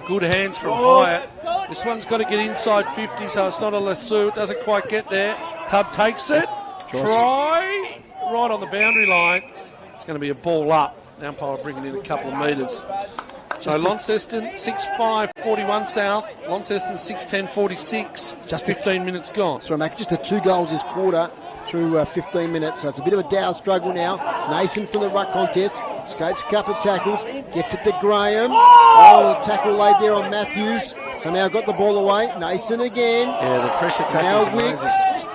[SPEAKER 3] Good hands from Hyatt. This one's got to get inside 50, so it's not a Lassou. It doesn't quite get there. Tubb takes it. Try. Right on the boundary line. It's going to be a ball up. The umpire bringing in a couple of metres. So Launceston 6-5, 41 South. Launceston 6-10, 46. Just 15 minutes gone.
[SPEAKER 1] Sorry, Mac, just 2 goals this quarter through 15 minutes. So it's a bit of a dour struggle now. Nason from the ruck contest. Escapes a couple of tackles. Gets it to Graham. Oh, the tackle laid there on Matthews. Somehow got the ball away. Nason again.
[SPEAKER 3] Yeah, the pressure tackle.
[SPEAKER 1] Now Wicks.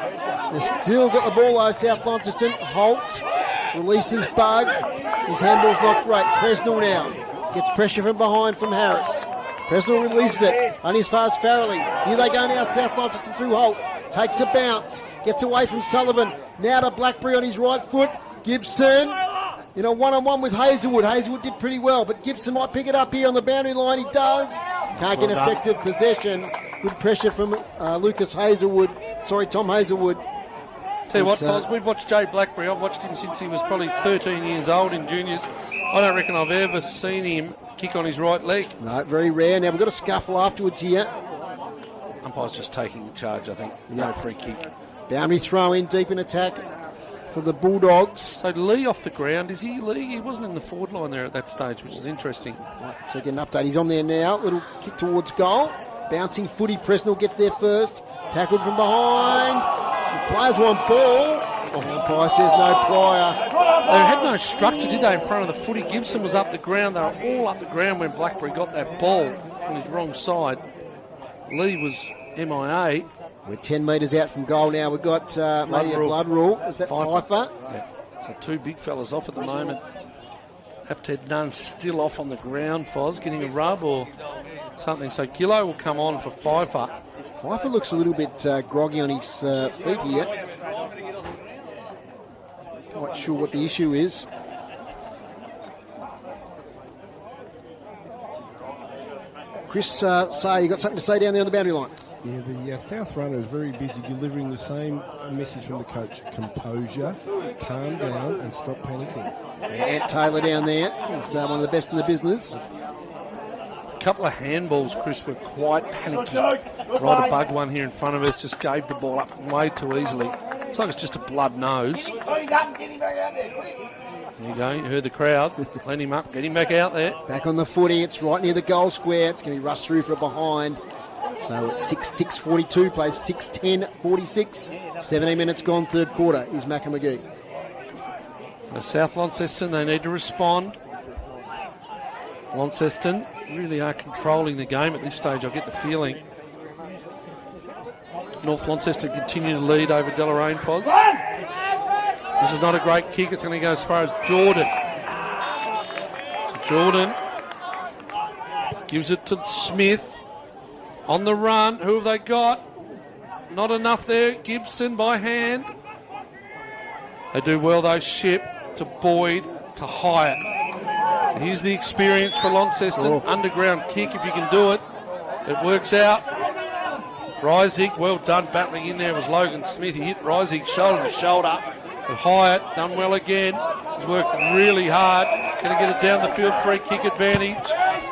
[SPEAKER 1] They've still got the ball over South Launceston. Holt releases Bug. His handball's not great. Presnell now. Gets pressure from behind from Harris. Presnell releases it. Only as far as Farrelly. Here they go now, South Launceston through Holt. Takes a bounce. Gets away from Sullivan. Now to Blackberry on his right foot. Gibson in a one-on-one with Hazelwood. Hazelwood did pretty well, but Gibson might pick it up here on the boundary line. He does. Can't get effective possession. Good pressure from Tom Hazelwood.
[SPEAKER 3] Tell you what, Foz, we've watched Jay Blackberry. I've watched him since he was probably 13 years old in juniors. I don't reckon I've ever seen him kick on his right leg.
[SPEAKER 1] No, very rare. Now we've got a scuffle afterwards here.
[SPEAKER 3] Umpire's just taking charge, I think. No free kick.
[SPEAKER 1] Boundary throw in, deep in attack for the Bulldogs.
[SPEAKER 3] So Lee off the ground. Is he Lee? He wasn't in the forward line there at that stage, which is interesting.
[SPEAKER 1] Right, so get an update. He's on there now. Little kick towards goal. Bouncing footy. Presnell gets there first. Tackled from behind. The players want ball. The umpire says no prior.
[SPEAKER 3] They had no structure, did they, in front of the footy? Gibson was up the ground. They were all up the ground when Blackberry got that ball on his wrong side. Lee was MIA.
[SPEAKER 1] We're 10 metres out from goal now. We've got maybe a blood rule. Is that Pfeiffer?
[SPEAKER 3] Yeah. So 2 big fellas off at the moment. Apted Nunn still off on the ground, Foz, getting a rub or something. So Gillo will come on for Pfeiffer.
[SPEAKER 1] Pfeiffer looks a little bit groggy on his feet here. Quite sure what the issue is. Chris, say you got something to say down there on the boundary line?
[SPEAKER 2] Yeah, the South runner is very busy delivering the same message from the coach. Composure, calm down and stop panicking.
[SPEAKER 1] Ant Taylor down there is one of the best in the business.
[SPEAKER 3] A couple of handballs, Chris, were quite panicky. Right, a bug one here in front of us, just gave the ball up way too easily. Looks like it's just a blood nose. There you go, you heard the crowd. Let him up, get him back out there.
[SPEAKER 1] Back on the footy, it's right near the goal square. It's going to be rushed through for a behind. So it's 6:42, plays 6:10:46. 17 minutes gone, third quarter. Is McGee.
[SPEAKER 3] So South Launceston, they need to respond. Launceston really are controlling the game at this stage, I get the feeling. North Launceston continue to lead over Deloraine, Foz. This is not a great kick. It's going to go as far as Jordan. So Jordan gives it to Smith. On the run, who have they got? Not enough there. Gibson by hand. They do well, though. Ship to Boyd to Hyatt. So here's the experience for Launceston. Underground kick, if you can do it. It works out. Reisig, well done, battling in there was Logan Smith. He hit Reisig shoulder to shoulder. With Hyatt, done well again. He's worked really hard. Going to get it down the field, free kick advantage.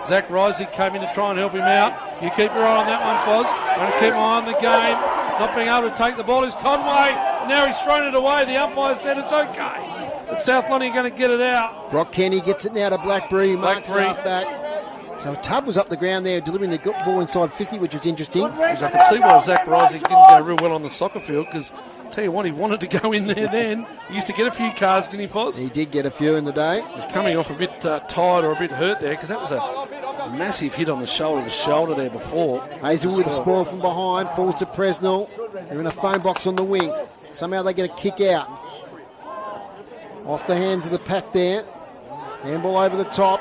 [SPEAKER 3] Zach Reisig came in to try and help him out. You keep your eye on that one, Foz. Going to keep an eye on the game. Not being able to take the ball is Conway. Now he's thrown it away. The umpire said it's okay. But South Lonnie are going to get it out.
[SPEAKER 1] Brock Kenny gets it now to Blackberry. Marks half back. So Tubb was up the ground there delivering the ball inside 50, which was interesting.
[SPEAKER 3] Because I can see why Zach Reisig didn't go real well on the soccer field, because tell you what, he wanted to go in there then. He used to get a few cards, didn't he, Foz?
[SPEAKER 1] He did get a few in the day.
[SPEAKER 3] He's coming off a bit tired or a bit hurt there, because that was a massive hit on the shoulder there before.
[SPEAKER 1] Hazelwood with the spoil from behind, falls to Presnell. They're in a phone box on the wing. Somehow they get a kick out. Off the hands of the pack there. Handball over the top.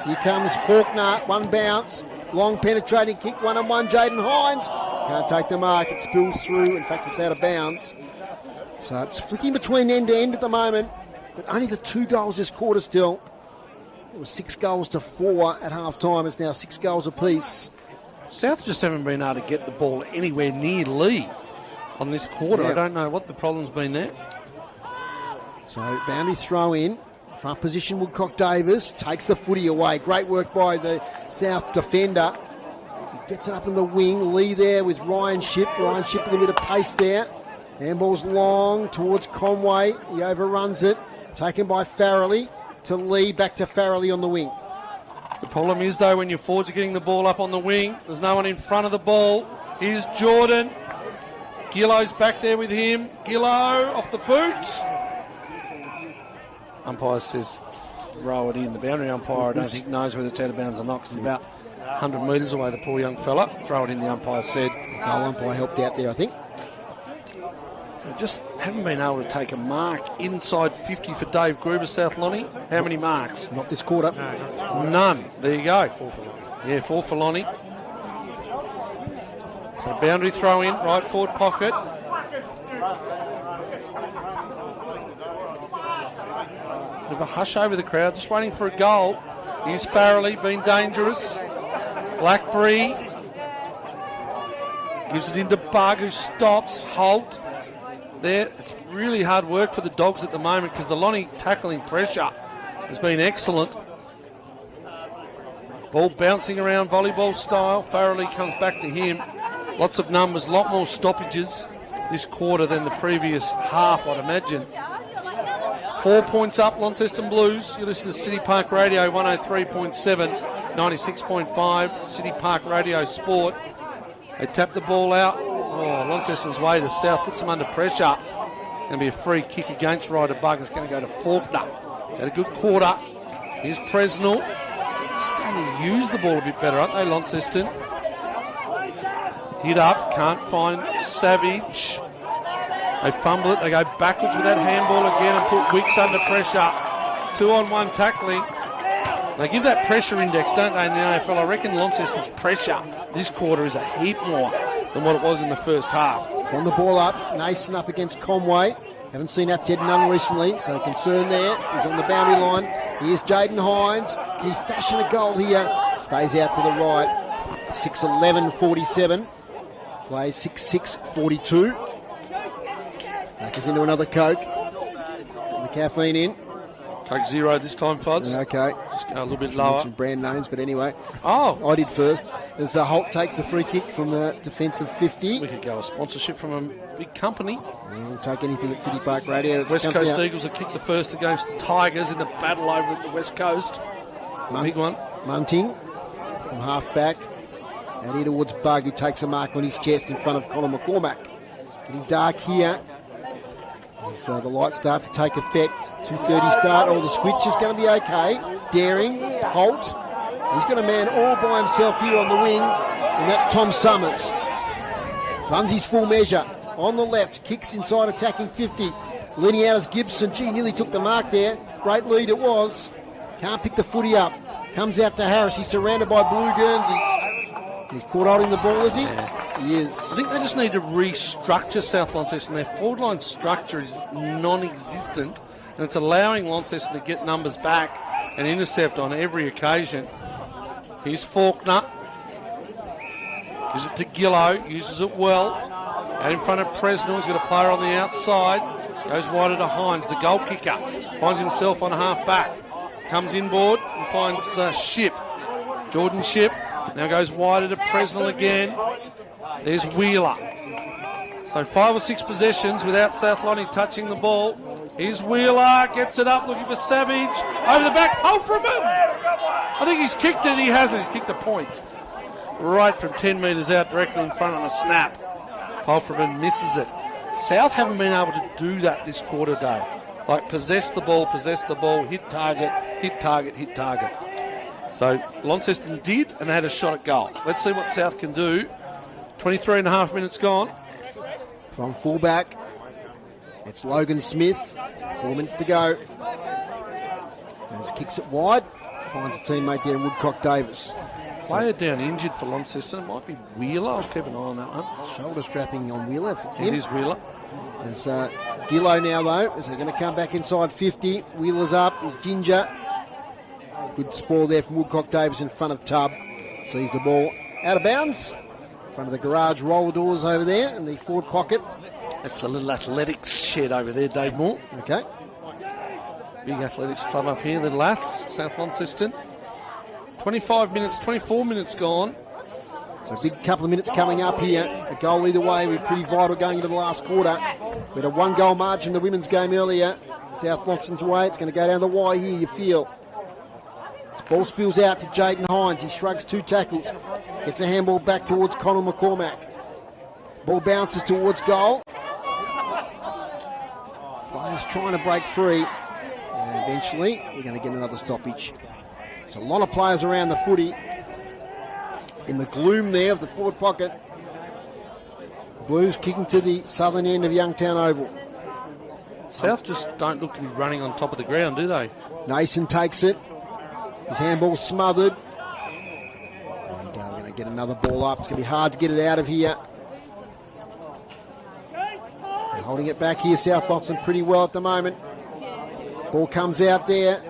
[SPEAKER 1] Here comes Faulkner, one bounce. Long penetrating kick, 1-on-1, Jaden Hines. Can't take the mark, it spills through. In fact, it's out of bounds. So it's flicking between end to end at the moment. But only the 2 goals this quarter still. It was 6-4 at half-time. It's now 6 goals apiece.
[SPEAKER 3] South just haven't been able to get the ball anywhere near Lee on this quarter.
[SPEAKER 1] Yeah.
[SPEAKER 3] I don't know what the problem's been there.
[SPEAKER 1] So boundary throw in. Front position, Woodcock Davis takes the footy away. Great work by the South defender. He gets it up in the wing. Lee there with Ryan Shipp. Ryan Shipp with a bit of pace there. Handball's long towards Conway. He overruns it. Taken by Farrelly to Lee. Back to Farrelly on the wing.
[SPEAKER 3] The problem is, though, when your forwards are getting the ball up on the wing, there's no one in front of the ball. Here's Jordan. Gillo's back there with him. Gillo off the boot. Umpire says row it in. The boundary umpire, I don't think, knows whether it's out of bounds or not, because he's about 100 metres away, the poor young fella. Throw it in, the umpire said.
[SPEAKER 1] The goal umpire helped out there, I think.
[SPEAKER 3] They just haven't been able to take a mark inside 50 for Dave Gruber, South Lonnie. How many marks?
[SPEAKER 1] Not this quarter.
[SPEAKER 3] None. There you go. 4 for Lonnie. Yeah, 4 for Lonnie. So boundary throw in, right forward pocket. Bit of a hush over the crowd, just waiting for a goal. Here's Farrelly, been dangerous. Blackberry gives it into Bug, who stops. Holt there. It's really hard work for the Dogs at the moment, because the Lonnie tackling pressure has been excellent. Ball bouncing around volleyball style. Farrelly comes back to him. Lots of numbers, a lot more stoppages this quarter than the previous half, I'd imagine. 4 points up, Launceston Blues. You listen to City Park Radio 103.7, 96.5, City Park Radio Sport. They tap the ball out. Oh, Launceston's way to South puts them under pressure. It's going to be a free kick against Ryder Bug. It's going to go to Faulkner. He's had a good quarter. Here's Presnell. Starting to use the ball a bit better, aren't they, Launceston? Hit up, can't find Savage. They fumble it, they go backwards with that handball again and put Wicks under pressure. 2-on-1 tackling. They give that pressure index, don't they, in the AFL? I reckon Launceston's pressure this quarter is a heap more than what it was in the first half.
[SPEAKER 1] From the ball up, Nason up against Conway. Haven't seen Apted none recently, so concern there. He's on the boundary line. Here's Jaden Hines. Can he fashion a goal here Stays out to the right. 6:11:47. Plays 6:6:42. Backers into another Coke. Put the caffeine in.
[SPEAKER 3] Coke Zero this time, Fuzz.
[SPEAKER 1] Okay.
[SPEAKER 3] Just go a little bit lower.
[SPEAKER 1] Brand names, but anyway.
[SPEAKER 3] Oh.
[SPEAKER 1] I did first. As Holt takes the free kick from a defensive 50.
[SPEAKER 3] We could go a sponsorship from a big company.
[SPEAKER 1] Yeah, we'll take anything at City Park Radio. It's
[SPEAKER 3] West Coast
[SPEAKER 1] out.
[SPEAKER 3] Eagles have kicked the first against the Tigers in the battle over at the West Coast. It's a big one.
[SPEAKER 1] Munting from half back. Out here towards Bug, who takes a mark on his chest in front of Conor McCormack. Getting dark here. As the lights start to take effect. 2:30 start. Oh, the switch is going to be okay. Daring, Holt. He's got a man all by himself here on the wing, and that's Tom Summers. Runs his full measure. On the left, kicks inside attacking 50. Leaning out as Gibson. Gee, nearly took the mark there. Great lead it was. Can't pick the footy up. Comes out to Harris. He's surrounded by Blue Guernseys. He's caught holding the ball, is he?
[SPEAKER 3] Yeah.
[SPEAKER 1] He is.
[SPEAKER 3] I think they just need to restructure South Launceston. Their forward line structure is non-existent, and it's allowing Launceston to get numbers back and intercept on every occasion. Here's Faulkner. Gives it to Gillow. Uses it well. Out in front of Presnell. He's got a player on the outside. Goes wider to Hines, the goal kicker. Finds himself on a half back. Comes inboard and finds Ship. Jordan Ship. Now goes wider to Presnell again. There's Wheeler. So 5 or 6 possessions without South Lonnie touching the ball. Here's Wheeler. Gets it up looking for Savage. Over the back. Pulfreman. I think he's kicked it. He hasn't. He's kicked a point. Right from 10 metres out directly in front on a snap. Pulfreman misses it. South haven't been able to do that this quarter, Dave. Like possess the ball, hit target, hit target, hit target. So Launceston did, and they had a shot at goal. Let's see what South can do. 23 and a half minutes gone.
[SPEAKER 1] From fullback, it's Logan Smith. 4 minutes to go. As kicks it wide, finds a teammate there, Woodcock Davis.
[SPEAKER 3] Player down injured for Launceston. It might be Wheeler. I'll keep an eye on that one.
[SPEAKER 1] Shoulder strapping on Wheeler. If it's him.
[SPEAKER 3] It is Wheeler.
[SPEAKER 1] There's Gillow now, though. Is he going to come back inside 50? Wheeler's up. There's Ginger. Good spoil there from Woodcock Davis in front of Tubb. Sees the ball out of bounds. In front of the garage roller doors over there in the forward pocket.
[SPEAKER 3] That's the little athletics shed over there, Dave Moore.
[SPEAKER 1] Okay.
[SPEAKER 3] Big athletics club up here, Little Aths, South Launceston. 24 minutes gone.
[SPEAKER 1] So a big couple of minutes coming up here. A goal either way will be pretty vital going into the last quarter. We had a 1-goal margin in the women's game earlier. South Launceston's way. It's going to go down the wire here, you feel. This ball spills out to Jaden Hines. He shrugs 2 tackles. Gets a handball back towards Conor McCormack. Ball bounces towards goal. Players trying to break free. And eventually, we're going to get another stoppage. There's a lot of players around the footy. In the gloom there of the forward pocket. Blues kicking to the southern end of Youngtown Oval.
[SPEAKER 3] South just don't look to be running on top of the ground, do they?
[SPEAKER 1] Nason takes it. His handball smothered. And we're going to get another ball up. It's going to be hard to get it out of here. They're holding it back here, South Launceston, pretty well at the moment. Ball comes out there.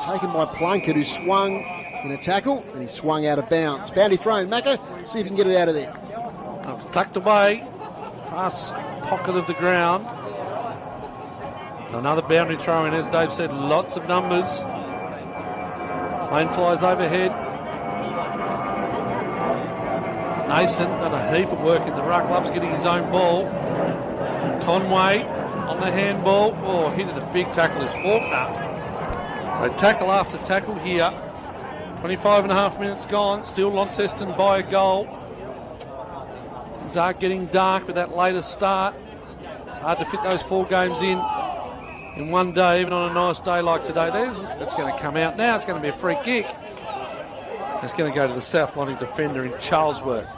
[SPEAKER 1] Taken by Plunkett, who swung in a tackle, and he swung out of bounds. Boundary thrown. Macca, see if you can get it out of there.
[SPEAKER 3] It's tucked away. Fast pocket of the ground. So another boundary throw in, as Dave said, lots of numbers. Plane flies overhead. Nason done a heap of work in the ruck. Loves getting his own ball. Conway on the handball. Oh, hit the big tackle is Faulkner. So tackle after tackle here. 25 and a half minutes gone. Still Launceston by a goal. Things are getting dark with that later start. It's hard to fit those 4 games in one day, even on a nice day like today. It's going to come out now. It's going to be a free kick. It's going to go to the South Lonnie defender in Charlesworth.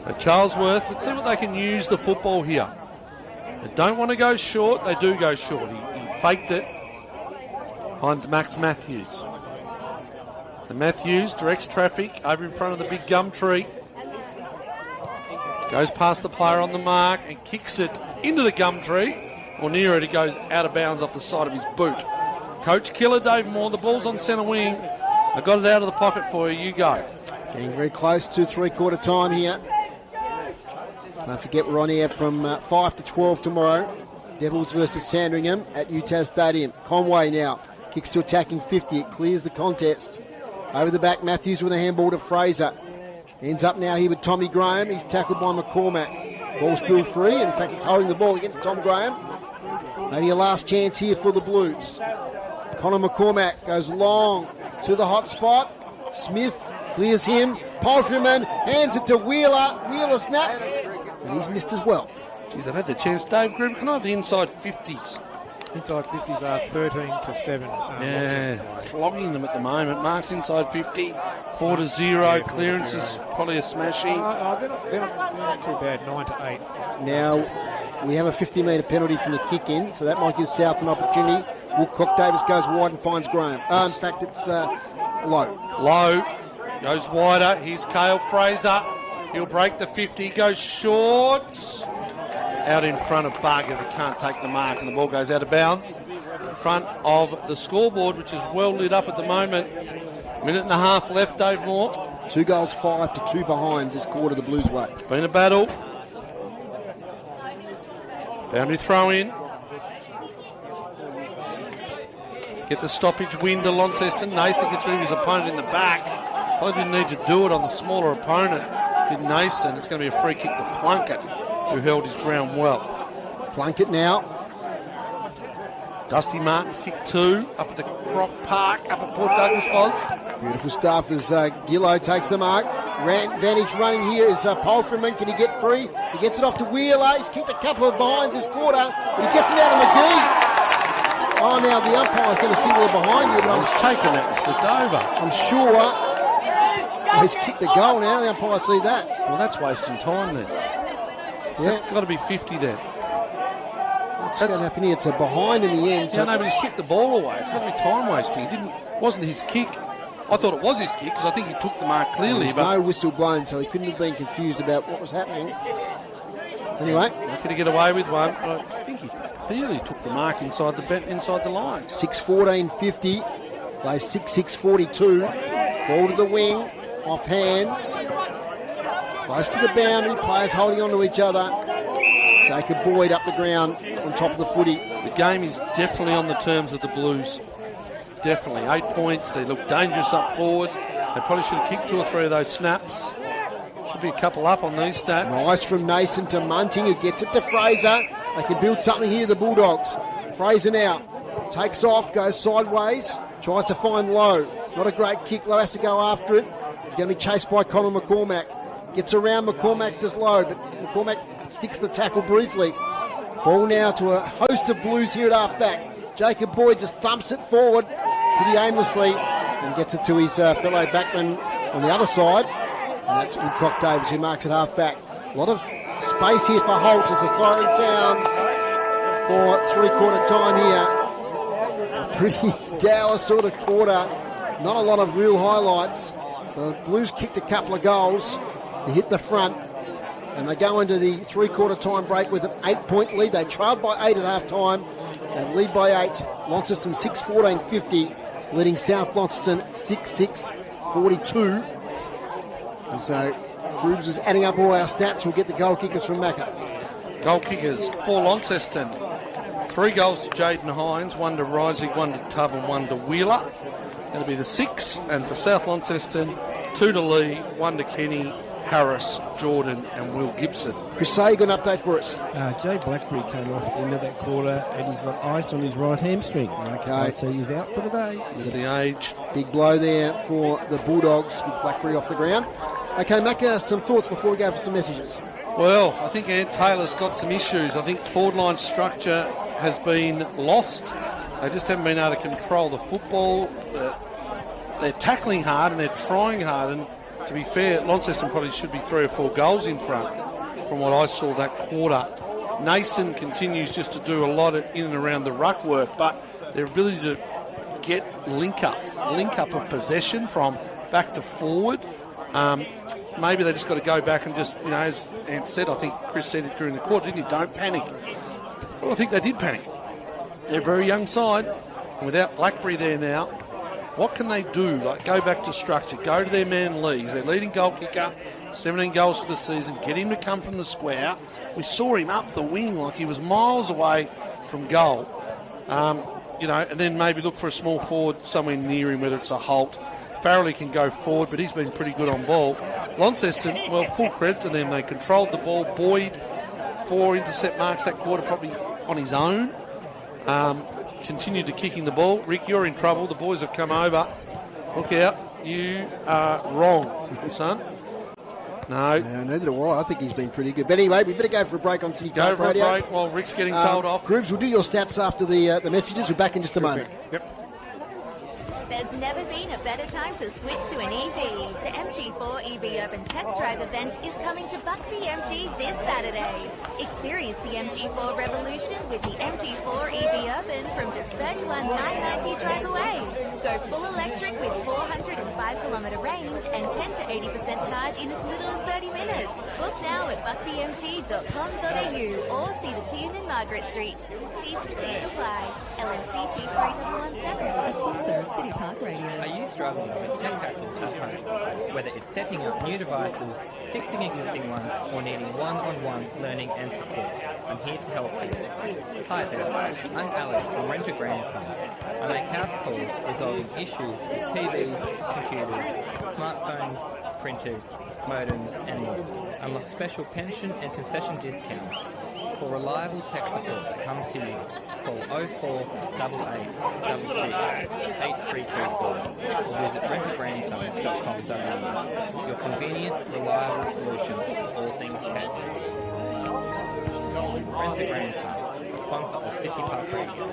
[SPEAKER 3] So Charlesworth, let's see what they can use the football here. They don't want to go short. They do go short. He faked it. Finds Max Matthews. So Matthews directs traffic over in front of the big gum tree. Goes past the player on the mark and kicks it into the gum tree. Or near it, he goes out of bounds off the side of his boot. Coach Killer, Dave Moore, the ball's on centre wing. I got it out of the pocket for you. You go.
[SPEAKER 1] Getting very close to three-quarter time here. Don't forget we're on air from 5 to 12 tomorrow. Devils versus Sandringham at UTAS Stadium. Conway now kicks to attacking 50. It clears the contest. Over the back, Matthews with a handball to Fraser. Ends up now here with Tommy Graham. He's tackled by McCormack. Ball spilled free. In fact, it's holding the ball against Tom Graham. Maybe a last chance here for the Blues. Connor McCormack goes long to the hot spot. Smith clears him. Polfreman hands it to Wheeler. Wheeler snaps. And he's missed as well.
[SPEAKER 3] Geez, they've had the chance. Dave Green, can I have the inside 50s?
[SPEAKER 4] Inside 50s are 13-7.
[SPEAKER 3] Yeah, flogging them at the moment. Mark's inside 50, 4-0. Clearance is probably a smashing.
[SPEAKER 4] They're not too bad, 9-8.
[SPEAKER 1] Now, we have a 50-metre penalty from the kick in, so that might give South an opportunity. Woodcock Davis goes wide and finds Graham. In fact, it's low.
[SPEAKER 3] Low, goes wider. Here's Cale Fraser. He'll break the 50, goes short. Out in front of Barger, who can't take the mark, and the ball goes out of bounds in front of the scoreboard, which is well lit up at the moment. Minute and a half left, Dave Moore.
[SPEAKER 1] 2 goals, 5 to 2 behinds this quarter the Blues way.
[SPEAKER 3] It's been a battle. Boundary throw in. Get the stoppage win to Launceston. Nason gets rid of his opponent in the back. Probably didn't need to do it on the smaller opponent. Did Nason. It's going to be a free kick to Plunkett, who held his ground well.
[SPEAKER 1] Plunkett now.
[SPEAKER 3] Dusty Martin's kick 2 up at the Croc Park, up at Port Douglas was.
[SPEAKER 1] Beautiful stuff as Gillow takes the mark. Vantage running here is Polfreman. Can he get free? He gets it off to Wheeler. He's kicked a couple of behinds this quarter, but he gets it out of McGee. Oh, now the umpire's going to see we're behind you, but
[SPEAKER 3] He's taken it and slipped over.
[SPEAKER 1] I'm sure he's kicked the goal now. The umpire see that.
[SPEAKER 3] Well, that's wasting time then.
[SPEAKER 1] Yeah.
[SPEAKER 3] That's got to be 50 then.
[SPEAKER 1] What's going to happen here? It's a behind in the end.
[SPEAKER 3] So no, but he's kicked the ball away. It's got to be time wasting. Wasn't his kick. I thought it was his kick because I think he took the mark clearly.
[SPEAKER 1] But no whistle blown, so he couldn't have been confused about what was happening. Anyway,
[SPEAKER 3] lucky to get away with one. But I think he clearly took the mark inside the line.
[SPEAKER 1] 6-14-50. Plays 6-6-42. Ball to the wing. Off hands. Close to the boundary. Players holding on to each other. Jacob Boyd up the ground on top of the footy.
[SPEAKER 3] The game is definitely on the terms of the Blues. Definitely. 8 points. They look dangerous up forward. They probably should have kicked 2 or 3 of those snaps. Should be a couple up on these stats.
[SPEAKER 1] Nice from Nason to Munting, who gets it to Fraser. They can build something here, the Bulldogs. Fraser now takes off, goes sideways, tries to find Lowe. Not a great kick. Lowe has to go after it. He's going to be chased by Connor McCormack. Gets around McCormack, does Lowe, but McCormack sticks the tackle briefly. Ball now to a host of Blues here at half-back. Jacob Boyd just thumps it forward pretty aimlessly and gets it to his fellow backman on the other side. And that's Woodcock Davis who marks it half-back. A lot of space here for Holt as the siren sounds for three-quarter time here. A pretty dour sort of quarter. Not a lot of real highlights. The Blues kicked a couple of goals to hit the front. And they go into the three-quarter time break with an 8-point lead. They trailed by 8 at half-time and lead by 8. Launceston 6-14-50, leading South Launceston 6-6-42. And so, Grooves is adding up all our stats. We'll get the goal kickers from Macca.
[SPEAKER 3] Goal kickers for Launceston. 3 goals to Jaden Hines, 1 to Rising, 1 to Tubb and 1 to Wheeler. That'll be the 6. And for South Launceston, 2 to Lee, 1 to Kenny, Harris, Jordan and Will Gibson.
[SPEAKER 1] Chris Say, got an update for us.
[SPEAKER 2] Jay Blackberry came off at the end of that quarter and he's got ice on his right hamstring.
[SPEAKER 1] Okay.
[SPEAKER 2] So he's out for the day.
[SPEAKER 3] It's the age.
[SPEAKER 1] Big blow there for the Bulldogs with Blackberry off the ground. Okay, Macca, some thoughts before we go for some messages.
[SPEAKER 3] Well, I think Ant Taylor's got some issues. I think forward line structure has been lost. They just haven't been able to control the football. They're tackling hard and they're trying hard, and to be fair, Launceston probably should be 3 or 4 goals in front from what I saw that quarter. Nason continues just to do a lot in and around the ruck work, but their ability to get link up of possession from back to forward, maybe they just got to go back and just, as Ant said, I think Chris said it during the quarter, didn't he? Don't panic. Well, I think they did panic. They're a very young side, and without Blackberry there now, What can they do? Like, go back to structure, go to their man Lees, their leading goal kicker, 17 goals for the season, get him to come from the square. We saw him up the wing like he was miles away from goal. And then maybe look for a small forward somewhere near him, whether it's a Holt. Farrelly can go forward, but he's been pretty good on ball. Launceston, well, full credit to them. They controlled the ball. Boyd, 4 intercept marks that quarter, probably on his own. Continued to kicking the ball. Rick, you're in trouble. The boys have come over. Look out. You are wrong, son. No.
[SPEAKER 1] Yeah, neither do I. I think he's been pretty good. But anyway, we better go for a break on City Park Radio.
[SPEAKER 3] Go for a break while Rick's getting told off.
[SPEAKER 1] Grooves, we'll do your stats after the messages. We're back in just a moment.
[SPEAKER 4] Yep.
[SPEAKER 5] There's never been a better time to switch to an EV. The MG4 EV Urban Test Drive event is coming to Buckby MG this Saturday. Experience the MG4 revolution with the MG4 EV Urban from just $31,990 drive away. Go full electric with 405-kilometre range and 10 to 80% charge in as little as 30 minutes. Book now at buckbymg.com.au or see the team in Margaret Street. T's and C's apply. LMCT 3117, a sponsor of City Park Radio.
[SPEAKER 14] Are you struggling with tech hassles at home? Whether it's setting up new devices, fixing existing ones, or needing one-on-one learning and support, I'm here to help you. Hi there, I'm Alex from Rent a Grandson. I make house calls resolving issues with TVs, computers, smartphones, printers, modems, and more. Unlock special pension and concession discounts. For reliable tech support that comes to you, call 0488 8334 or visit rentagrandson.com.au. Your convenient, reliable solution for all things tech. Rent a Grandson, a sponsor of City Park Radio.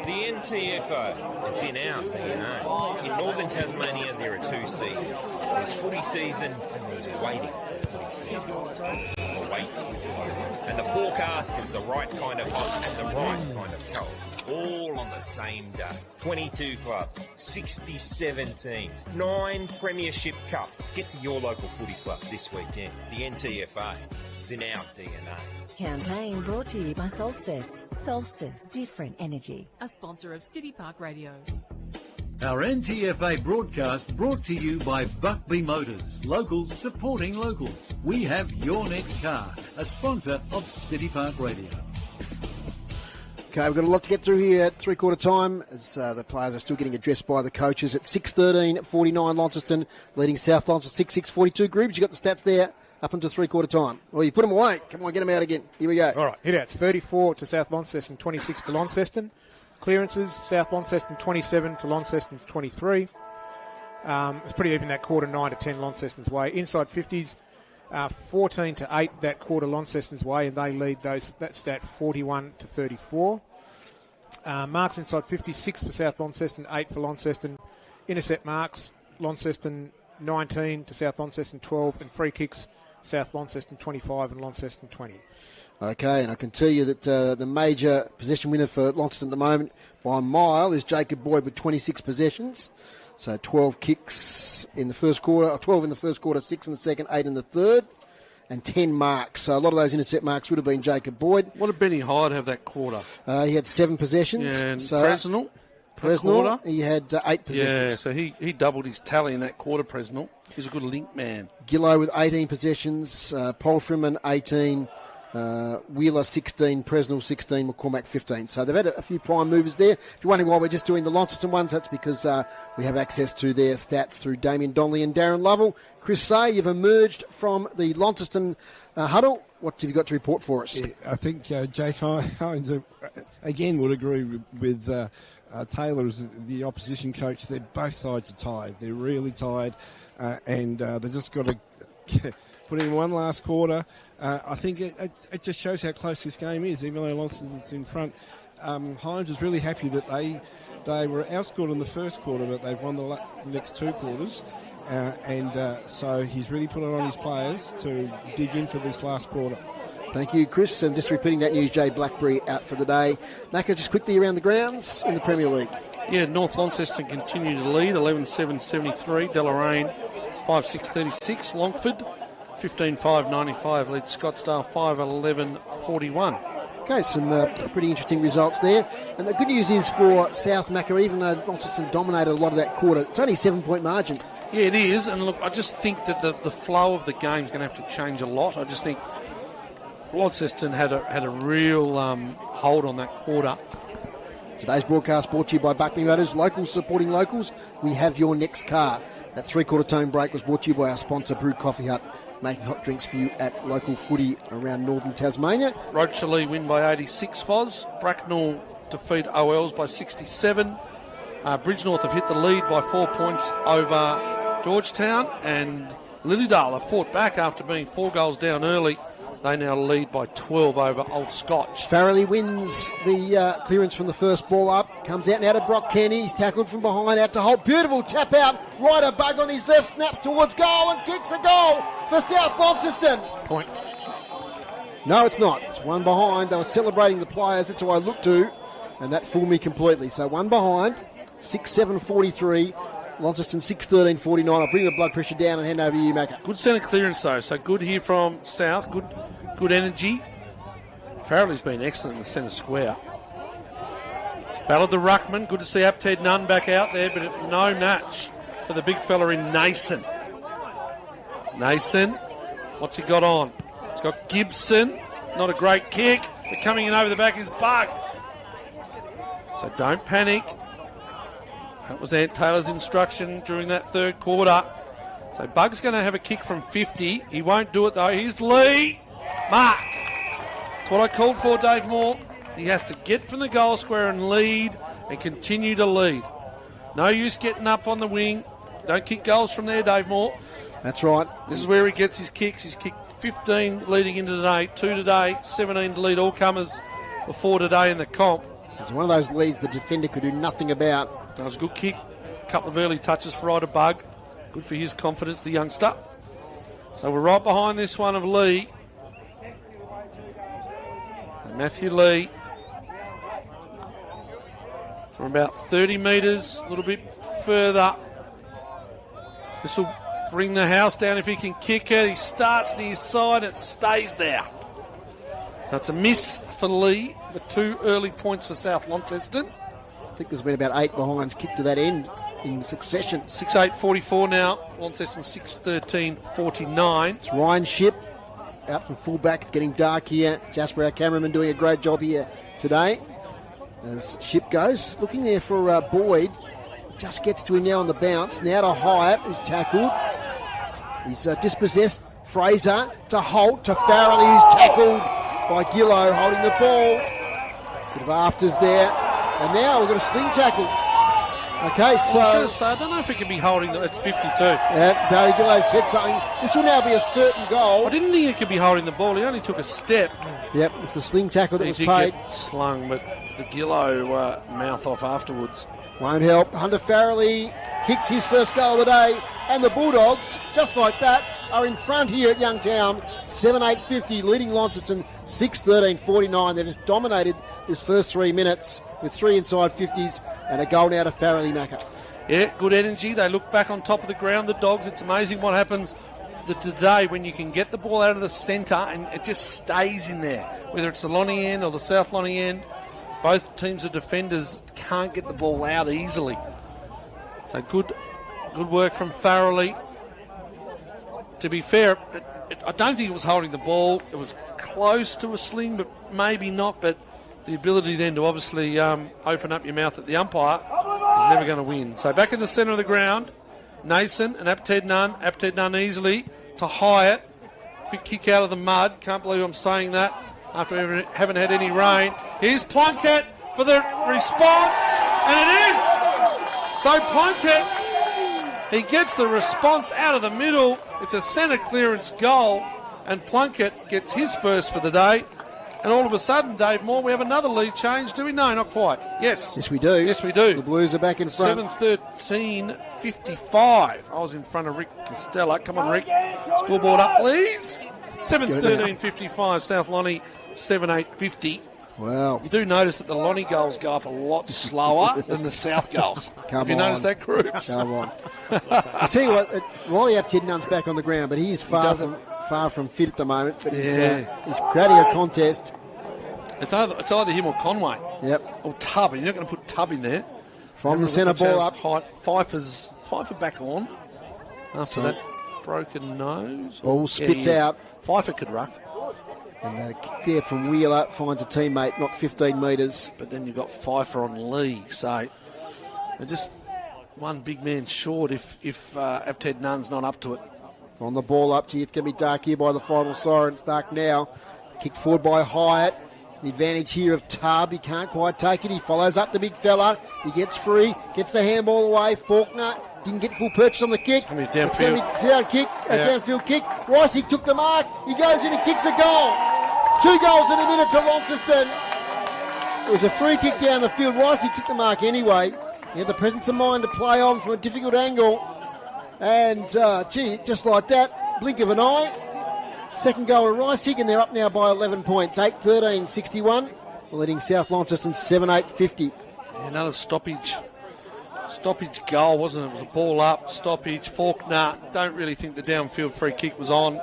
[SPEAKER 7] The NTFA, it's in our DNA. In northern Tasmania, there are 2 seasons. There's footy season and there's waiting for footy season. The wait is over. And the forecast is the right kind of hot and the right kind of cold. All on the same day. 22 clubs, 67 teams, 9 premiership cups. Get to your local footy club this weekend. The NTFA, it's in our DNA.
[SPEAKER 15] Campaign brought to you by Solstice. Solstice, different energy.
[SPEAKER 16] A sponsor of City Park Radio.
[SPEAKER 8] Our NTFA broadcast brought to you by Buckby Motors. Locals supporting locals. We have your next car. A sponsor of City Park Radio.
[SPEAKER 1] Okay, we've got a lot to get through here at three-quarter time as the players are still getting addressed by the coaches. At 6:13:49, Launceston leading South Launceston 6-6-42. Groups, you got the stats there up until three-quarter time. Well, you put them away. Come on, get them out again. Here we go.
[SPEAKER 4] All right, hit outs. 34 to South Launceston, 26 to Launceston. Clearances, South Launceston 27 to Launceston's 23. It's pretty even that quarter, 9 to 10 Launceston's way. Inside 50s, 14 to 8 that quarter Launceston's way, and they lead that stat 41 to 34. Marks inside 50, 6 for South Launceston, 8 for Launceston. Intercept marks, Launceston 19 to South Launceston 12, and free kicks, South Launceston 25 and Launceston 20.
[SPEAKER 1] Okay, and I can tell you that the major possession winner for Launceston at the moment by a mile is Jacob Boyd with 26 possessions. So 12 kicks in the first quarter, 12 in the first quarter, 6 in the second, 8 in the third, and 10 marks. So a lot of those intercept marks would have been Jacob Boyd.
[SPEAKER 3] What did Benny Hyde have that quarter?
[SPEAKER 1] He had 7 possessions.
[SPEAKER 3] Yeah, and Presnell,
[SPEAKER 1] he had 8 possessions.
[SPEAKER 3] Yeah, so he doubled his tally in that quarter, Presnell. He's a good link man.
[SPEAKER 1] Gillow with 18 possessions, Polfriman 18, Wheeler 16, Presnell 16, McCormack 15. So they've had a few prime movers there. If you're wondering why we're just doing the Launceston ones, that's because we have access to their stats through Damien Donnelly and Darren Lovell. Chris Say, you've emerged from the Launceston huddle. What have you got to report for us?
[SPEAKER 2] Yeah, I think Jake Hines again would agree with Taylor as the opposition coach. They're both sides are tired. They're really tired, and they've just got to put in one last quarter. I think it just shows how close this game is, even though Launceston's in front. Hines was really happy that they were outscored in the first quarter, but they've won the next 2 quarters. So he's really put it on his players to dig in for this last quarter.
[SPEAKER 1] Thank you, Chris. And just repeating that news, Jay Blackberry out for the day. Macca, just quickly around the grounds in the Premier League.
[SPEAKER 3] Yeah, North Launceston continue to lead, 11-7-73. Deloraine, 5-6-36. Longford, 15-5-95. Leads Scottsdale, 5-11-41.
[SPEAKER 1] Okay, some pretty interesting results there. And the good news is for South Macca, even though Launceston dominated a lot of that quarter, it's only a 7-point margin.
[SPEAKER 3] Yeah, it is. And look, I just think that the flow of the game is going to have to change a lot. I just think Launceston had a real hold on that quarter.
[SPEAKER 1] Today's broadcast brought to you by Buckley Motors, locals supporting locals. We have your next car. That 3/4 tone break was brought to you by our sponsor, Brewed Coffee Hut, making hot drinks for you at local footy around northern Tasmania.
[SPEAKER 3] Rochalee win by 86 Foz. Bracknell defeat OLs by 67. Bridgenorth have hit the lead by 4 points over Georgetown, and Lilydale have fought back after being 4 goals down early. They now lead by 12 over Old Scotch.
[SPEAKER 1] Farrelly wins the clearance from the first ball up. Comes out now to Brock Kenny. He's tackled from behind out to Holt. Beautiful tap out. Ryder Bug on his left. Snaps towards goal and kicks a goal for South Launceston.
[SPEAKER 4] Point.
[SPEAKER 1] No, it's not. It's one behind. They were celebrating the players. That's who I looked to. And that fooled me completely. So one behind. 6-7-43. Launceston 6-13-49. I'll bring the blood pressure down and hand over to you, Macca.
[SPEAKER 3] Good centre clearance though, so good here from South. Good energy. Farrelly's been excellent in the centre square. Ballard the ruckman. Good to see Apted Nunn back out there, but no match for the big fella in Nason. Nason, what's he got on? He's got Gibson. Not a great kick, but coming in over the back is Bug. So don't panic. That was Ant Taylor's instruction during that third quarter. So Bug's going to have a kick from 50. He won't do it though. Here's Lee. Mark. That's what I called for, Dave Moore. He has to get from the goal square and lead and continue to lead. No use getting up on the wing. Don't kick goals from there, Dave Moore.
[SPEAKER 1] That's right.
[SPEAKER 3] This is where he gets his kicks. He's kicked 15 leading into today, 2 today, 17 to lead all comers before today in the comp.
[SPEAKER 1] It's one of those leads the defender could do nothing about.
[SPEAKER 3] That was a good kick. A couple of early touches for Ryder Bug. Good for his confidence, the youngster. So we're right behind this one of Lee. And Matthew Lee. From about 30 metres, a little bit further. This will bring the house down if he can kick it. He starts near side, it stays there. So it's a miss for Lee, but 2 early points for South Launceston.
[SPEAKER 1] I think there's been about 8 behinds kicked to that end in succession.
[SPEAKER 3] 6-8-44 now. Launceston 6-13-49.
[SPEAKER 1] It's Ryan Shipp out from fullback. It's getting dark here. Jasper, our cameraman, doing a great job here today. As Shipp goes, looking there for Boyd. Just gets to him now on the bounce. Now to Hyatt, who's tackled. He's dispossessed. Fraser to Holt, to Farrelly, who's tackled by Gillow, holding the ball. Bit of afters there. And now we've got a sling tackle. Okay, so...
[SPEAKER 3] I don't know if it can be holding... It's 52.
[SPEAKER 1] Yeah, Barry Gillow said something. This will now be a certain goal.
[SPEAKER 3] I didn't think he could be holding the ball. He only took a step.
[SPEAKER 1] Yep, it's the sling tackle that was
[SPEAKER 3] did
[SPEAKER 1] paid.
[SPEAKER 3] Get slung, but the Gillow mouth off afterwards.
[SPEAKER 1] Won't help. Hunter Farrelly kicks his first goal of the day. And the Bulldogs, just like that, are in front here at Youngtown. 7-8-50, leading Launceston 6-13-49. They've just dominated this first 3 minutes with 3 inside 50s and a goal now to Farrelly, Macca.
[SPEAKER 3] Yeah, good energy. They look back on top of the ground, the Dogs. It's amazing what happens today when you can get the ball out of the centre and it just stays in there. Whether it's the Lonnie end or the South Lonnie end, both teams of defenders can't get the ball out easily. So good work from Farrelly. To be fair, I don't think it was holding the ball. It was close to a sling, but maybe not. But the ability then to obviously open up your mouth at the umpire is never going to win. So back in the centre of the ground, Nason and Apted Nunn. Apted Nunn easily to Hyatt. Quick kick out of the mud. Can't believe I'm saying that after having had any rain. Here's Plunkett for the response, and it is. So Plunkett, he gets the response out of the middle. It's a centre clearance goal, and Plunkett gets his first for the day. And all of a sudden, Dave Moore, we have another lead change, do we? No, not quite. Yes.
[SPEAKER 1] Yes, we do.
[SPEAKER 3] Yes, we do.
[SPEAKER 1] The Blues are back in front.
[SPEAKER 3] 7-13-55. I was in front of Rick Costello. Come on, Rick. Scoreboard up, please. 7-13-55. South Lonnie, 7-8-50.
[SPEAKER 1] Wow.
[SPEAKER 3] You do notice that the Lonnie goals go up a lot slower than the South goals. Have you noticed that, Groups?
[SPEAKER 1] Come on. I tell you what, Riley Apted-Nunn's back on the ground, but he's far from fit at the moment. But he's creating a contest.
[SPEAKER 3] It's either him or Conway.
[SPEAKER 1] Yep.
[SPEAKER 3] Or Tubb. You're not going to put Tubb in there.
[SPEAKER 1] From the centre ball up.
[SPEAKER 3] Pfeiffer back on after that broken nose.
[SPEAKER 1] Ball spits out.
[SPEAKER 3] Pfeiffer could ruck.
[SPEAKER 1] And the kick there from Wheeler finds a teammate, not 15 metres.
[SPEAKER 3] But then you've got Pfeiffer on Lee. So they're just one big man short if Apted Nunn's not up to it.
[SPEAKER 1] On the ball up to you. It's going to be dark here by the final siren. It's dark now. Kicked forward by Hyatt. The advantage here of Tubb. He can't quite take it. He follows up the big fella. He gets free. Gets the handball away. Faulkner didn't get full purchase on the kick.
[SPEAKER 3] It's going to be
[SPEAKER 1] downfield kick. Reisig took the mark. He goes in and kicks a goal. 2 goals in a minute to Launceston. It was a free kick down the field. Reisig took the mark anyway. He had the presence of mind to play on from a difficult angle. And, just like that, blink of an eye. Second goal to Reisig, and they're up now by 11 points. 8-13-61, leading South Launceston 7-8-50.
[SPEAKER 3] Another stoppage goal, wasn't it? It was a ball up, stoppage. Faulkner, don't really think the downfield free kick was on.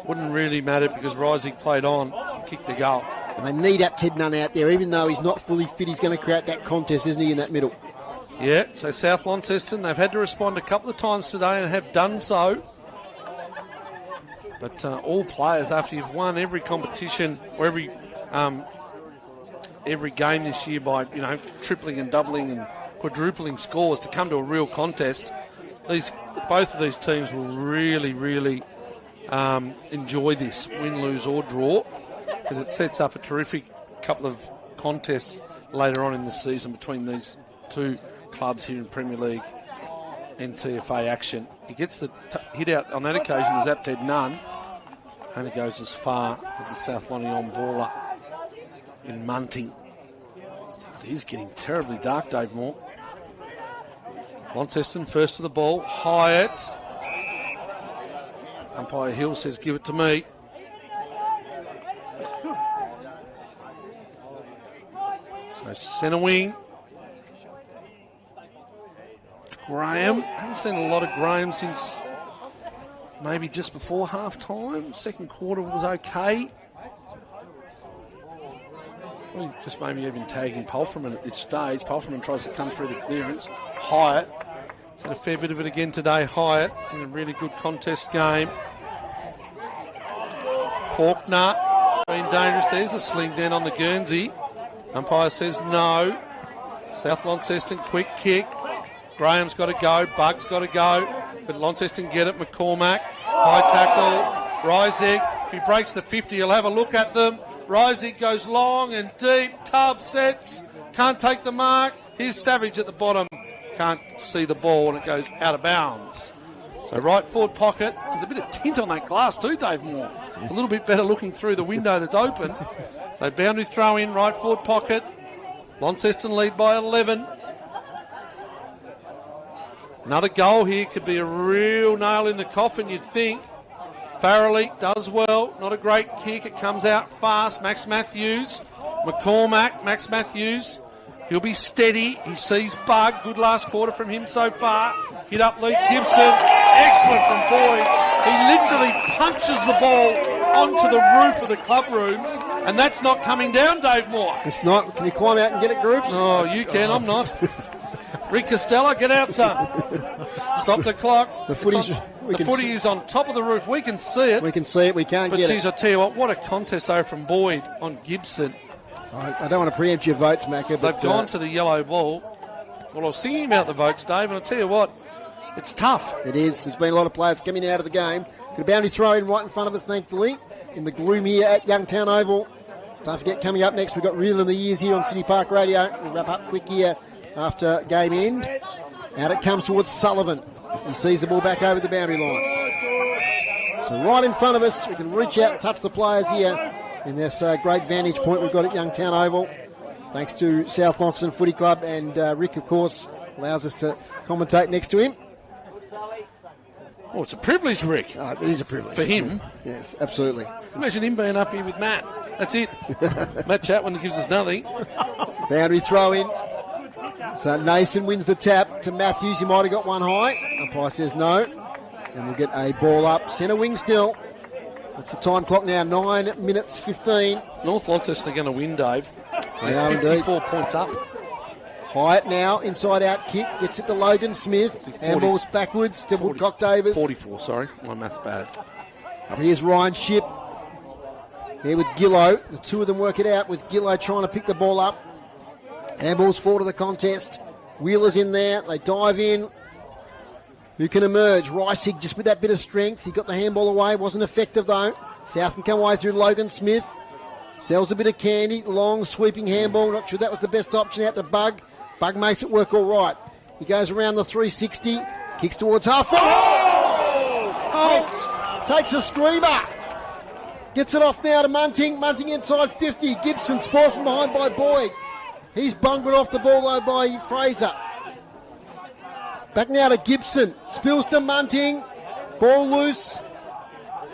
[SPEAKER 3] Wouldn't really matter because Reisig played on, kicked the goal.
[SPEAKER 1] And they need Apted Nunn out there, even though he's not fully fit. He's going to create that contest, isn't he, in that middle?
[SPEAKER 3] Yeah, so South Launceston, they've had to respond a couple of times today and have done so. But all players, after you've won every competition or every game this year by tripling and doubling and quadrupling scores to come to a real contest, both of these teams will really, really enjoy this, win, lose or draw, because it sets up a terrific couple of contests later on in the season between these two clubs here in Premier League NTFA action. He gets the hit out on that occasion as Apted Nunn. Only goes as far as the South Lonnion baller in Munting. So it is getting terribly dark, Dave Moore. Launceston first to the ball. Hyatt. Umpire Hill says, give it to me. So centre wing. Graham. I haven't seen a lot of Graham since maybe just before half-time. Second quarter was okay. Probably just maybe even tagging Pulfreman at this stage. Pulfreman tries to come through the clearance. Hyatt. He's had a fair bit of it again today. Hyatt in a really good contest game. Faulkner being dangerous. There's a sling down on the Guernsey. Umpire says no. South Launceston, quick kick. Graham's got to go. Bug's got to go. But Launceston get it. McCormack. High tackle. Reisig. If he breaks the 50, he'll have a look at them. Reisig goes long and deep. Tubb sets. Can't take the mark. Here's Savage at the bottom. Can't see the ball and it goes out of bounds. So right forward pocket. There's a bit of tint on that glass too, Dave Moore. It's a little bit better looking through the window that's open. So boundary throw in, right forward pocket. Launceston lead by 11. Another goal here could be a real nail in the coffin, you'd think. Farrelly does well. Not a great kick. It comes out fast. Max Matthews. McCormack. Max Matthews. He'll be steady. He sees Bug. Good last quarter from him so far. Hit up Luke Gibson. Excellent from Boyd. He literally punches the ball onto the roof of the club rooms, and that's not coming down, Dave Moore.
[SPEAKER 1] It's not. Can you climb out and get it, groups?
[SPEAKER 3] Oh, you can. I'm not. Rick Costello, get out, son. Stop the clock. The footy is on top of the roof. We can see it.
[SPEAKER 1] We can see it. We can't get it.
[SPEAKER 3] But, geez, I tell you what a contest, though, from Boyd on Gibson.
[SPEAKER 1] I don't want to preempt your votes, Macca. But
[SPEAKER 3] they've gone to the yellow ball. Well, I was thinking about the votes, Dave, and I'll tell you what, it's tough.
[SPEAKER 1] It is. There's been a lot of players coming out of the game. Got a boundary throw in right in front of us, thankfully, in the gloom here at Youngtown Oval. Don't forget, coming up next, we've got Reel in the Years here on City Park Radio. We'll wrap up quick here after game end. Out it comes towards Sullivan. He sees the ball back over the boundary line. So right in front of us, we can reach out and touch the players here in this great vantage point we've got at Youngtown Oval. Thanks to South Launceston Footy Club, and Rick, of course, allows us to commentate next to him.
[SPEAKER 3] Oh, it's a privilege, Rick.
[SPEAKER 1] Oh, it is a privilege.
[SPEAKER 3] For him.
[SPEAKER 1] Yes, absolutely.
[SPEAKER 3] Imagine him being up here with Matt. That's it. Matt Chatwin gives us nothing.
[SPEAKER 1] Boundary throw in. So Nason wins the tap to Matthews. He might have got one high. Umpire says no. And we'll get a ball up. Centre wing still. It's the time clock now, 9 minutes 15.
[SPEAKER 3] North Launceston are going to win, Dave.
[SPEAKER 1] They are
[SPEAKER 3] 54
[SPEAKER 1] indeed.
[SPEAKER 3] points up.
[SPEAKER 1] Hyatt now, inside out kick, gets it to Logan Smith. Handballs backwards to Woodcock Davis.
[SPEAKER 3] 44, sorry. My math's bad.
[SPEAKER 1] Here's Ryan Shipp. There with Gillow. The two of them work it out with Gillow trying to pick the ball up. Handballs forward to the contest. Wheeler's in there. They dive in. Who can emerge? Reisig just with that bit of strength. He got the handball away. Wasn't effective though. South can come away through Logan Smith. Sells a bit of candy. Long sweeping handball. Not sure that was the best option out to Bug. Bug makes it work all right. He goes around the 360. Kicks towards half. Holt takes a screamer. Gets it off now to Munting. Munting inside 50. Gibson spoiled from behind by Boyd. He's bungled off the ball though by Fraser. Back now to Gibson. Spills to Munting. Ball loose.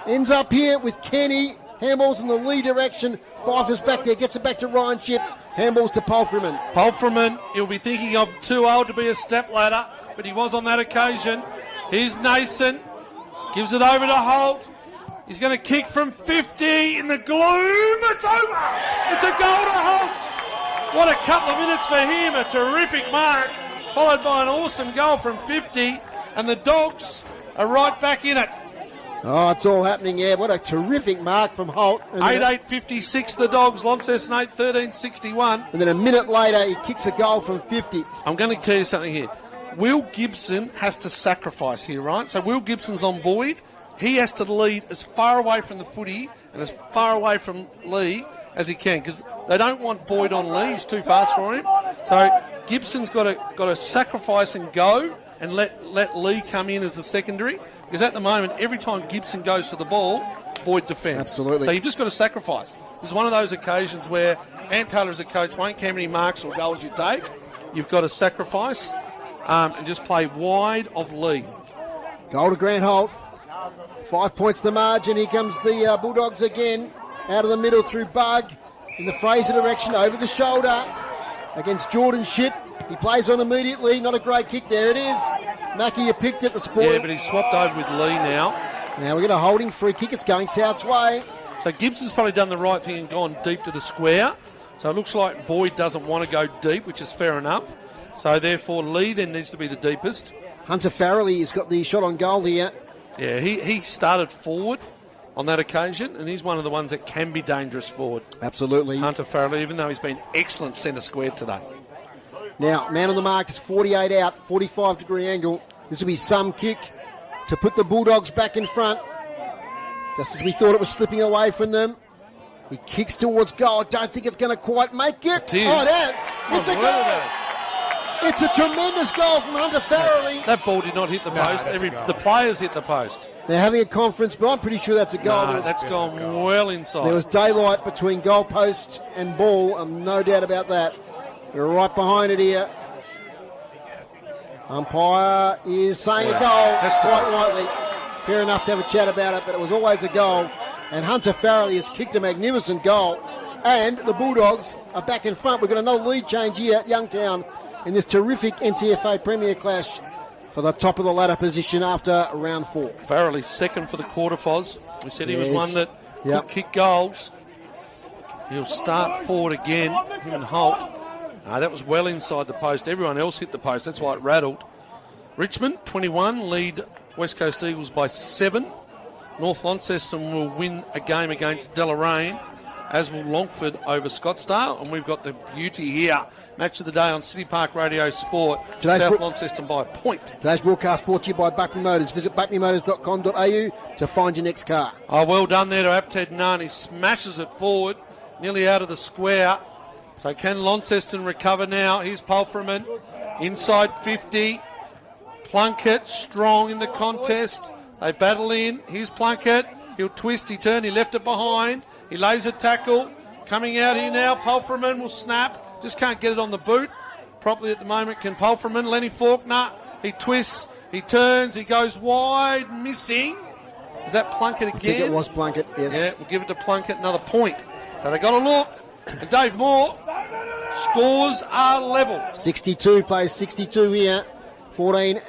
[SPEAKER 1] Ends up here with Kenny. Handballs in the Lee direction. Pfeiffer's back there. Gets it back to Ryan Shipp. Handballs to Pulfreman.
[SPEAKER 3] Pulfreman, he'll be thinking of too old to be a step ladder, but he was on that occasion. Here's Nason. Gives it over to Holt. He's going to kick from 50 in the gloom. It's over. It's a goal to Holt. What a couple of minutes for him. A terrific mark, followed by an awesome goal from 50. And the Dogs are right back in it.
[SPEAKER 1] Oh, it's all happening, yeah. What a terrific mark from Holt.
[SPEAKER 3] 8-8-56 the Dogs. Launceston 8-13-61.
[SPEAKER 1] And then a minute later, he kicks a goal from 50.
[SPEAKER 3] I'm going to tell you something here. Will Gibson has to sacrifice here, right? So Will Gibson's on Boyd. He has to lead as far away from the footy and as far away from Lee as he can, because they don't want Boyd on Lee. He's too fast for him. So Gibson's got to sacrifice and go and let Lee come in as the secondary, because at the moment, every time Gibson goes for the ball, Boyd defends.
[SPEAKER 1] Absolutely.
[SPEAKER 3] So you've just got to sacrifice. This is one of those occasions where Ant Taylor as a coach won't care how many marks or goals you take. You've got to sacrifice and just play wide of Lee.
[SPEAKER 1] Goal to Grant Holt. 5 points to margin. Here comes the Bulldogs again. Out of the middle through Bug. In the Fraser direction, over the shoulder. Against Jordan Shipp. He plays on immediately. Not a great kick. There it is. Mackie, you picked it, the spoil.
[SPEAKER 3] Yeah, but he's swapped over with Lee now.
[SPEAKER 1] Now we're going to holding free kick. It's going South's way.
[SPEAKER 3] So Gibson's probably done the right thing and gone deep to the square. So it looks like Boyd doesn't want to go deep, which is fair enough. So therefore Lee then needs to be the deepest.
[SPEAKER 1] Hunter Farrelly has got the shot on goal here.
[SPEAKER 3] Yeah, he started forward on that occasion, and he's one of the ones that can be dangerous forward.
[SPEAKER 1] Absolutely.
[SPEAKER 3] Hunter Farrelly, even though he's been excellent centre square today.
[SPEAKER 1] Now, man on the mark is 48 out, 45-degree angle. This will be some kick to put the Bulldogs back in front. Just as we thought it was slipping away from them. He kicks towards goal. I don't think it's going to quite make it.
[SPEAKER 3] It is.
[SPEAKER 1] Oh, it has. It's a goal. It's a tremendous goal from Hunter Farrelly.
[SPEAKER 3] That ball did not hit the post. The players hit the post.
[SPEAKER 1] They're having a conference, but I'm pretty sure that's a goal.
[SPEAKER 3] No, that's gone well inside.
[SPEAKER 1] There was daylight between goal post and ball, no doubt about that. We're right behind it here. Umpire is saying a goal, quite rightly. Fair enough to have a chat about it, but it was always a goal. And Hunter Farrelly has kicked a magnificent goal. And the Bulldogs are back in front. We've got another lead change here at Youngtown in this terrific NTFA Premier clash for the top of the ladder position after round 4.
[SPEAKER 3] Farrelly second for the quarter, Foz. We said he was one that could kick goals. He'll start forward again, him and Holt. That was well inside the post. Everyone else hit the post. That's why it rattled. Richmond, 21, lead West Coast Eagles by 7. North Launceston will win a game against Deloraine, as will Longford over Scottsdale. And we've got the beauty here. Match of the day on City Park Radio Sport. South Launceston by a point.
[SPEAKER 1] Today's broadcast brought to you by Buckley Motors. Visit buckley-motors.com.au to find your next car.
[SPEAKER 3] Oh, well done there to Apted Nunn. He smashes it forward, nearly out of the square. So can Launceston recover now? Here's Pulfreman, inside 50. Plunkett, strong in the contest. They battle in. Here's Plunkett. He'll twist, he turned, he left it behind. He lays a tackle. Coming out here now, Pulfreman will snap. Just can't get it on the boot properly at the moment. Can Pulfreman, Lenny Faulkner, he twists, he turns, he goes wide, missing. Is that Plunkett again?
[SPEAKER 1] I think it was Plunkett, yes.
[SPEAKER 3] Yeah, we'll give it to Plunkett, another point. So they got a look. And Dave Moore, scores are level.
[SPEAKER 1] 62 plays 62 here. 14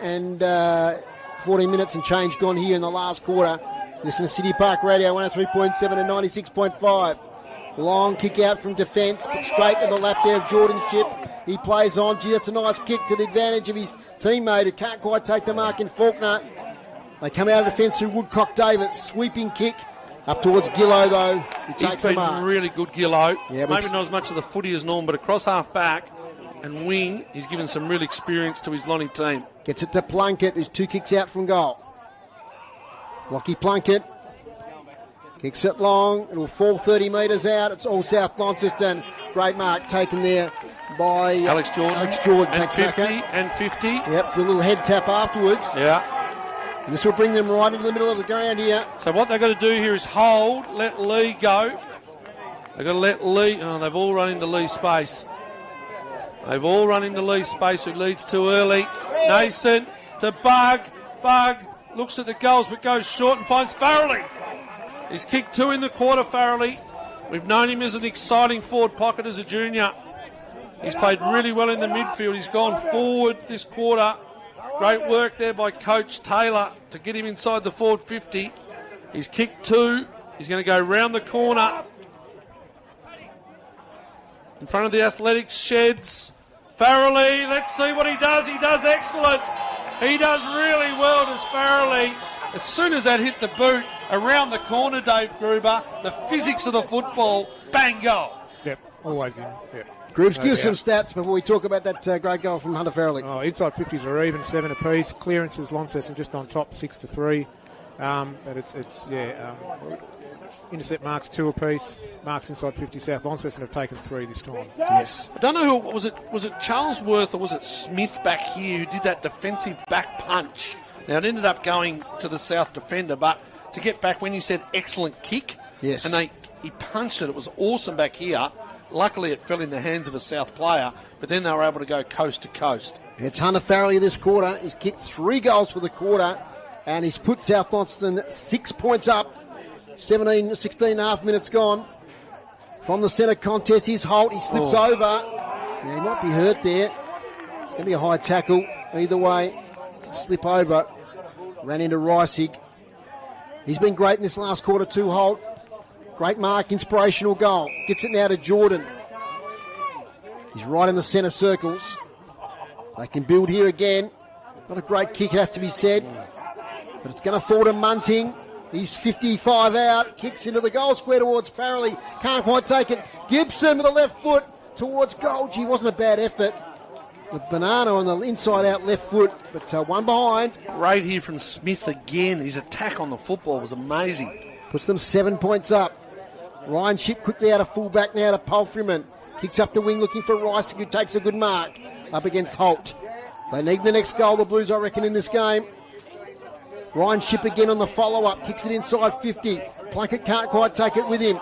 [SPEAKER 1] minutes and change gone here in the last quarter. Listen to City Park Radio 103.7 and 96.5. Long kick out from defence, but straight to the lap there of Jordan Ship. He plays on. Gee, that's a nice kick to the advantage of his teammate who can't quite take the mark in Faulkner. They come out of defence through Woodcock Davis. Sweeping kick up towards Gillow, though.
[SPEAKER 3] He's been really good, Gillow.
[SPEAKER 1] Yeah,
[SPEAKER 3] maybe not as much of the footy as Norm, but across half back and wing, he's given some real experience to his Lonnie team.
[SPEAKER 1] Gets it to Plunkett, who's 2 kicks out from goal. Lockie Plunkett kicks it long. It'll fall 30 metres out. It's all South Launceston. Great mark taken there by
[SPEAKER 3] Alex Jordan.
[SPEAKER 1] And
[SPEAKER 3] 50 and 50.
[SPEAKER 1] Yep, for a little head tap afterwards.
[SPEAKER 3] Yeah.
[SPEAKER 1] And this will bring them right into the middle of the ground here.
[SPEAKER 3] So what they've got to do here is hold, let Lee go. They've got to let Lee... Oh, they've all run into Lee's space. They've all run into Lee's space, who leads too early. Nason to Bug. Bug looks at the goals but goes short and finds Farrelly. He's kicked 2 in the quarter, Farrelly. We've known him as an exciting forward pocket as a junior. He's played really well in the midfield. He's gone forward this quarter. Great work there by Coach Taylor to get him inside the forward 50. He's kicked 2. He's going to go round the corner. In front of the athletics sheds. Farrelly, let's see what he does. He does excellent. He does really well, does Farrelly. As soon as that hit the boot, around the corner, Dave Gruber, the physics of the football, bang, goal.
[SPEAKER 4] Yep, always in. Yep.
[SPEAKER 1] Grooves, give us some stats before we talk about that great goal from Hunter Farrelly.
[SPEAKER 4] Oh, inside 50s are even, 7 apiece. Clearances, Launceston just on top, 6-3. But intercept marks 2 apiece. Marks inside 50. South Launceston have taken 3 this time.
[SPEAKER 1] Yes.
[SPEAKER 3] I don't know who was it. Was it Charlesworth or was it Smith back here who did that defensive back punch? Now it ended up going to the South defender, but to get back when you said excellent kick,
[SPEAKER 1] yes,
[SPEAKER 3] and he punched it. It was awesome back here. Luckily, it fell in the hands of a South player, but then they were able to go coast to coast.
[SPEAKER 1] It's Hunter Farrelly this quarter. He's kicked 3 goals for the quarter, and he's put South Launceston 6 points up. 16 and a half minutes gone. From the centre contest, here's Holt. He slips over. Now, he might be hurt there. It's going to be a high tackle. Either way, could slip over. Ran into Reisig. He's been great in this last quarter too, Holt. Great mark, inspirational goal. Gets it now to Jordan. He's right in the centre circles. They can build here again. Not a great kick, it has to be said. But it's going to fall to Munting. He's 55 out. Kicks into the goal square towards Farrelly. Can't quite take it. Gibson with the left foot towards goal. Gee, wasn't a bad effort. With Banana on the inside out left foot, but one behind.
[SPEAKER 3] Great here from Smith again. His attack on the football was amazing.
[SPEAKER 1] Puts them 7 points up. Ryan Ship quickly out of full-back now to Palfreyman. Kicks up the wing looking for Rice, who takes a good mark up against Holt. They need the next goal, the Blues, I reckon, in this game. Ryan Ship again on the follow-up. Kicks it inside 50. Plunkett can't quite take it with him.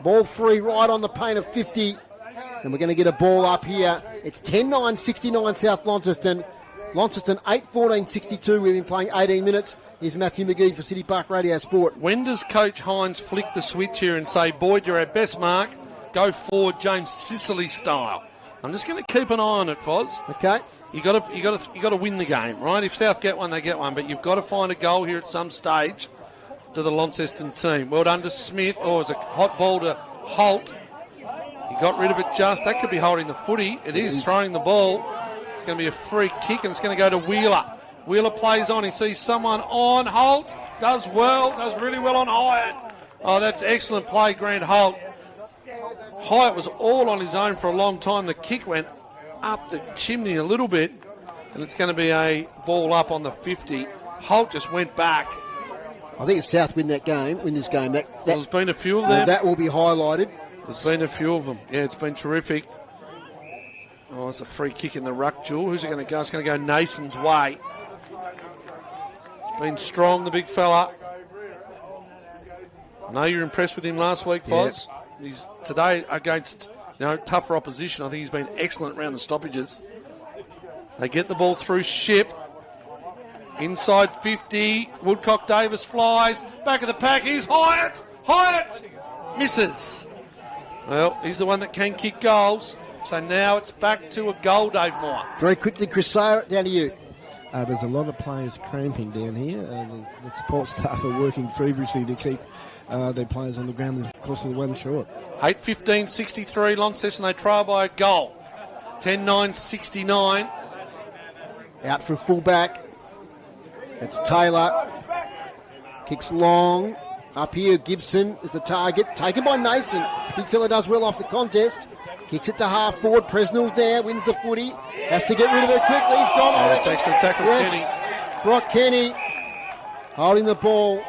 [SPEAKER 1] Ball free right on the paint of 50. And we're going to get a ball up here. It's 10-9, 69 South Launceston. Launceston 8-14, 62. We've been playing 18 minutes. Here's Matthew McGee for City Park Radio Sport.
[SPEAKER 3] When does Coach Hines flick the switch here and say, Boyd, you're our best mark, go forward James Sicily style? I'm just going to keep an eye on it, Foz.
[SPEAKER 1] Okay.
[SPEAKER 3] You got to win the game, right? If South get one, they get one. But you've got to find a goal here at some stage to the Launceston team. Well done to Smith. Oh, it's a hot ball to Holt. He got rid of it just. That could be holding the footy. It is throwing the ball. It's going to be a free kick, and it's going to go to Wheeler. Wheeler plays on. He sees someone on. Holt does really well on Hyatt. Oh, that's excellent play, Grant Holt. Hyatt was all on his own for a long time. The kick went up the chimney a little bit, and it's going to be a ball up on the 50. Holt just went back.
[SPEAKER 1] I think it's South win this game.
[SPEAKER 3] There's been a few of them.
[SPEAKER 1] That will be highlighted.
[SPEAKER 3] There's been a few of them. Yeah, it's been terrific. Oh, it's a free kick in the ruck, Jewel. Who's it going to go? It's going to go Nason's way. It's been strong, the big fella. I know you're impressed with him last week, Foz. Yep. He's today against tougher opposition. I think he's been excellent around the stoppages. They get the ball through Ship. Inside 50. Woodcock Davis flies. Back of the pack. Here's Hyatt. Hyatt misses. Well, he's the one that can kick goals. So now it's back to a goal, Dave Moore.
[SPEAKER 1] Very quickly, Chris Sayer, down to you.
[SPEAKER 2] There's a lot of players cramping down here. The support staff are working feverishly to keep their players on the ground. Of course, they're one short.
[SPEAKER 3] 8:15.63 Launceston. They trail by a goal. 10-9-69.
[SPEAKER 1] Out from full-back. It's Taylor. Kicks long. Up here, Gibson is the target. Taken by Nason. Big fella does well off the contest. Kicks it to half forward. Presnell's there. Wins the footy. Has to get rid of it quickly. He's gone.
[SPEAKER 3] That's excellent tackle,
[SPEAKER 1] yes.
[SPEAKER 3] Kenny.
[SPEAKER 1] Brock Kenny holding the ball.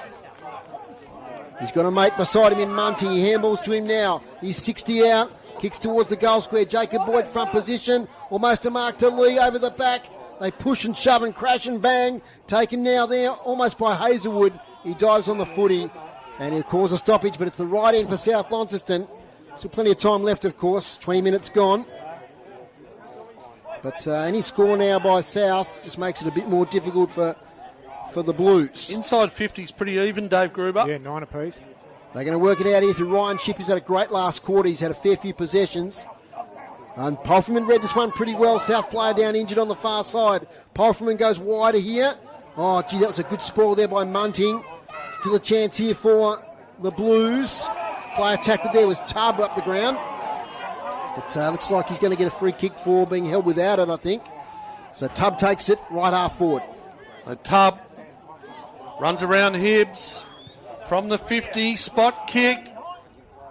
[SPEAKER 1] He's got a mate beside him in Munty. He handballs to him now. He's 60 out. Kicks towards the goal square. Jacob Boyd front position. Almost a mark to Lee over the back. They push and shove and crash and bang. Taken now there almost by Hazelwood. He dives on the footy and he'll cause a stoppage, but it's the right end for South Launceston. Still plenty of time left, of course. 20 minutes gone. But any score now by South just makes it a bit more difficult for the Blues.
[SPEAKER 3] Inside 50 is pretty even, Dave Gruber.
[SPEAKER 4] Yeah, 9 apiece.
[SPEAKER 1] They're going to work it out here through Ryan Shipp, who's had a great last quarter. He's had a fair few possessions. And Polferman read this one pretty well. South player down injured on the far side. Polferman goes wider here. Oh, gee, that was a good spoil there by Munting. Still a chance here for the Blues. Player tackled there was Tubb up the ground. But looks like he's going to get a free kick for being held without it, I think. So Tubb takes it right half forward.
[SPEAKER 3] Tubb runs around Hibbs from the 50, spot kick.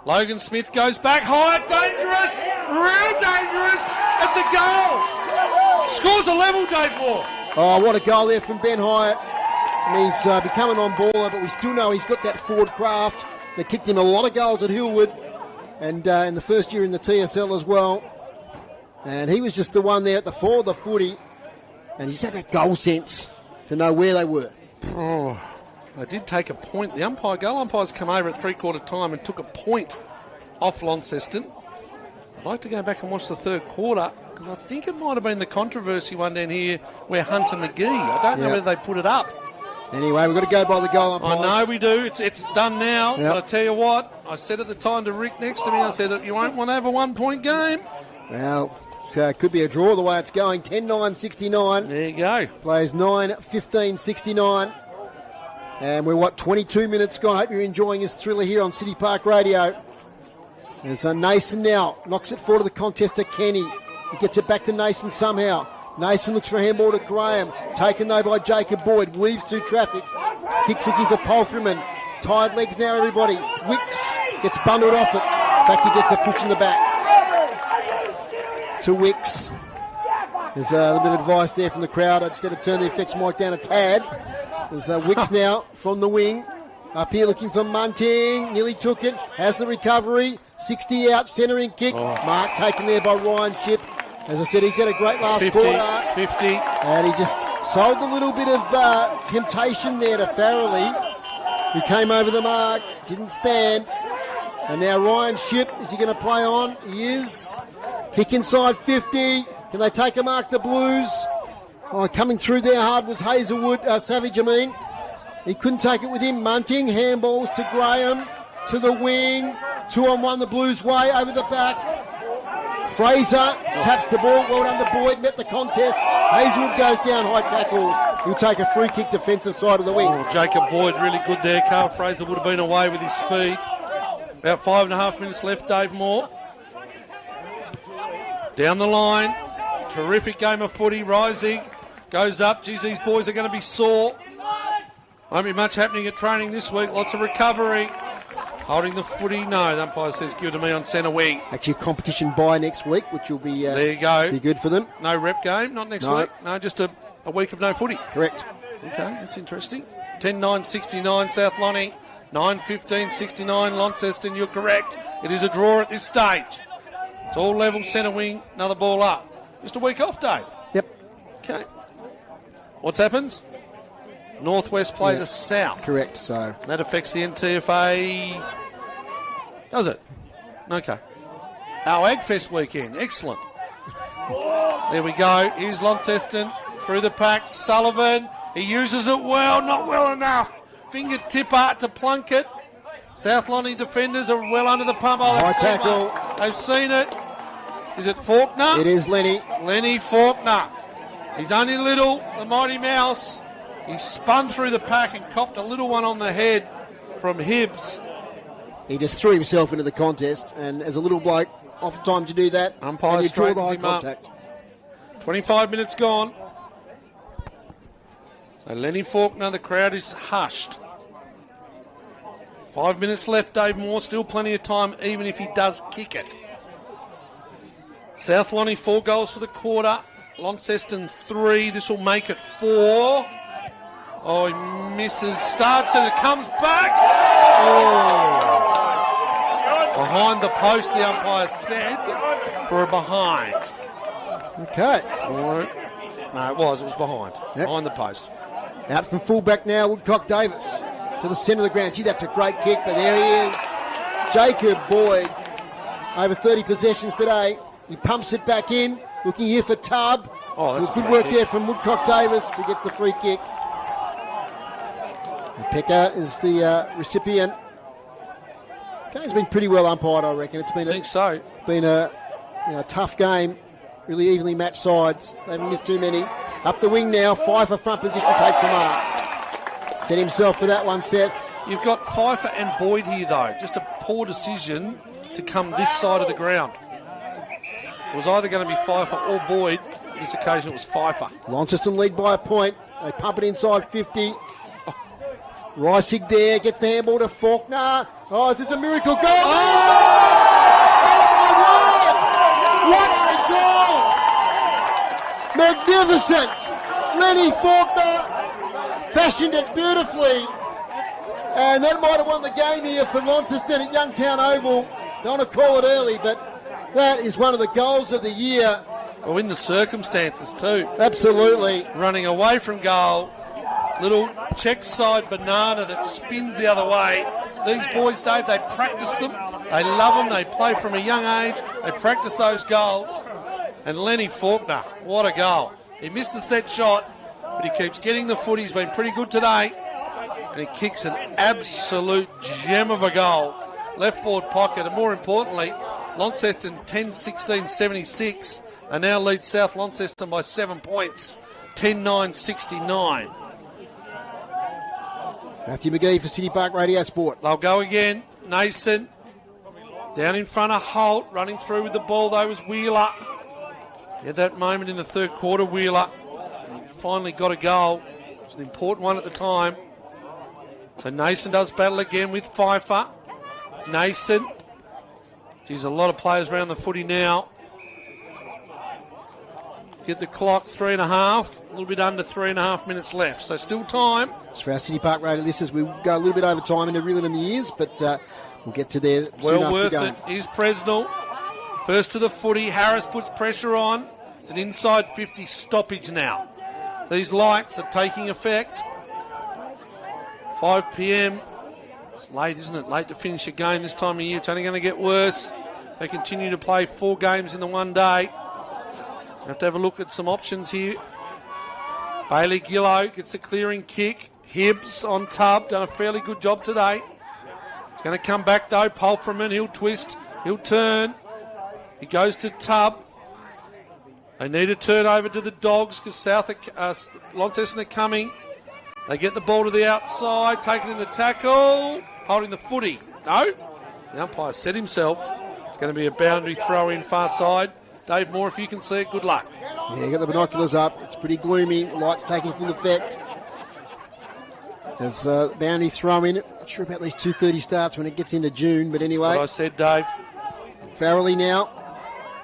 [SPEAKER 3] Logan Smith goes back high, dangerous, real dangerous. It's a goal. Scores a level, Dave Moore.
[SPEAKER 1] Oh, what a goal there from Ben Hyatt. And he's become an on-baller, but we still know he's got that forward craft. They kicked him a lot of goals at Hillwood and in the first year in the TSL as well. And he was just the one there at the fore of the footy. And he's had that goal sense to know where they were.
[SPEAKER 3] Oh, they did take a point. The goal umpires come over at three-quarter time and took a point off Launceston. I'd like to go back and watch the third quarter because I think it might have been the controversy one down here where Hunter McGee, I don't know whether they put it up.
[SPEAKER 1] Anyway, we've got to go by the goal umpires.
[SPEAKER 3] I know we do. It's done now. But I tell you what, I said at the time to Rick next to me, I said, you won't want to have a one-point game.
[SPEAKER 1] Well, it could be a draw the way it's going. 10-9-69.
[SPEAKER 3] There you go.
[SPEAKER 1] Plays 9-15-69. And we're, 22 minutes gone. I hope you're enjoying this thriller here on City Park Radio. There's Nason now. Knocks it forward to the contest to Kenny. He gets it back to Nason somehow. Nason looks for a handball to Graham. Taken though by Jacob Boyd. Weaves through traffic. Kicks looking for Polferman. Tired legs now, everybody. Wicks gets bundled off it. In fact, he gets a push in the back to Wicks. There's a little bit of advice there from the crowd. Instead of turn the effects mic down a tad. There's Wicks now from the wing. Up here looking for Munting. Nearly took it. Has the recovery. 60 out. Centering kick. Mark taken there by Ryan Shipp. As I said, he's had a great last
[SPEAKER 3] 50,
[SPEAKER 1] quarter.
[SPEAKER 3] 50.
[SPEAKER 1] And he just sold a little bit of temptation there to Farrelly, who came over the mark, didn't stand. And now Ryan Shipp, is he going to play on? He is. Kick inside 50. Can they take a mark, the Blues? Oh, coming through there hard was Savage, He couldn't take it with him. Munting, handballs to Graham, to the wing. 2-on-1 the Blues way, over the back. Fraser taps the ball, well done to Boyd, met the contest. Hazelwood goes down, high tackle. He'll take a free kick defensive side of the wing.
[SPEAKER 3] Jacob Boyd really good there. Carl Fraser would have been away with his speed. About 5.5 minutes left, Dave Moore. Down the line. Terrific game of footy. Rising goes up. Geez, these boys are going to be sore. Won't be much happening at training this week. Lots of recovery. Holding the footy. No, the umpire says give it to me on centre wing.
[SPEAKER 1] Actually, a competition bye next week, which will be
[SPEAKER 3] there you go.
[SPEAKER 1] Be good for them.
[SPEAKER 3] No rep game, not next week. No, just a week of no footy.
[SPEAKER 1] Correct.
[SPEAKER 3] Okay, that's interesting. 10-9-69 South Lonnie. 9-15-69 Launceston. You're correct. It is a draw at this stage. It's all level, centre wing, another ball up. Just a week off, Dave.
[SPEAKER 1] Yep.
[SPEAKER 3] Okay. What's happens? Northwest play the South.
[SPEAKER 1] Correct, so.
[SPEAKER 3] That affects the NTFA. Does it? Okay. Our Agfest weekend. Excellent. There we go. Here's Launceston through the pack. Sullivan. He uses it well. Not well enough. Fingertipper to Plunkett. South Lonnie defenders are well under the pump. Oh,
[SPEAKER 1] high tackle.
[SPEAKER 3] They've seen it. Is it Faulkner?
[SPEAKER 1] It is Lenny.
[SPEAKER 3] Lenny Faulkner. He's only little, the mighty mouse. He spun through the pack and copped a little one on the head from Hibbs.
[SPEAKER 1] He just threw himself into the contest, and as a little bloke, oftentimes you do that,
[SPEAKER 3] Umpire
[SPEAKER 1] and you draw the
[SPEAKER 3] straightens
[SPEAKER 1] high
[SPEAKER 3] him up.
[SPEAKER 1] contact.
[SPEAKER 3] 25 minutes gone. So Lenny Faulkner, the crowd is hushed. 5 minutes left, Dave Moore, still plenty of time, even if he does kick it. South Lonnie 4 goals for the quarter. Launceston 3, this will make it 4. Oh, he misses, starts and it comes back. Oh. Behind the post, the umpire said, for a behind.
[SPEAKER 1] Okay.
[SPEAKER 3] No, it was behind.
[SPEAKER 1] Yep.
[SPEAKER 3] Behind the post.
[SPEAKER 1] Out from fullback now, Woodcock Davis to the centre of the ground. Gee, that's a great kick, but there he is. Jacob Boyd, over 30 possessions today. He pumps it back in, looking here for Tubb.
[SPEAKER 3] Oh, that's
[SPEAKER 1] good
[SPEAKER 3] a
[SPEAKER 1] work
[SPEAKER 3] kick.
[SPEAKER 1] there from Woodcock Davis, who gets the free kick. And Pekka is the recipient. Game's been pretty well umpired, I reckon. It's been been a tough game. Really evenly matched sides. They haven't missed too many. Up the wing now. Pfeiffer front position takes the mark. Set himself for that one, Seth.
[SPEAKER 3] You've got Pfeiffer and Boyd here, though. Just a poor decision to come this side of the ground. It was either going to be Pfeiffer or Boyd. On this occasion, it was Pfeiffer.
[SPEAKER 1] Launceston lead by a point. They pump it inside 50. Reisig there. Gets the handball to Faulkner. Oh, is this a miracle goal? What a goal! Magnificent! Lenny Faulkner fashioned it beautifully. And that might have won the game here for Launceston at Youngtown Oval. Don't want to call it early, but that is one of the goals of the year.
[SPEAKER 3] Well, in the circumstances too.
[SPEAKER 1] Absolutely.
[SPEAKER 3] Running away from goal. Little check side banana that spins the other way. These boys, Dave, they practice them. They love them. They play from a young age. They practice those goals. And Lenny Faulkner, what a goal. He missed the set shot, but he keeps getting the foot. He's been pretty good today. And he kicks an absolute gem of a goal. Left forward pocket. And more importantly, Launceston 10-16-76 and now lead South Launceston by 7 points. 10-9-69.
[SPEAKER 1] Matthew McGee for City Park Radio Sport.
[SPEAKER 3] They'll go again. Nason down in front of Holt. Running through with the ball, though, was Wheeler. He had that moment in the third quarter, Wheeler. Finally got a goal. It was an important one at the time. So Nason does battle again with Pfeiffer. Nason. Geez, a lot of players around the footy now. Get the clock 3.5. A little bit under 3.5 minutes left. So still time.
[SPEAKER 1] It's for our City Park Radio listeners. We go a little bit over time into reeling in the years, but we'll get to there soon
[SPEAKER 3] Well
[SPEAKER 1] after
[SPEAKER 3] worth
[SPEAKER 1] the game.
[SPEAKER 3] it. Here's Presnell. First to the footy. Harris puts pressure on. It's an inside 50 stoppage now. These lights are taking effect. 5 p.m. It's late, isn't it? Late to finish a game this time of year. It's only going to get worse. They continue to play 4 games in the one day. We have to have a look at some options here. Bailey Gillow gets a clearing kick. Hibbs on Tubb, done a fairly good job today. It's going to come back though. Pulfreman, he'll twist, he'll turn. He goes to Tubb. They need a turn over to the Dogs because Launceston are coming. They get the ball to the outside, taking in the tackle, holding the footy. No, the umpire set himself. It's going to be a boundary throw in far side. Dave Moore, if you can see it, good luck.
[SPEAKER 1] Yeah, got the binoculars up. It's pretty gloomy. The light's taking full effect. There's boundary throw in. Not sure about these 2:30 starts when it gets into June, but anyway.
[SPEAKER 3] That's what I said, Dave.
[SPEAKER 1] Farrelly now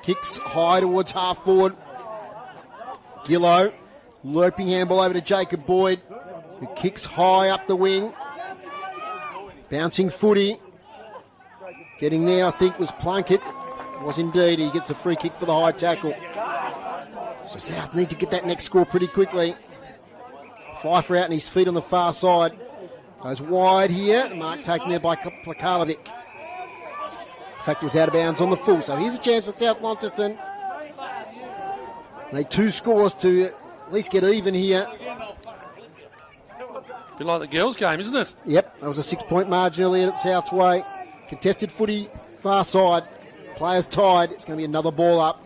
[SPEAKER 1] kicks high towards half forward. Gillow, loping handball over to Jacob Boyd, who kicks high up the wing. Bouncing footy. Getting there, I think, was Plunkett. Was indeed. He gets a free kick for the high tackle. So South need to get that next score pretty quickly. Pfeiffer out and his feet on the far side. Goes wide here. Mark taken there by Plakalovic. In fact, he was out of bounds on the full. So here's a chance for South Launceston. Need 2 scores to at least get even here.
[SPEAKER 3] A bit like the girls' game, isn't it?
[SPEAKER 1] Yep, that was a 6-point margin earlier at South's way. Contested footy, far side. Players tied. It's going to be another ball up.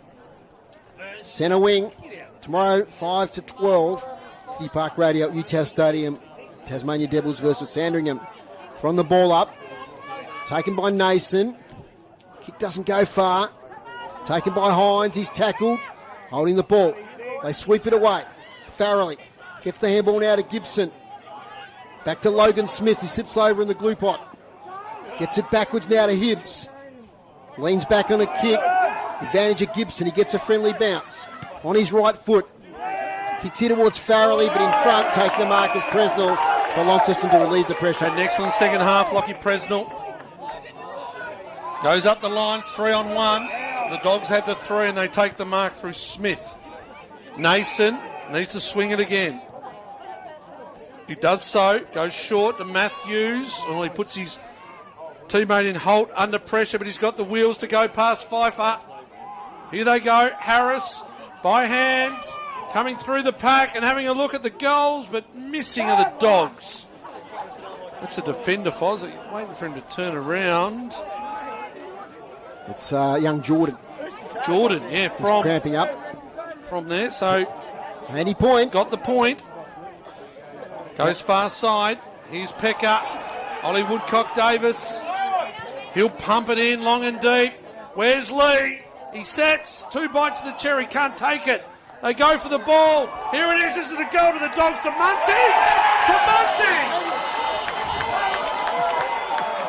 [SPEAKER 1] Centre wing. tomorrow, 5 to 12, City Park Radio at UTAS Stadium, Tasmania Devils versus Sandringham. From the ball up, taken by Nason. Kick doesn't go far. Taken by Hines, he's tackled, holding the ball. They sweep it away. Farrelly gets the handball now to Gibson. Back to Logan Smith, who slips over in the glue pot. Gets it backwards now to Hibbs. Leans back on a kick. Advantage of Gibson. He gets a friendly bounce. On his right foot. Kicks here towards Farrelly, but in front, taking the mark is Presnell for Launceston to relieve the pressure.
[SPEAKER 3] An excellent second half, Lockie Presnell. Goes up the line, 3-on-1. The Dogs had the 3 and they take the mark through Smith. Nason needs to swing it again. He does so, goes short to Matthews. He puts his teammate in Holt under pressure, but he's got the wheels to go past Pfeiffer. Here they go, Harris by hands, coming through the pack and having a look at the goals, but missing are the Dogs. That's a defender, Foz. Waiting for him to turn around.
[SPEAKER 1] It's young Jordan.
[SPEAKER 3] Jordan, yeah, from
[SPEAKER 1] cramping up
[SPEAKER 3] from there. So,
[SPEAKER 1] handy point.
[SPEAKER 3] Got the point. Goes far side. Here's Pecker. Ollie Woodcock-Davis. He'll pump it in long and deep. Where's Lee? He sets. 2 bites of the cherry. Can't take it. They go for the ball. Here it is. This is a goal to the Dogs. To Munty. To Munty.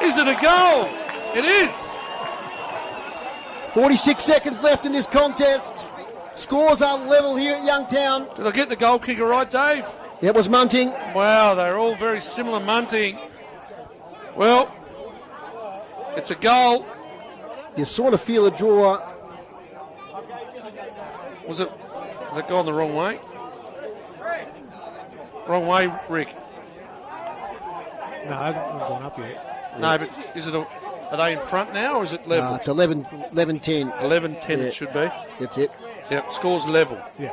[SPEAKER 3] Is it a goal? It is.
[SPEAKER 1] 46 seconds left in this contest. Scores are level here at Youngtown.
[SPEAKER 3] Did I get the goal kicker right, Dave?
[SPEAKER 1] It was Munting.
[SPEAKER 3] Wow, they're all very similar. Munting. Well, it's a goal.
[SPEAKER 1] You sort of feel a draw.
[SPEAKER 3] Was it gone the wrong way? Wrong way, Rick.
[SPEAKER 4] No, it hasn't gone up yet.
[SPEAKER 3] No, but is it? Are they in front now, or is it level?
[SPEAKER 1] It's 11-10.
[SPEAKER 3] 11-10
[SPEAKER 1] Yeah.
[SPEAKER 3] It should be.
[SPEAKER 1] That's it.
[SPEAKER 3] Yep, score's level.
[SPEAKER 4] Yeah.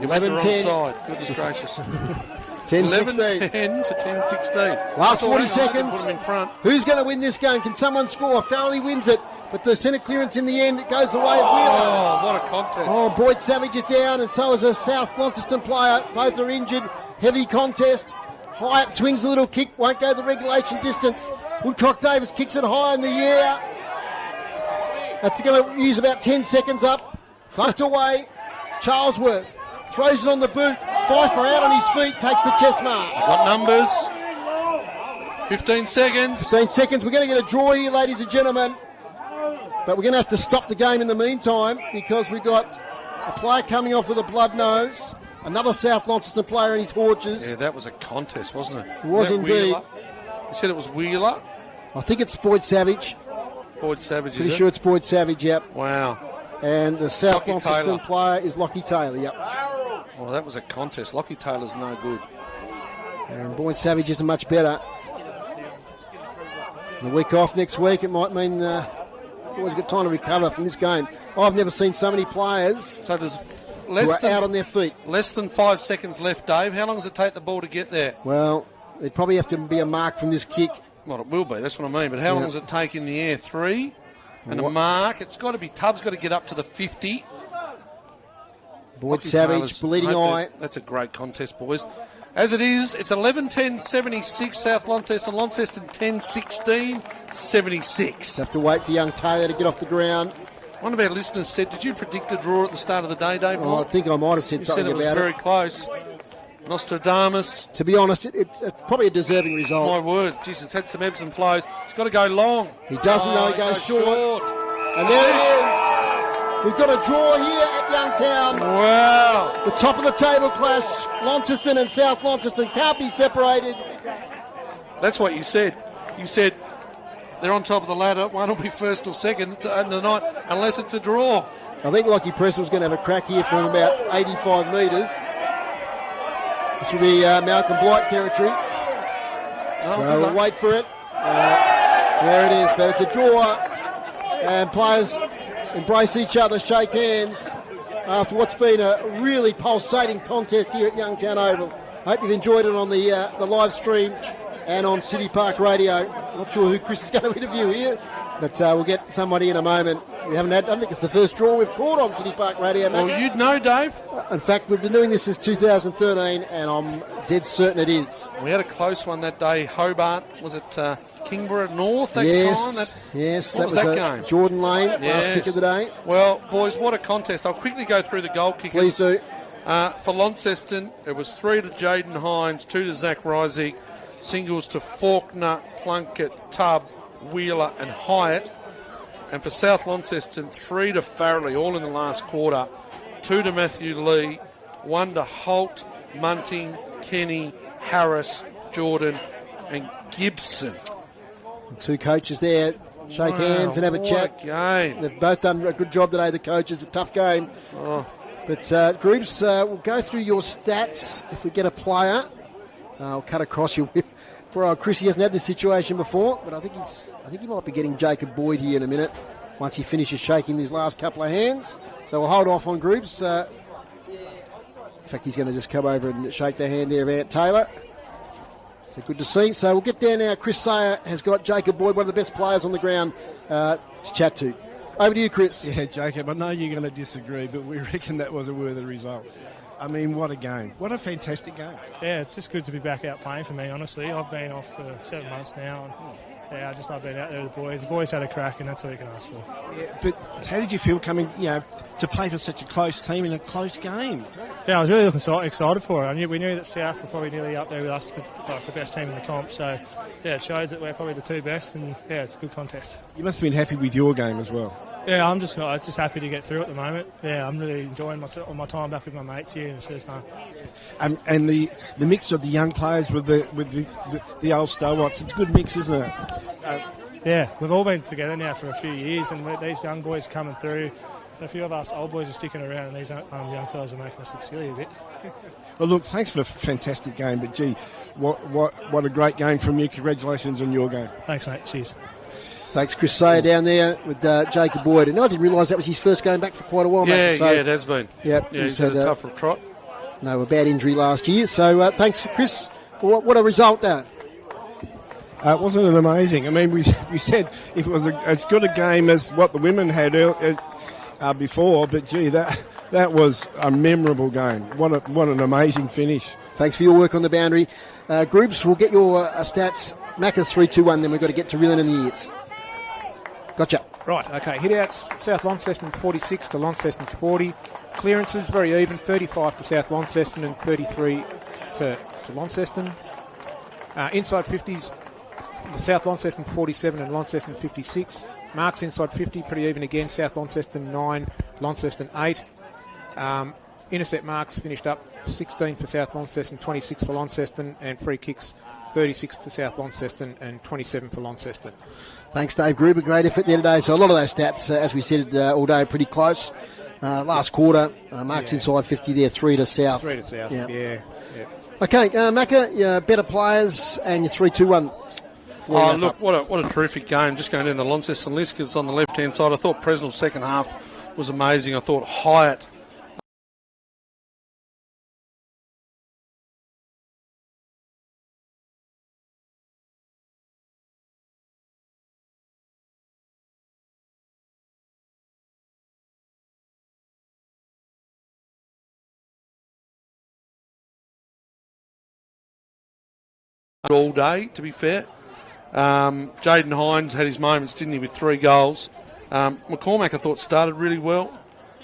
[SPEAKER 3] You went the wrong
[SPEAKER 1] 11-10.
[SPEAKER 3] side. Goodness gracious.
[SPEAKER 1] 10-16.
[SPEAKER 3] 11-10 to 10-16.
[SPEAKER 1] Last 40
[SPEAKER 3] Put them
[SPEAKER 1] seconds.
[SPEAKER 3] in front.
[SPEAKER 1] Who's going to win this game? Can someone score? Farrelly wins it, but the centre clearance in the end, it goes the way of Wheeler.
[SPEAKER 3] Oh, what a contest.
[SPEAKER 1] Oh, Boyd Savage is down, and so is a South Launceston player. Both are injured. Heavy contest. Hyatt swings a little kick, won't go the regulation distance. Woodcock-Davis kicks it high in the air. That's going to use about 10 seconds up. Fucked away. Charlesworth throws it on the boot. Pfeiffer out on his feet, takes the chest mark.
[SPEAKER 3] Got numbers. 15 seconds.
[SPEAKER 1] 15 seconds. We're going to get a draw here, ladies and gentlemen. But we're going to have to stop the game in the meantime because we've got a player coming off with a blood nose. Another South Launceston player in his haunches.
[SPEAKER 3] Yeah, that was a contest, wasn't it?
[SPEAKER 1] It was indeed.
[SPEAKER 3] Wheeler? You said it was Wheeler?
[SPEAKER 1] I think it's Boyd Savage.
[SPEAKER 3] Boyd Savage,
[SPEAKER 1] Pretty
[SPEAKER 3] is
[SPEAKER 1] sure
[SPEAKER 3] it?
[SPEAKER 1] it's Boyd Savage, yep.
[SPEAKER 3] Wow.
[SPEAKER 1] And the South
[SPEAKER 3] Lockie
[SPEAKER 1] Launceston
[SPEAKER 3] Taylor.
[SPEAKER 1] player is Lockie Taylor, yep.
[SPEAKER 3] Well, that was a contest. Lockie Taylor's no good.
[SPEAKER 1] And Boyd Savage isn't much better. And a week off next week, it might mean always a good time to recover from this game. I've never seen so many players
[SPEAKER 3] So there's
[SPEAKER 1] who are out on their feet.
[SPEAKER 3] less than 5 seconds left, Dave. How long does it take the ball to get there?
[SPEAKER 1] Well, there'd probably have to be a mark from this kick.
[SPEAKER 3] Well, it will be. That's what I mean. But how long does it take in the air? 3? And a mark. It's got to be, Tubbs got to get up to the 50.
[SPEAKER 1] Boyd
[SPEAKER 3] Lockie
[SPEAKER 1] Savage,
[SPEAKER 3] Taylor's-
[SPEAKER 1] bleeding
[SPEAKER 3] hope
[SPEAKER 1] eye.
[SPEAKER 3] That's a great contest, boys. As it is, it's 11-10-76 South Launceston. Launceston 10-16-76.
[SPEAKER 1] Have to wait for young Taylor to get off the ground.
[SPEAKER 3] One of our listeners said, did you predict a draw at the start of the day, Dave?
[SPEAKER 1] Oh, I think I might have said
[SPEAKER 3] You
[SPEAKER 1] something
[SPEAKER 3] said it was
[SPEAKER 1] about
[SPEAKER 3] very
[SPEAKER 1] it.
[SPEAKER 3] close. Nostradamus.
[SPEAKER 1] To be honest, it's probably a deserving result.
[SPEAKER 3] My word. Jeez, it's had some ebbs and flows. It's got to go long.
[SPEAKER 1] He doesn't know, he
[SPEAKER 3] it
[SPEAKER 1] goes short. And
[SPEAKER 3] That's
[SPEAKER 1] there it is. We've got a draw here at Youngtown.
[SPEAKER 3] Wow.
[SPEAKER 1] The top of the table clash, Launceston and South Launceston can't be separated.
[SPEAKER 3] That's what you said. You said they're on top of the ladder. One will be first or second in the night, unless it's a draw.
[SPEAKER 1] I think Lockie Preston's going to have a crack here from about 85 metres. This will be Malcolm Blight territory. So we'll wait for it. There it is, but it's a draw. And players embrace each other, shake hands after what's been a really pulsating contest here at Youngtown Oval. Hope you've enjoyed it on the live stream and on City Park Radio. Not sure who Chris is going to interview here. But we'll get somebody in a moment. We haven't had, I think it's the first draw we've caught on City Park Radio, Matt.
[SPEAKER 3] Well, you'd know, Dave.
[SPEAKER 1] In fact, we've been doing this since 2013, and I'm dead certain it is.
[SPEAKER 3] We had a close one that day. Hobart, was it Kingborough North that time?
[SPEAKER 1] Yes,
[SPEAKER 3] what was that game?
[SPEAKER 1] Jordan Lane, last kick of the day.
[SPEAKER 3] Well, boys, what a contest. I'll quickly go through the goal kickers.
[SPEAKER 1] Please do.
[SPEAKER 3] For Launceston, it was 3 to Jaden Hines, 2 to Zach Reisig, singles to Faulkner, Plunkett, Tubb, Wheeler and Hyatt. And for South Launceston, 3 to Farrelly, all in the last quarter, 2 to Matthew Lee, 1 to Holt, Munting, Kenny, Harris, Jordan and Gibson.
[SPEAKER 1] Two coaches there. Shake hands and have a chat.
[SPEAKER 3] What a game.
[SPEAKER 1] They've both done a good job today, the coaches. A tough game. But groups, we'll go through your stats. If we get a player, I'll cut across you. Poor old Chris, he hasn't had this situation before, but I think he might be getting Jacob Boyd here in a minute once he finishes shaking his last couple of hands. So we'll hold off on groups. In fact, he's going to just come over and shake the hand there of Ant Taylor. So good to see. So we'll get down now. Chris Sayer has got Jacob Boyd, one of the best players on the ground, to chat to. Over to you, Chris.
[SPEAKER 2] Yeah, Jacob, I know you're going to disagree, but we reckon that was a worthy result. I mean, what a game. What a fantastic game.
[SPEAKER 17] Yeah, it's just good to be back out playing for me, honestly. I've been off for 7 months now. And, I just love being out there with the boys. The boys had a crack, and that's all you can ask for.
[SPEAKER 2] Yeah, but how did you feel coming, to play for such a close team in a close game?
[SPEAKER 17] Yeah, I was really excited for it. We knew that South were probably nearly up there with us, like the best team in the comp. So, yeah, it shows that we're probably the two best, and, yeah, it's a good contest.
[SPEAKER 2] You must have been happy with your game as well.
[SPEAKER 17] Yeah, I'm just happy to get through at the moment. Yeah, I'm really enjoying my time back with my mates here, and it's really fun.
[SPEAKER 2] And the mix of the young players with the old stalwarts, it's a good mix, isn't it?
[SPEAKER 17] Yeah, we've all been together now for a few years, and these young boys coming through. A few of us old boys are sticking around, and these young fellas are making us look silly a bit.
[SPEAKER 2] Well, look, thanks for a fantastic game, but gee, what a great game from you. Congratulations on your game.
[SPEAKER 17] Thanks, mate. Cheers.
[SPEAKER 1] Thanks, Chris Sayer down there with Jacob Boyd. And I didn't realise that was his first game back for quite a while.
[SPEAKER 3] Yeah,
[SPEAKER 1] so,
[SPEAKER 3] it has been.
[SPEAKER 1] Yep,
[SPEAKER 3] he's had a tougher trot.
[SPEAKER 1] No, a bad injury last year. So thanks, Chris, for what a result that.
[SPEAKER 2] Wasn't it amazing? I mean, we said it was as good a game as what the women had before, but gee, that was a memorable game. What an amazing finish.
[SPEAKER 1] Thanks for your work on the boundary. Groups, we'll get your stats. Macca's 3-2-1, then we've got to get to reeling in the ears. Gotcha.
[SPEAKER 4] Right, okay. Hit-outs, South Launceston 46 to Launceston's 40. Clearances, very even, 35 to South Launceston and 33 to Launceston. Inside 50s, South Launceston 47 and Launceston 56. Marks inside 50, pretty even again. South Launceston 9, Launceston 8. Intercept marks finished up 16 for South Launceston, 26 for Launceston, and free kicks 36 to South Launceston and 27 for Launceston.
[SPEAKER 1] Thanks, Dave Gruber. Great effort there today. So a lot of those stats, as we said all day, pretty close. Last quarter, marks inside 50 there, 3 to South.
[SPEAKER 4] 3 to South, yeah.
[SPEAKER 1] Okay, Macca, better players and your 3-2-1.
[SPEAKER 3] Oh, look, what a terrific game. Just going down the Launceston list because it's on the left-hand side. I thought Presnell's second half was amazing. I thought Hyatt... all day, to be fair. Jaden Hines had his moments, didn't he, with 3 goals. McCormack, I thought, started really well.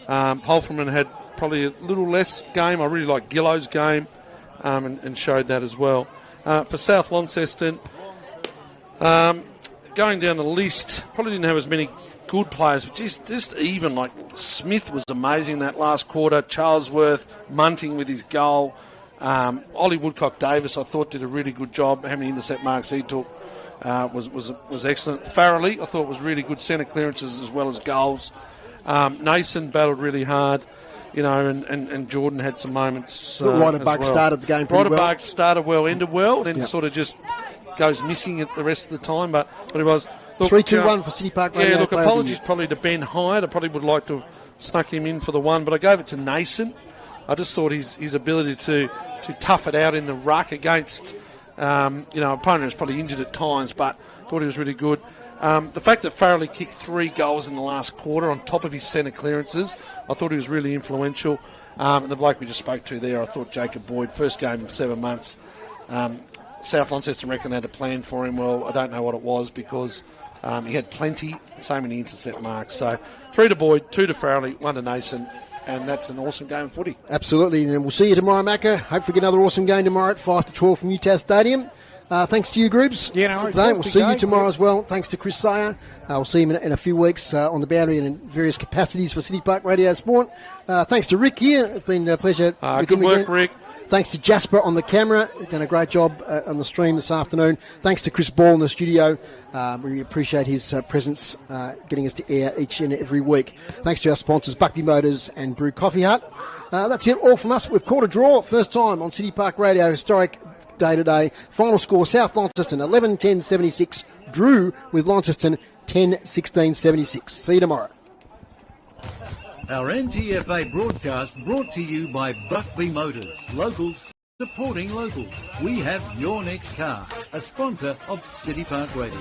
[SPEAKER 3] Holferman had probably a little less game. I really liked Gillo's game and showed that as well. For South Launceston, going down the list, probably didn't have as many good players, but just even, like Smith was amazing that last quarter. Charlesworth, Munting with his goal. Ollie Woodcock-Davis, I thought, did a really good job. How many intercept marks he took was excellent. Farrelly, I thought, was really good centre clearances as well as goals. Nason battled really hard, and Jordan had some moments.
[SPEAKER 1] Ryder-Bug started the game pretty well.
[SPEAKER 3] Ryder-Bug started well, ended well, then sort of just goes missing at the rest of the time, but he was.
[SPEAKER 1] 3-2-1 for City Park Radio.
[SPEAKER 3] Yeah, look, apologies probably to Ben Hyatt. I probably would like to have snuck him in for the one, but I gave it to Nason. I just thought his ability to tough it out in the ruck against, opponent was probably injured at times, but thought he was really good. The fact that Farrelly kicked 3 goals in the last quarter on top of his centre clearances, I thought he was really influential. And the bloke we just spoke to there, I thought Jacob Boyd, first game in 7 months. South Launceston reckon they had a plan for him. Well, I don't know what it was because he had plenty, so many intercept marks. So 3 to Boyd, 2 to Farrelly, 1 to Nason, and that's an awesome game of footy.
[SPEAKER 1] Absolutely, and we'll see you tomorrow, Macca. Hopefully get another awesome game tomorrow at 5 to 12 from UTAS Stadium. Thanks to you, Groups.
[SPEAKER 4] Yeah, no worries.
[SPEAKER 1] We'll see you tomorrow as well. Thanks to Chris Sayer. We'll see him in a few weeks on the boundary and in various capacities for City Park Radio Sport. Thanks to Rick here. It's been a pleasure with
[SPEAKER 3] good
[SPEAKER 1] him
[SPEAKER 3] work,
[SPEAKER 1] again.
[SPEAKER 3] Rick.
[SPEAKER 1] Thanks to Jasper on the camera. He's done a great job on the stream this afternoon. Thanks to Chris Ball in the studio. We appreciate his presence getting us to air each and every week. Thanks to our sponsors, Buckby Motors and Brew Coffee Hut. That's it all from us. We've caught a draw. First time on City Park Radio. Historic day today. Final score, South Launceston 11-10-76. Drew with Launceston 10-16-76. See you tomorrow.
[SPEAKER 8] Our NTFA broadcast brought to you by Buckby Motors. Locals supporting locals. We have your next car. A sponsor of City Park Radio.